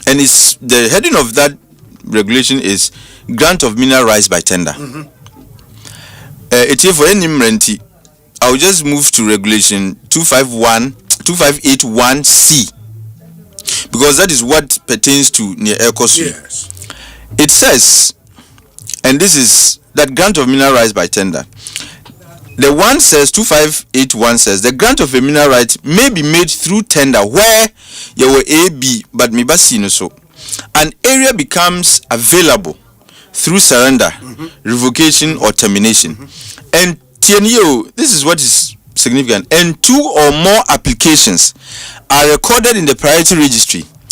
and it's the heading of that regulation is grant of mineral rights by tender. It's here for any renti. I'll just move to regulation 2581C because that is what pertains to near Ekosiisen. Yes. It says, and this is that grant of mineral rights by tender. The one says 2581 says the grant of a mineral right may be made through tender where you were AB but me basino so an area becomes available through surrender, revocation or termination. And TNO, this is what is significant. And 2 or more applications are recorded in the priority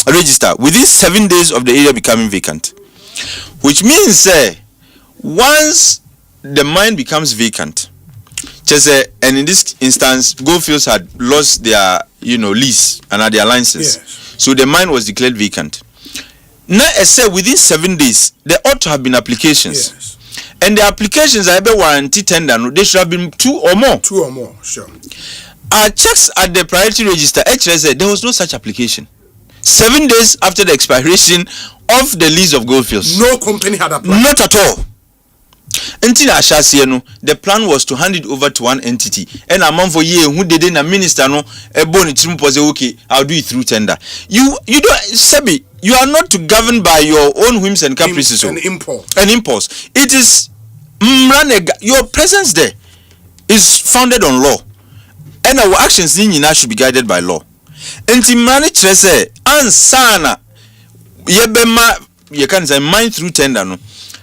register within 7 days of the area becoming vacant. Which means once the mine becomes vacant, and in this instance, Goldfields had lost their lease and their license. Yes. So the mine was declared vacant. Now, within 7 days, there ought to have been applications. Yes. And the applications are ever warranty tender. They should have been 2 or more. 2 or more, sure. Our checks at the priority register, there was no such application. 7 days after the expiration of the lease of Goldfields. No company had applied. Not at all. Until the plan was to hand it over to one entity. And a month for year, who did a minister no a boni okay, I'll do it through tender. You don't Sebi, you are not to govern by your own whims and caprices. An impulse. It is your presence there is founded on law, and our actions should be guided by law. Enti mmara ne kyerɛ sɛ ansana yebema you can say mine through tender no.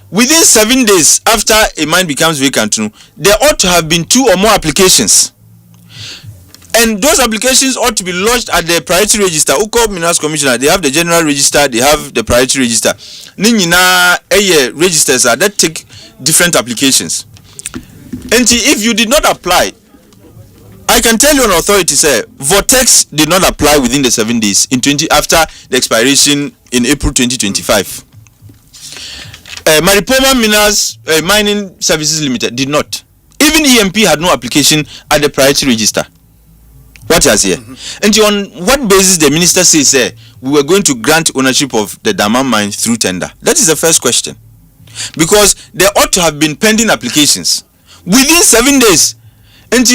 Within 7 days after a mine becomes vacant, no, there ought to have been 2 or more applications. And those applications ought to be lodged at the priority register. Uko Minerals Commissioner, they have the general register, they have the priority register. Ninyina registers are that take different applications. And if you did not apply, I can tell you an authority say Vortex did not apply within the 7 days after the expiration in April 2025. Maripoma Minerals Mining Services Limited did not. Even EMP had no application at the priority register. What is here? And on what basis the minister says we were going to grant ownership of the Dama mine through tender? That is the first question. Because there ought to have been pending applications within 7 days. And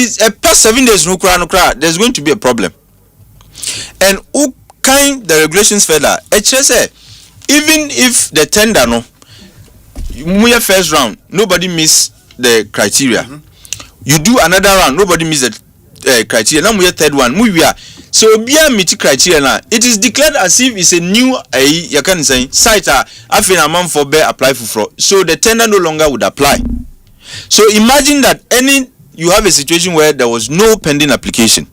past 7 days, no cry, there's going to be a problem. And who kind the regulations further? Even if the tender no, first round, nobody miss the criteria. You do another round, nobody miss the criteria. Now we third one. So be meet criteria now. It is declared as if it's a new you can say site. After a month for bear apply for fraud. So the tender no longer would apply. So imagine that you have a situation where there was no pending application.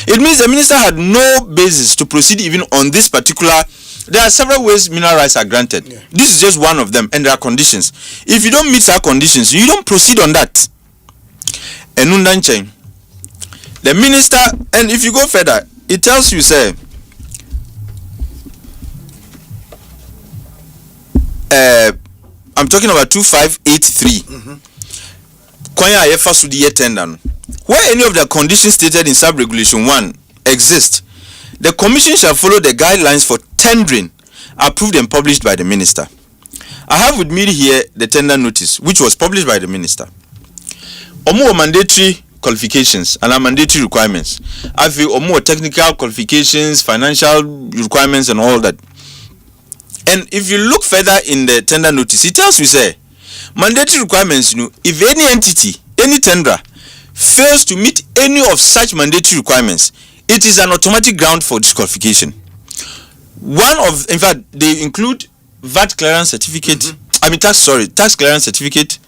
It means the minister had no basis to proceed even on this particular. There are several ways mineral rights are granted. Yeah. This is just one of them, and there are conditions. If you don't meet our conditions, you don't proceed on that. And the minister, and if you go further, it tells you, say, I'm talking about 2583. Where any of the conditions stated in sub-regulation 1 exist, the commission shall follow the guidelines for tendering approved and published by the minister. I have with me here the tender notice which was published by the minister. Omo mandatory qualifications and mandatory requirements. I feel omo technical qualifications, financial requirements and all that. And if you look further in the tender notice, it tells you say mandatory requirements, if any entity, any tenderer fails to meet any of such mandatory requirements, it is an automatic ground for disqualification. In fact, they include VAT clearance certificate, tax clearance certificate,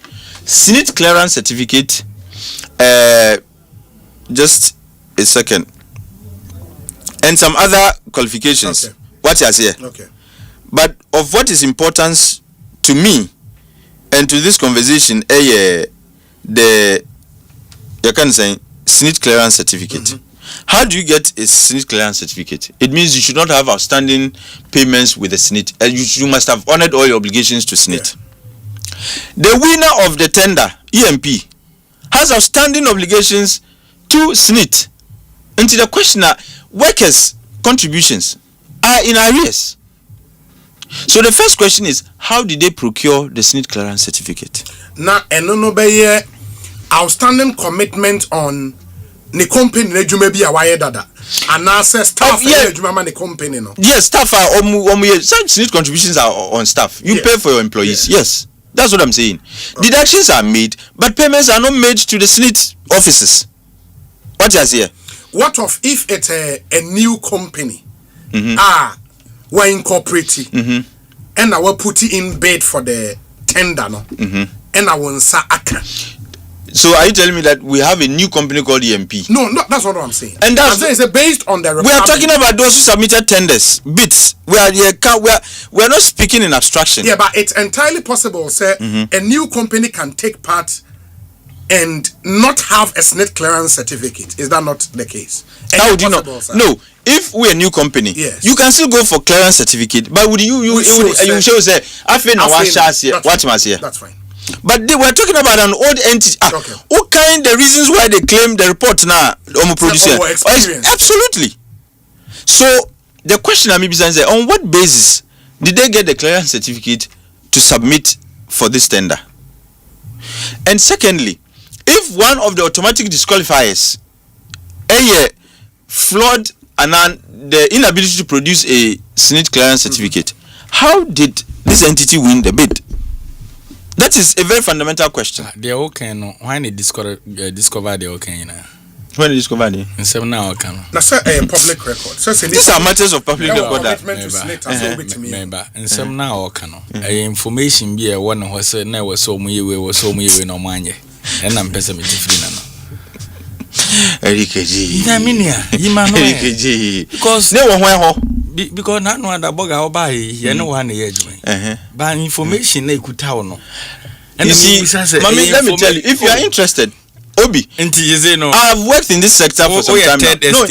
SNIT clearance certificate, just a second, and some other qualifications. Okay. What is here? Okay. But of what is importance to me and to this conversation, you can say SNIT clearance certificate. How do you get a SNIT clearance certificate? It means you should not have outstanding payments with the SNIT. You must have honored all your obligations to SNIT. Yeah. The winner of the tender, EMP, has outstanding obligations to SNIT. And to the questioner, workers' contributions are in arrears. So the first question is, how did they procure the SNIT clearance certificate? Now, outstanding commitment on the company rejume bi awaye dada and access staff rejume the company no. Yes, staff are some SNIT contributions are on staff. You pay for your employees. Yes. That's what I'm saying. Okay. Deductions are made, but payments are not made to the SNIT offices. What is here? What of if it's a new company? We're incorporating and I will put it in bid for the tender no. And I will say So are you telling me that we have a new company called EMP? No, that's not what I'm saying. And that's based on the. We are talking about those who submitted tenders, bids. We are not speaking in abstraction. Yeah, but it's entirely possible, sir. A new company can take part and not have a SNIT clearance certificate. Is that not the case? How would you know? No. If we're a new company, yes, you can still go for clearance certificate. But would you show say that's fine. But they were talking about an old entity. Okay. What kind the reasons why they claim the report now? Absolutely. So the question I may be saying is, on what basis did they get the clearance certificate to submit for this tender? And secondly, if one of the automatic disqualifiers, flawed and the inability to produce a SNIT clearance certificate, how did this entity win the bid? That is a very fundamental question. They okay no. Why they discover the okay na? When they discovered it? In 7 now okay no. Na say public record. So these are matters of public record. Remember, in 7 now okay no. Information be a one who say na was so muye no manye. And I'm person me free na no. Erikeji. Ina minia. Yima no. Erikeji. Because ne wo hwan ho. Because na no ada boga ho ba ye no wa na ye adwuma. But information na ikuta wo no. You see, Mami, let me tell you, if you are interested, Obi, I've worked in this sector for some time now. No,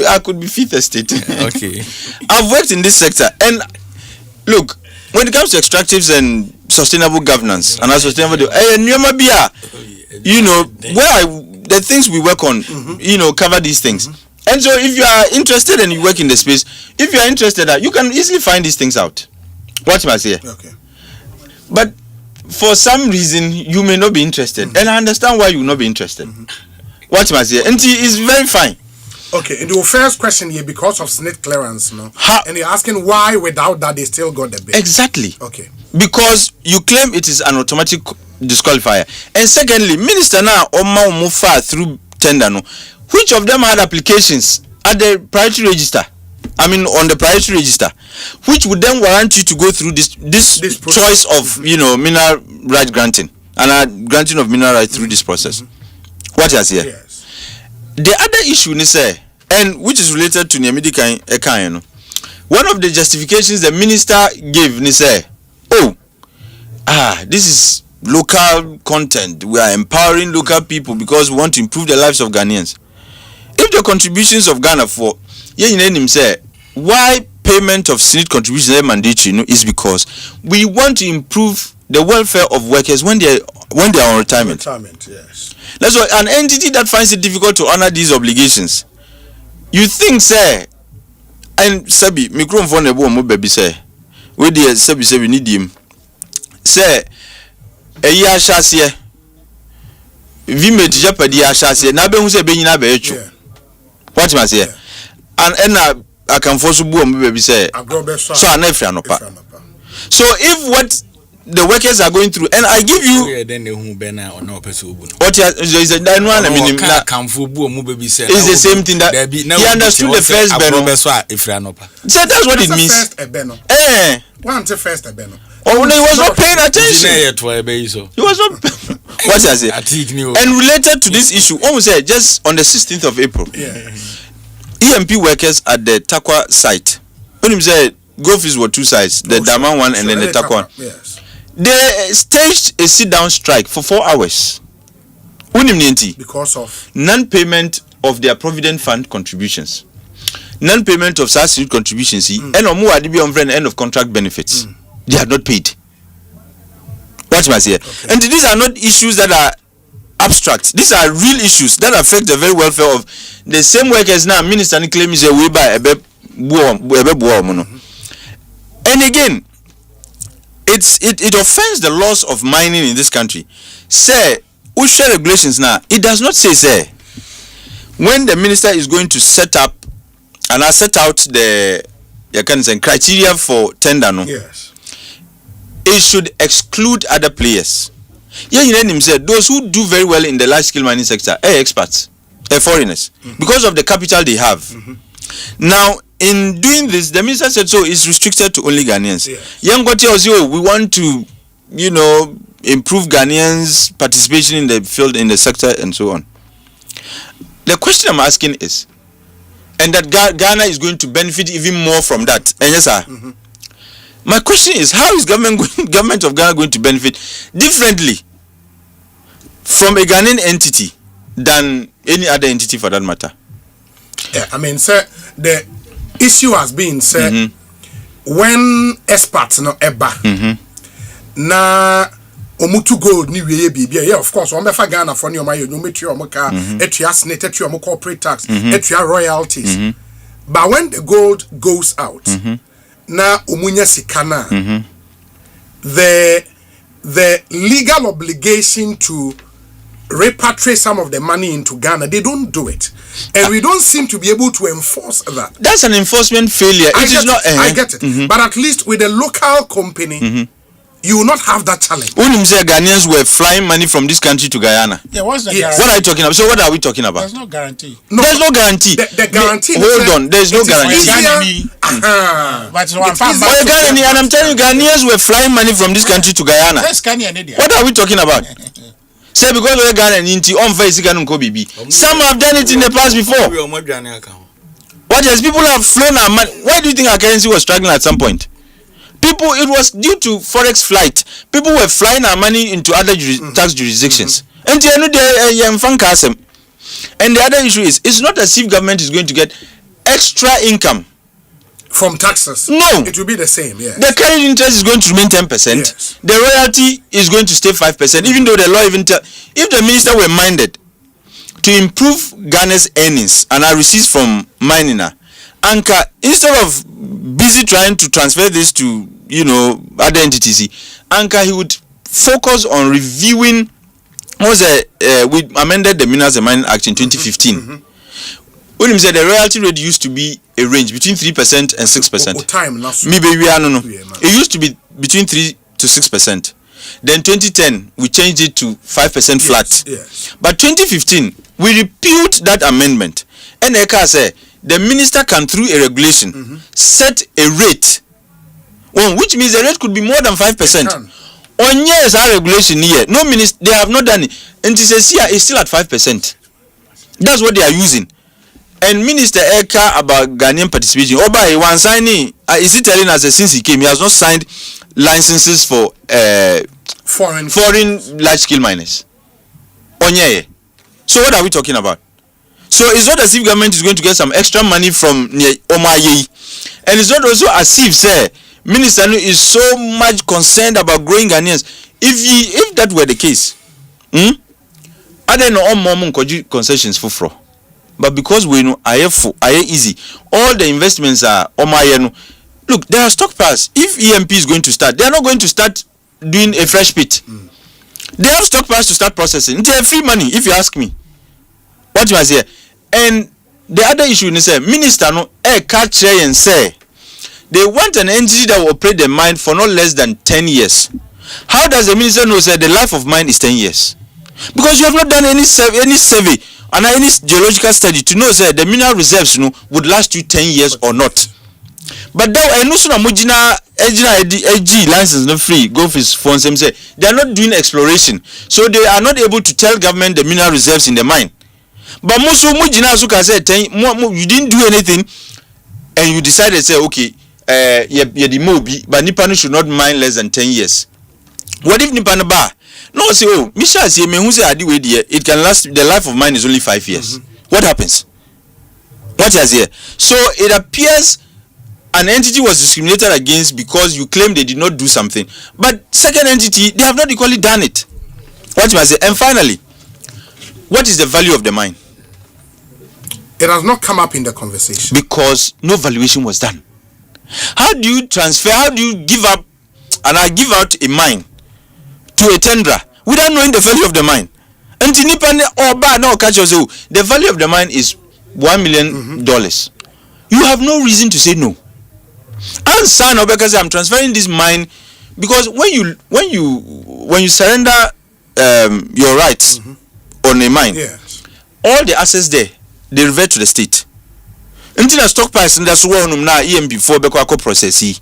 I could be fifth estate. Okay. I've worked in this sector, and look, when it comes to extractives and sustainable governance and sustainable, you know, the things we work on, you know, cover these things. And so, if you are interested and you work in the space, if you are interested, you can easily find these things out. What must I say? Okay. But for some reason, you may not be interested, and I understand why you will not be interested. What must I say? And it is very fine. Okay, and the first question here, because of SNIT clearance, no? And you're asking why without that they still got the bill. Exactly. Okay. Because you claim it is an automatic disqualifier. And secondly, Minister now move through tender, no? Which of them had applications at the priority register? I mean, on the priority register, which would then warrant you to go through this choice of, you know, mineral right granting and granting of mineral right through this process. What is here? Yes. The other issue, and which is related to Nyamidi Ekano, one of the justifications the minister gave, this is local content. We are empowering local people because we want to improve the lives of Ghanaians. If the contributions of Ghana for why payment of SNIT contributions is mandatory is because we want to improve the welfare of workers when they are on retirement. Yes. That's why an entity that finds it difficult to honor these obligations, you think, sir, and Sabi, microphone a boom, baby, sir, we dear Sabi, we need him, sir, a year chassis, we made jeopardy, chassis, Nabe who say, being a beach. What must I say? And I can force a boom, baby, say, so I never know. So if what the workers are going through, and I give you what is the same thing that he understood the first beno. So that's what it means. Oh, he was not paying attention. He was not. What I say? And related to this issue, almost said just on the 16th of April, EMP workers at the Takwa site. When he said go fees were two sides, the Daman one and then the Takwa. Yes. They staged a sit-down strike for 4 hours. Because of non-payment of their provident fund contributions, non-payment of SASU contributions, and end of contract benefits. They are not paid. What must I say? Okay. And these are not issues that are abstract. These are real issues that affect the very welfare of the same workers. Now, Minister claims a way by and again, it offends the laws of mining in this country. Say, OSHA regulations now, it does not say, when the minister is going to set up and set out the criteria for tender, no? Yes. It should exclude other players. Those who do very well in the large scale mining sector are experts, foreigners, because of the capital they have. Now, in doing this, the minister said so it's restricted to only Ghanaians. Young we want to, you know, improve Ghanaians' participation in the field, in the sector, and so on. The question I'm asking is, and that Ghana is going to benefit even more from that. And yes, sir. My question is, how is government of Ghana going to benefit differently from a Ghanaian entity than any other entity for that matter? Yeah, I mean, sir, the issue has been, sir, when experts no eba na omutu gold ni weye bibia, yeah, of course, one Ghana for your money, no metri omoka, etria SNIT, etria omo corporate tax, etria royalties. But when the gold goes out, na umunya sikana, the legal obligation to repatriate some of the money into Ghana, they don't do it, and we don't seem to be able to enforce that. That's an enforcement failure. I get it. But at least with a local company, you will not have that challenge. Unim say Ghanaians were flying money from this country to Guyana. Yeah, what's the Yes. guarantee? What are you talking about? So what are we talking about? There's no guarantee. No, There's no guarantee. The guarantee. Hold on. There's no it is guarantee. easier- But it's one It's farm easy. back Oh, to Ghanaian, and I'm telling you, Ghanaians were flying money from this country to Guyana. Let's scan your India. What are we talking about? Say because we're Ghanaian, on face some have done it in the past before. What else? People have flown our money. Why do you think our currency was struggling at some point? People, it was due to forex flight. People were flying our money into other tax jurisdictions. And the other issue is, it's not as if government is going to get extra income from taxes. No, it will be the same. Yeah. The carried interest is going to remain 10%. Yes. The royalty is going to stay 5%. Even though the law even if the minister were minded to improve Ghana's earnings and our receipts from mining, Anka, instead of busy trying to transfer this to other entities, Anka, he would focus on reviewing. We amended the Minerals and Mining Act in 2015. When he said the royalty rate used to be a range between 3% and 6%. It used to be between 3 to 6%. Then 2010 we changed it to 5% flat. Yes. But 2015 we repealed that amendment. And Eka said the minister can through a regulation set a rate, which means the rate could be more than 5%. On years our regulation here, no minister, they have not done it. And it says here it's still at 5%. That's what they are using. And Minister Eka about Ghanaian participation, Oba one signing, is he telling us that since he came, he has not signed licenses for foreign large scale miners? Onye. So what are we talking about? So it's not as if government is going to get some extra money from Omaye. And it's not also as if Minister is so much concerned about growing Ghanaians. If that were the case, I don't know more concessions for fraud. But because we know I easy, all the investments are Omayeno. Look, there are stockpiles. If EMP is going to start, they are not going to start doing a fresh pit. They have stockpiles to start processing. It's free money, if you ask me. What you must hear. And the other issue is minister catch and say they want an entity that will operate the mine for not less than 10 years. How does the minister know the life of mine is 10 years? Because you have not done any survey and any geological study to know the mineral reserves would last you 10 years or not. But now I know AG license no free go for funds say they are not doing exploration, so they are not able to tell government the mineral reserves in the mine. But most mujina suka say you didn't do anything and you decided say okay the mobi but Nipano should not mine less than 10 years. What if Nipano ba? No, say, Misha say, it can last, the life of mine is only 5 years. What happens? What is here? So it appears an entity was discriminated against because you claim they did not do something. But second entity, they have not equally done it. What must I say? And finally, what is the value of the mine? It has not come up in the conversation. Because no valuation was done. How do you transfer, how do you give up, and I give out a mine to a tenderer without knowing the value of the mine? And the value of the mine is $1 million. You have no reason to say no. And son, because I'm transferring this mine, because when you surrender your rights on a mine, all the assets there, they revert to the state. Until a stock price and that's one now EMP before Beko process.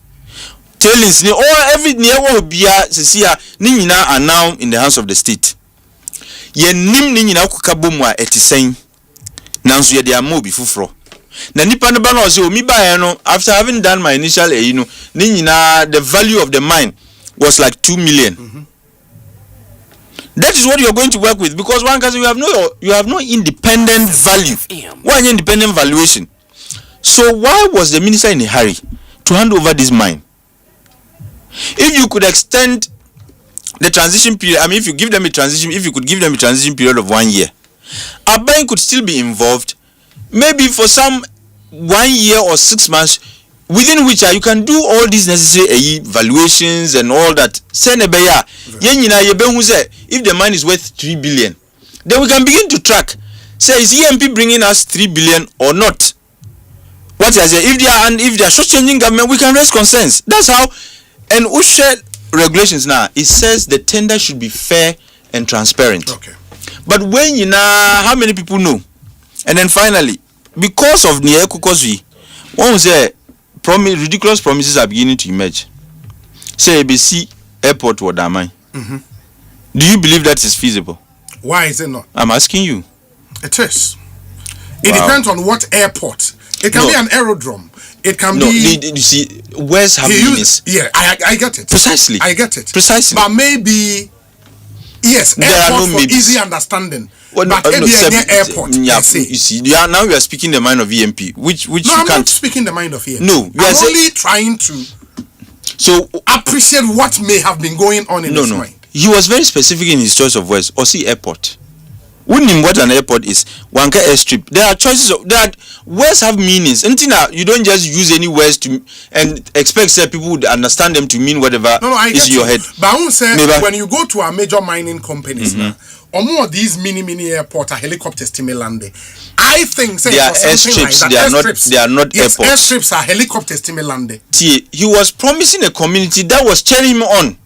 Tailings ni all every near will be Nina are now in the hands of the state. Ye nim Nina Kukabumwa etisane. Nansu ye dia mo bifufro. Na nipa no ba no say omi ba no after having done my initial Nina the value of the mine was like 2 million. That is what you are going to work with, because one can say you have no independent value. Why independent valuation? So why was the minister in a hurry to hand over this mine? If you could extend the transition period, I mean, if you could give them a transition period of 1 year, a bank could still be involved, maybe for some 1 year or 6 months, within which you can do all these necessary valuations and all that. If the mine is worth 3 billion, then we can begin to track. Say, is EMP bringing us 3 billion or not? What is it? If they are short-changing government, we can raise concerns. That's how. And regulations now, it says the tender should be fair and transparent. Okay. But when you know how many people know, and then finally, because of Ekosiise, one say ridiculous promises are beginning to emerge. Say ABC airport or Damai. Do you believe that is feasible? Why is it not? I'm asking you. It is. It depends on what airport. It can be an aerodrome. It can be. You see, words have meanings. Yeah, I get it. Precisely. I get it. Precisely. But maybe, yes, there airport are no for easy understanding. Well, but airport. You see, now you are speaking the mind of EMP, which no, you I'm can't. not speaking the mind of EMP. No, I'm only trying to appreciate what may have been going on in his mind. He was very specific in his choice of words. Osei airport. Wouldn't what an airport is. Wanka airstrip. There are choices. Words have meanings. You don't just use any words to and expect people would understand them to mean whatever is in your head. But I won't say when you go to our major mining companies now, or more of these mini airports are helicopters to land. I think they are airstrips. They are not airports. Airstrips are helicopters to land. He was promising a community that was cheering him on.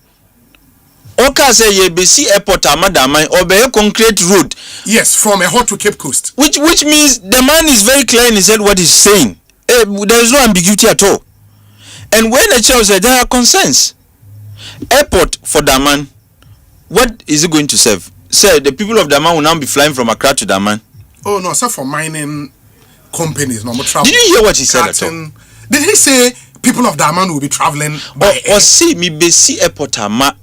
Oka say YBC airport amadamai or be a concrete road. Yes, from a hot to Cape Coast. Which means the man is very clear in his head what he's saying. There is no ambiguity at all. And when the child said there are concerns, airport for Daman, what is it going to serve? Say the people of Daman will now be flying from Accra to Daman. Oh no, sir, for mining companies, no more travel. Did you hear what he said at all? Did he say people of Daman will be traveling by or see me BC airport ama?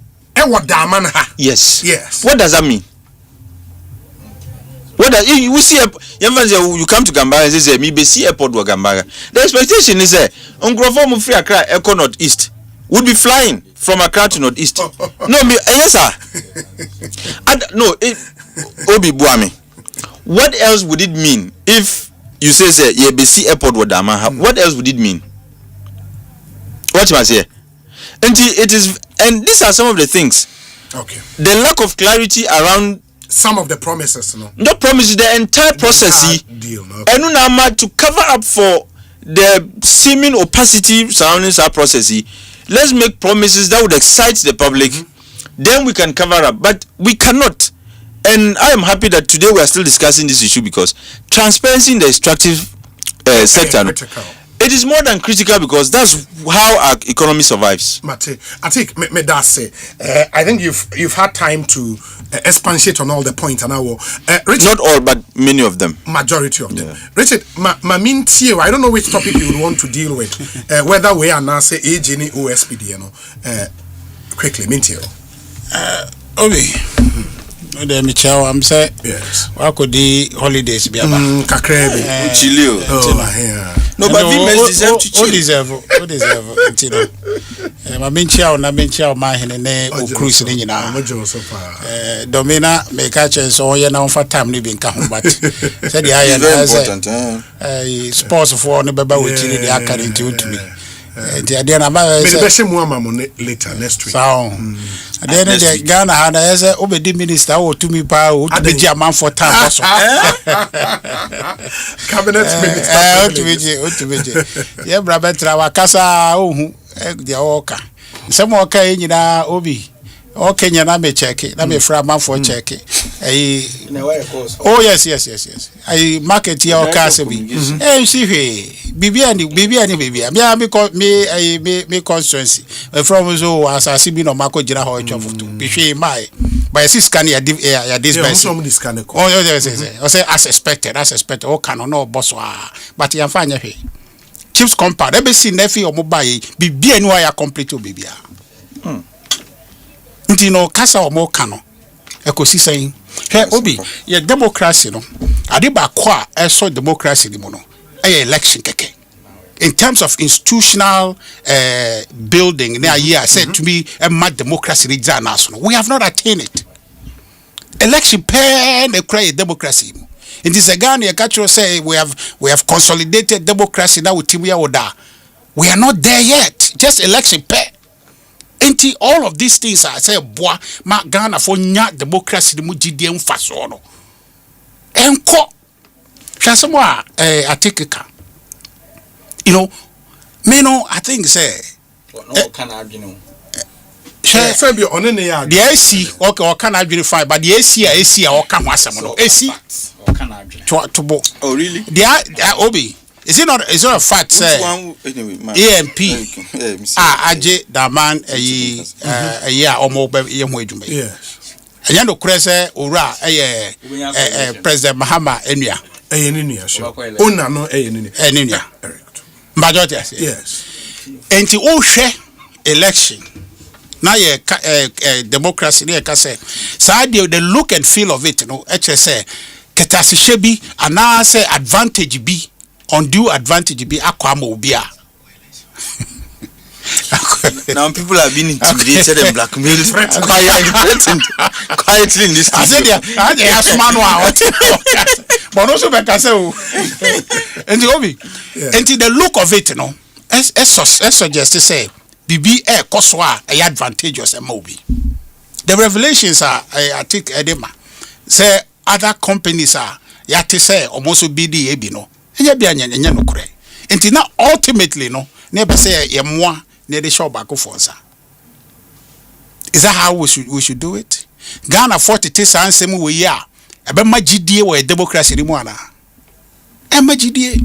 Yes. What does that mean? What does you see? You come to Gambara and say me BC airport or Gambara. The expectation is Ungrofo free Accra Eco Northeast would be flying from Accra to Northeast. No, yes sir. No, Obi Buami. What else would it mean if you say BC airport or Dama? What else would it mean? What must say? And it is, and these are some of the things. Okay. The lack of clarity around some of the promises, not promises, the entire process. Deal, and to cover up for the seeming opacity surrounding our process. Let's make promises that would excite the public. Then we can cover up, but we cannot. And I am happy that today we are still discussing this issue because transparency in the extractive sector. It is more than critical because that's how our economy survives. Mate, I think me that say. I think you've had time to expatiate on all the points and Richard, not all, but many of them. Majority of them. Yeah. Richard, I don't know which topic you would want to deal with. Whether we are now say AG or OSPD, quickly, Mintio. Obi. The Michelle, I'm saying, yes. What could the holidays be about? Kakrebe, Chilio. No, but we deserve to chill. Who deserve? My Minchao, na Minchao, my hene, or cruise in now. Domina, make catches all your now for time living come, but said the iron sports for the Baba with the academy to me. Later next week. Then the Ghana had as a obedi minister or to me power to be German for time also. Cabinet minister. Yeah, brother, Trawakasa, the Oka. Some okay in Obi. Okay, na me check it. Na me fra man for check it. Oh yes. I market here Okasebi. See Bibi. Me constituency. From so as I see no Marco Jira ho chof to. Be my by this scan ya this best. Oh yes. I say as expected. Oh can no boss but you find here. Chips compound. Ebe see nefi o mobile. Bibi anu ya complete bibia. Kasa or more cano. Ekosiise Hey Obi, your democracy no. Adiba kwa so democracy ni mono. Election keke. In terms of institutional building, I said to me a mad democracy we have not attained it. Election pen a cry democracy. In this again, you catch say we have consolidated democracy now with Timia Oda. We are not there yet. Just election pen. Enti all of these things I say boy ma Ghana for nya democracy the mujidie mfaso no enko hwasemo a atikeka me no I think say no can adwene Say be on any yard. The AC okay or can identify but the AC or can wasam no AC to bo. Oh really? The Obi is it not a fact say AMP AJ that man a year or more ye ho adwuma. Yes. Anya no kure say owura President Mahama enua. Enua sure. Ona no enua. Majority yes. Enti o hwe election na ye democracy ne ka say sa the look and feel of it no say ketasehye bi ana say advantage bi undue advantage bi akwama obi a now people have been intimidated and blackmailed quietly in this I said they ask man but also be say o and obi and the look of it no suggest to say bibi koso a advantageous obi the revelations are I think edema say other companies are yati say almost be the ebi no enya bia nya no kure enti na ultimately no na be say yemoa na dey show back for us. Is that how we should do it? Ghana 40 ansem we ya ebe magidie we democracy ni mu ana e magidie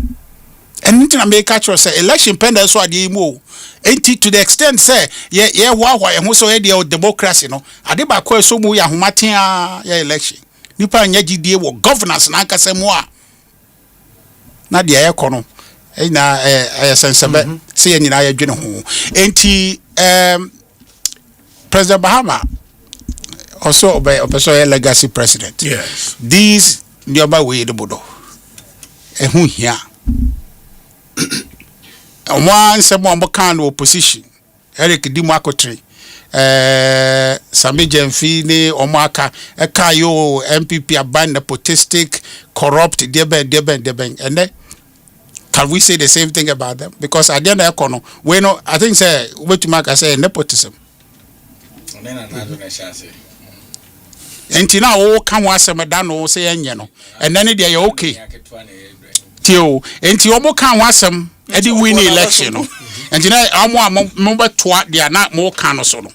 enti na make catch say election pendant so ade mu enti to the extent say ye wa ye ho so e dey democracy no ade ba kwa so mu ya homaten ya election nipa nya gidie wo governance na aka mu a na de ye kono na sensabe say ye nyina ye dwene ho enti President Bahama also also a legacy president. Yes. These nearby way the bodo ehun hia one some more kind of opposition Eric Dimakotre Sami Jemfini Omaka Ekayo MPP aban nepotistic corrupt deben and then can we say the same thing about them? Because at the end of the we know I think say what to make I say nepotism. Enti na o kan wasem da no say enye no and then dey okay tio enti o mo kan wasem e dey win election no enti na amo mo betoa dey na mo kan no so no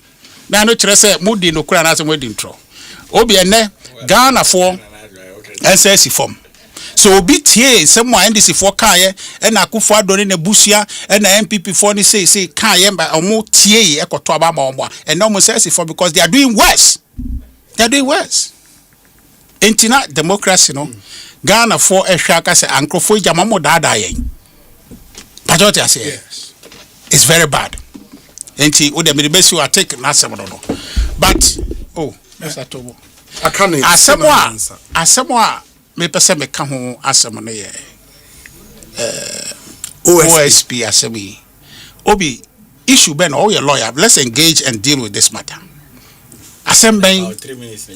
na no kire say mo di no kura na say mo di ntro obi ene Ghana for SSC form so obi tie some NDC for kan ye e na akufo adoni na busia e na MPP for ni say kan ye ba omo tie e koto aba ma omo and no mo SSC for because they are doing worse. They're doing worse. Intina democracy no Ghana for a shaka say ankrofo jamamo dada yen. But what I say yes. It's very bad. Enti o de me best you take na asem no. But oh, that's a tobo. I can't asemo me pese me ka ho asem no ye. OSP asemi. Obi issue ben all your lawyer. Let's engage and deal with this matter. Asemba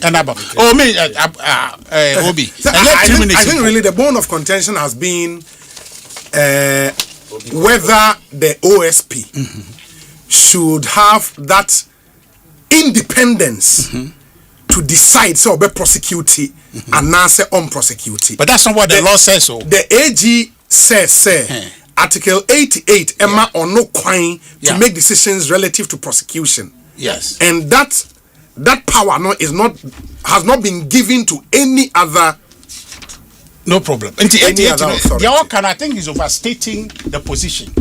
and about me Obi I think really the bone of contention has been whether the OSP should have that independence to decide so be prosecute and not say unprosecute. But that's not what the law says. So the AG says Article 88 Emma or no crime to make decisions relative to prosecution. Yes, and that power has not been given to any other. No problem. And the other can I think is overstating the position.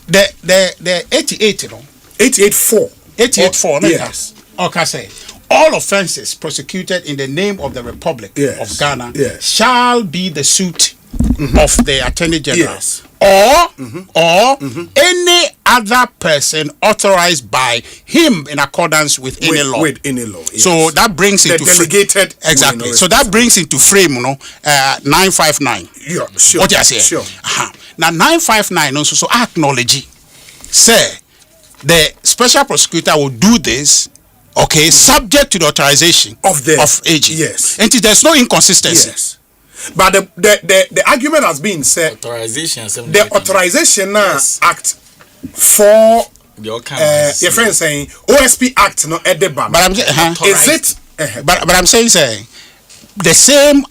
The 88 88.4 yes. Okay, say all offenses prosecuted in the name of the Republic of Ghana shall be the suit of the Attorney General or any other person authorized by him in accordance with any law. With any law. Yes. So that brings into delegated exactly. So that brings into frame, 959. Yeah, sure. What you say? Sure. Now 959 also so acknowledge say the special prosecutor will do this. Okay, subject to the authorization of AG. Yes. And there's no inconsistency. Yes. But the argument has been said the authorization act for your friend saying OSP act no at the ban. But is it but I'm saying the same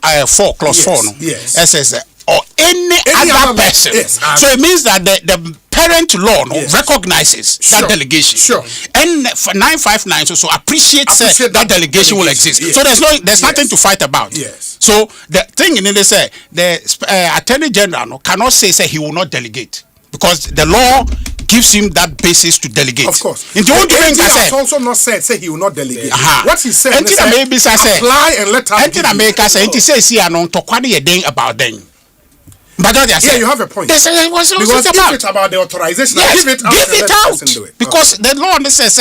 clause 4 no says or any other person. Yes. So it means that the parent law recognizes that delegation. Sure. And for 959 so appreciates that delegation will exist. Yes. So there's nothing to fight about. Yes. So the thing in it say the Attorney General cannot say he will not delegate because the law gives him that basis to delegate. Of course. And the he has also not said he will not delegate. What he said is apply and let us about them. But you have a point. Because if it's about the authorization, give it out. Because the law says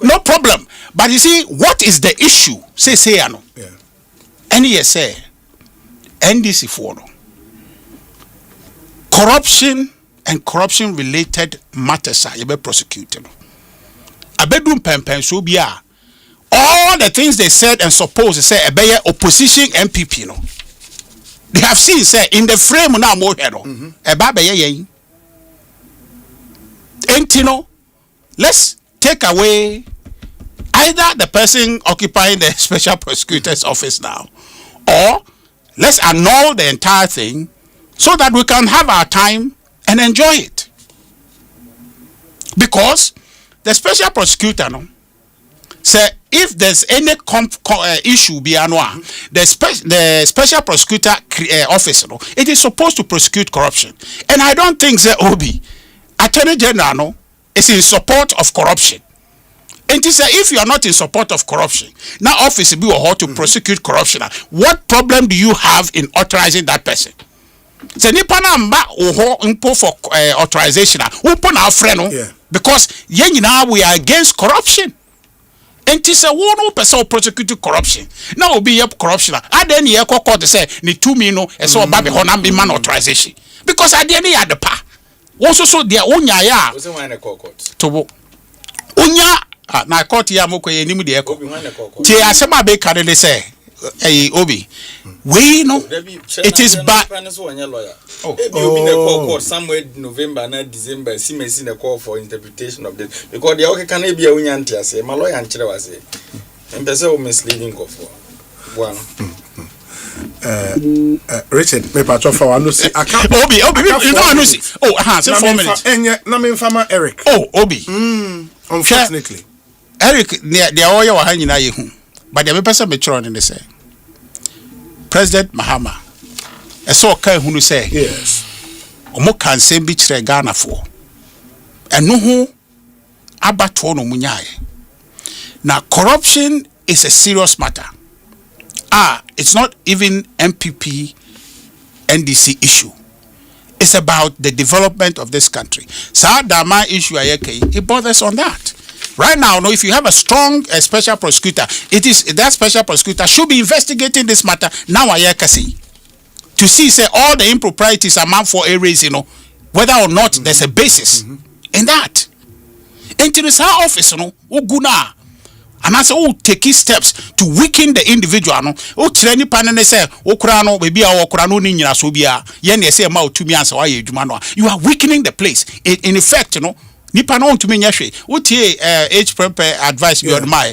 no problem. But you see, what is the issue? Say Any say NDC for corruption and corruption related matters are be prosecuted. Abedum pempen so bia all the things they said and supposed to say a opposition MPP no. They have seen say in the frame now more head on. Entino, let's take away either the person occupying the special prosecutor's office now, or let's annul the entire thing so that we can have our time and enjoy it. Because the special prosecutor no say if there's any issue the special prosecutor office no, it is supposed to prosecute corruption. And I don't think that Obi Attorney General no, is in support of corruption. And to say if you are not in support of corruption, now office be or to prosecute corruption, what problem do you have in authorizing that person? Say nipa na mba oho impo for authorization upon our friend because now we are against corruption. And to say one person prosecute corruption. Now be up corruption. I then ye court to say ni 2 million and so baby honam be man authorization. Because I didn't had the pa. Also so their own ya. Was it one court? To unya na court ya moko ye nimu de eko. Ti asema be carry say Obi. We know it is bad. Court somewhere November and December. See me see the call for interpretation of this because the okay can be a unyantia say my lawyer and chile say and person misleading go for one. Richard, me patch for one. Obi, you don't know. Say 4 minutes. Name farmer Eric. Obi. Unfortunately, Eric, the oil wa hanging na yehu. But the person me try on say. President Mahama so kan hunu say yes omo kan sem bi kire Ghana for eno ho abato no munyae now corruption is a serious matter. It's not even MPP NDC issue. It's about the development of this country. Dama issue it bothers on that. Right now, no, if you have a strong special prosecutor, it is that special prosecutor should be investigating this matter now. I can see to see say all the improprieties amount for areas, whether or not there's a basis in that. Into this office, Oguna, and I say, take steps to weaken the individual. Training panel say, Okrano, maybe our Okrano Nina Sobia, Yen say, Mao to me answer why you are weakening the place. In effect, Nipa no to me nyahwe utie age prepare advice beyond my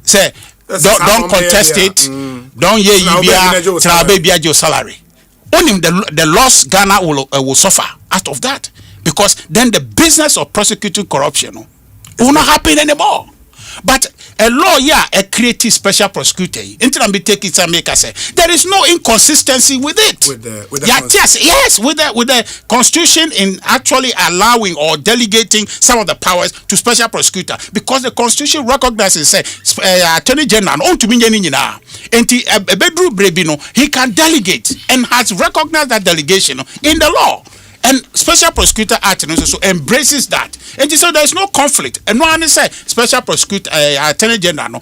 say don't contest it don't ye bia trabe bia your salary only the loss Ghana will suffer out of that because then the business of prosecuting corruption will not happen anymore. But a lawyer, a creative special prosecutor, there is no inconsistency with it. With the yes, with the constitution in actually allowing or delegating some of the powers to special prosecutor because the constitution recognizes Attorney General and he can delegate and has recognized that delegation in the law. And Special Prosecutor Act also embraces that. And so there's no conflict. And no one say Special Prosecutor Attorney General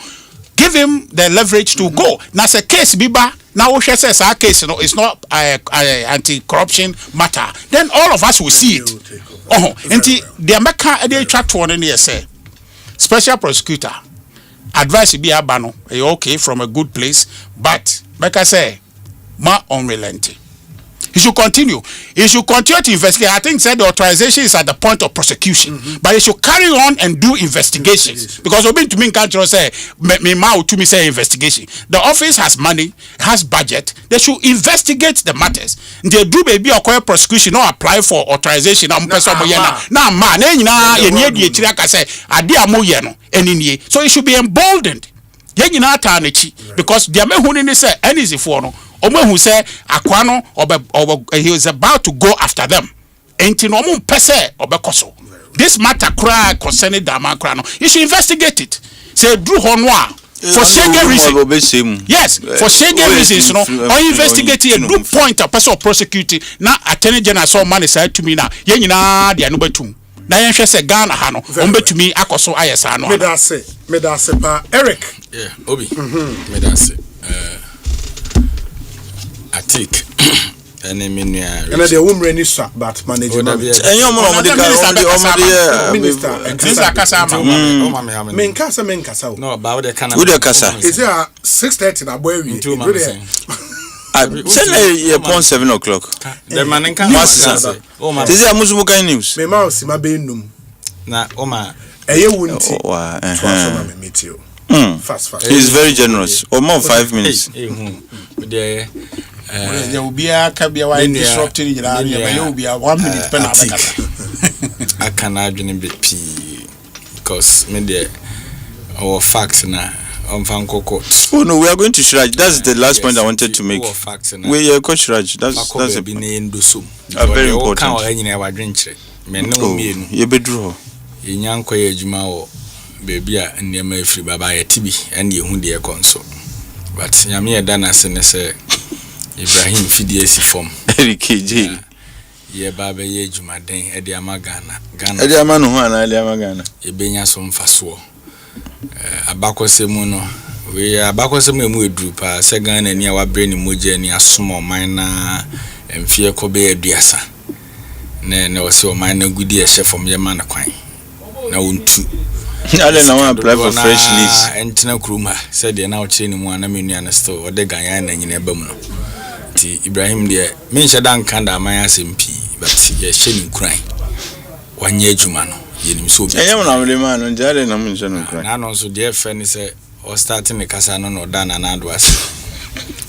give him the leverage to go. Now a case biba now we says our case it's not anti-corruption matter. Then all of us will see it. And the American they try to one say Special Prosecutor advice be abano okay from a good place, but like I say, more unrelenting. He should continue. He should continue to investigate. I think said the authorization is at the point of prosecution, but he should carry on and do investigations. Because obi to me can't say me ma to me say investigation. The office has money, has budget. They should investigate the matters. They do baby or prosecution or apply for authorization. So it should be emboldened. Because the Amehuni say any for no. Who say Aquano or he is about to go after them. Entinomu pese obekoso. This matter cry concerning Damakrano. You should investigate it. Say Drew Honwa for shege reason. Yes, for shege reasons, or investigate it. Do point a person prosecuting. Now Attorney General saw money said to me now. Yenina dia nubetum. Na yenhwe se Ghana ha no ombetumi akoso ayesa no. Medase pa Eric. Yeah, Obi. Medase. Atik. Ene minua. Ene de woman ni sa but management. Enyo mo Minister kasa ma. Menkasa o. No, ba wo de kana. Wo de kasa. Is it 6:30 na boy we? Send a upon 7 o'clock. The man in Canada. Oh, man. This is a Muslim news. Me mouse, my benum. Na, Oma. A wunti. Meet you. Fast. He's very generous. Or more 5 minutes. There will be a cabia disrupting in there will be a 1 minute penalty. I can imagine a bit pee because maybe our facts now. Oh no, we are going to Shraj. That's the last point I wanted to make. We are Coach Shraj. That's a very important. Oh, you be draw. Yanko Jumao, baby, and near my free baba tibi and you hundi a console. But Yamia Dana say Ibrahim Fidiesi form. Eric KJ. Ye baba ye Jumaden, Ediamagana, Ghana, Ediamano, Ediamagana, Ebenya som faso. Abakosemu no we abakosemu emu edrupa se Ghana ni awa brain moje ni asomo man na emfie ko be aduasa na wose o man na gudi e chef om ye man kwan na wontu ale na wan apply for fresh lease entina kuruma said de na o chire ni mu ana menua na store o de Ghana na nyina ba mu no ti Ibrahim de me nche dan kanda man asempi but ye hye ni kuran wanye adwuma no yenim so bi enye na wele man no jare na mun chano kra na no so de fe ni say o starting the kasa no dana na do ase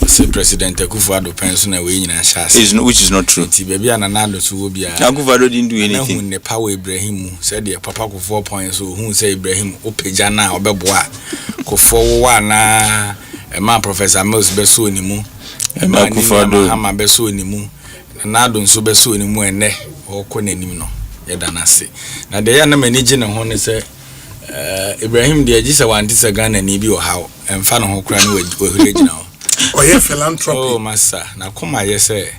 say president Akufo-Addo penso na we nyina shas which is not true ti baby na do so obi a Akufo-Addo didn't do anything ne power Ibrahim said the papa ko 4 points so who say Ibrahim opeja na obeboa ko 4 na ma professor Mills beso ni mu ma Akufo-Addo ama beso ni mu na do nso beso ni mu ene o ko nanim no yedanase na de ya na manage ne ho ne se Ibrahim de agisa wanti se Ghana ni bi o hawo emfa no ho kra ne we gina ho o ye philanthropy oh massa na kuma ye se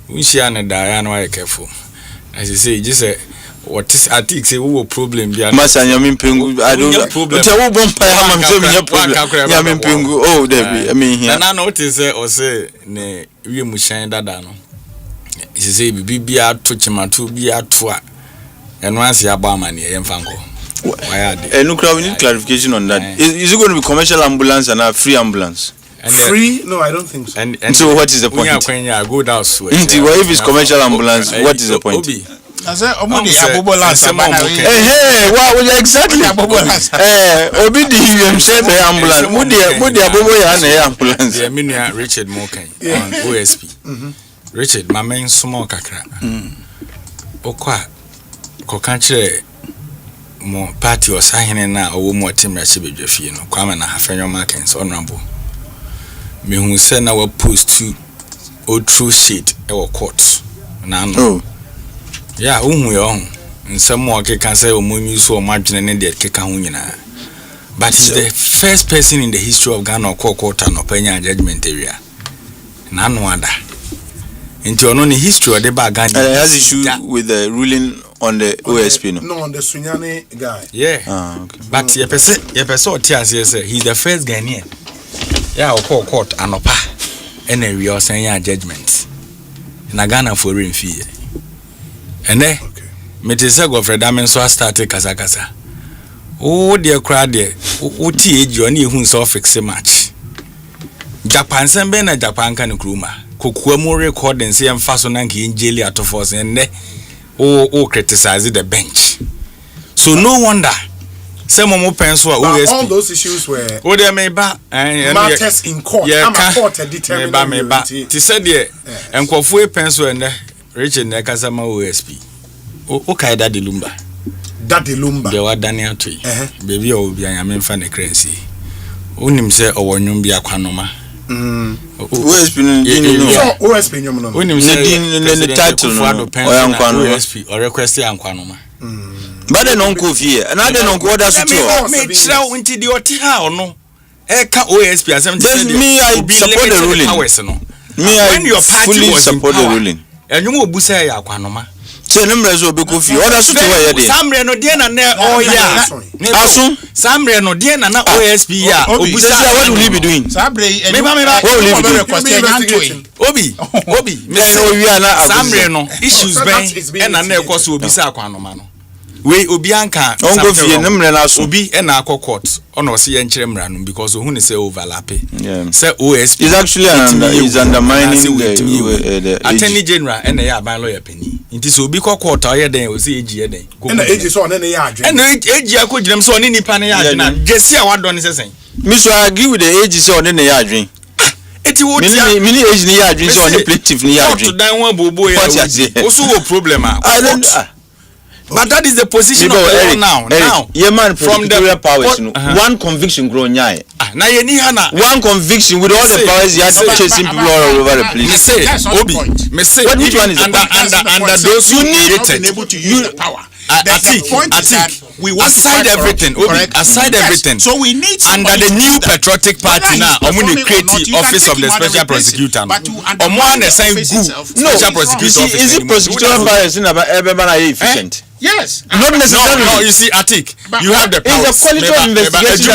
unshia ne da ya na wa careful as you say just what is I think say we problem bi massa nyame mpengu I don't tell wo bompa ya ma mse me problem nyame mpengu oh there I mean here na what is say o say ne wi mu shan dada no you say bi ato chimato bi ato a eno anse aba amane ye mfanko why we need clarification on that. Is it going to be commercial ambulance and a free ambulance? Free? No, I don't think so. And so what is the point? Go down if it's commercial ambulance, what is the point? I said, hey, wow, exactly. Obi the said the ambulance. Mudi abobo ya na ambulance. The Minia Richard Mokan on OSP. Richard, my main small kakra. Okwa kokanche mo party o sahene na owo mo timra chebedwafie no kwama na hafenyo markets honorable me hu se na wa post to o true shit e wo court na no ya uhu yo nsem o keka say o monyu so o madwene ne de keka hu nyina but he's the first person in the history of Ghana court no panya judgment area na no ada into ono ni history of the Ghana has issue with the ruling on the OSP no on the Sunyani guy yeah okay. But ye person otiase say he's the first Ghanaian yeah o court anopa and we are saying judgment na Ghana for remfie ene me te say go Fred Amen so start kasa oh dear crowd there o ti eji oni ehun so fix match Japan sembe na Japan kan kruma kokuamu recording say emfaso na nke injeli atofos and o criticize the bench. So no wonder some more pencil OSP. All those issues were matters in court. I'm a court determined. Ti said there enkwofo pencil and Richard Nekasama OSP. O kaida de lumba. Daddy Lumba. They were Daniel Tree. Baby obi anyame fa ne crazy. Unim say owonwum bia kwanoma. OSP no. OSP nyom no. Unim say the title no. OSP or request yankwanoma. But they don't go here. Another don't go that situation. Me chira unti di oti ha ono. Eka OSP asem say me I support the ruling. Me I fully support the ruling. Enyum obusa ya akwanoma. Say number so be go here. Other so where there. Samre no de na na oya. Asun. Samre no de na OSP ya. Obusa what will you be doing? Sabre me what will you be doing? Obi. Me say Samre no issues ben na na ekoso obisa akwanoma no. We obi anka ongo fie nemre na so obi e na akọ court ono se ye nkyere mra no because who ne say overlap say OSP is actually is undermining the attorney general and the ban lawyer penny nti so obi kọ court aye den o se eji den na eji so ne ya adwen na eji akogirem so ne nipa ne ya adwen jesi a wadon ne sesen me so agree with the age so ne ya adwen eti wo tia mini age ne ya adwen so ne plaintiff ne ya adwen court dan wan bobo ya o so wo problem but that is the position of the law now. Now, yeah, man, from the powers, one conviction grow nyai. Now you need one conviction with all the powers you have to chasing people all over the place. Me say, Obi, me say, which one is under those you need to be able to use the power. The point is that we want aside everything, aside everything. So we need under the new patriotic party now. I'm going to create the office of the special prosecutor. I'm one the same group. Special prosecutor office. Is it prosecutorial powers in about everybody efficient? Yes. Not necessarily. No, you see, Atik, you have the powers. It's a quality of investigation.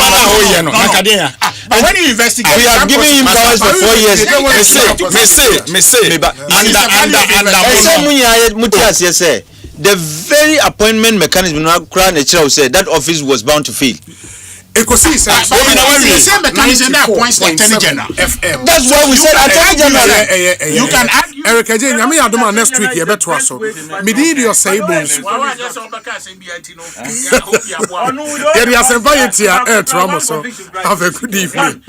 But when you investigate, we have given him powers for 4 years. Me say, under the very appointment mechanism said that office was bound to fail. Ekosiisen the same mechanism that appoints the attorney general. FM. That's why we said attorney general. You can argue. Eric Ajay, nyame adoma next week ye beto aso. Me di your say Bonsu. Ye di Asempa yetia air trauma so. Have a good evening.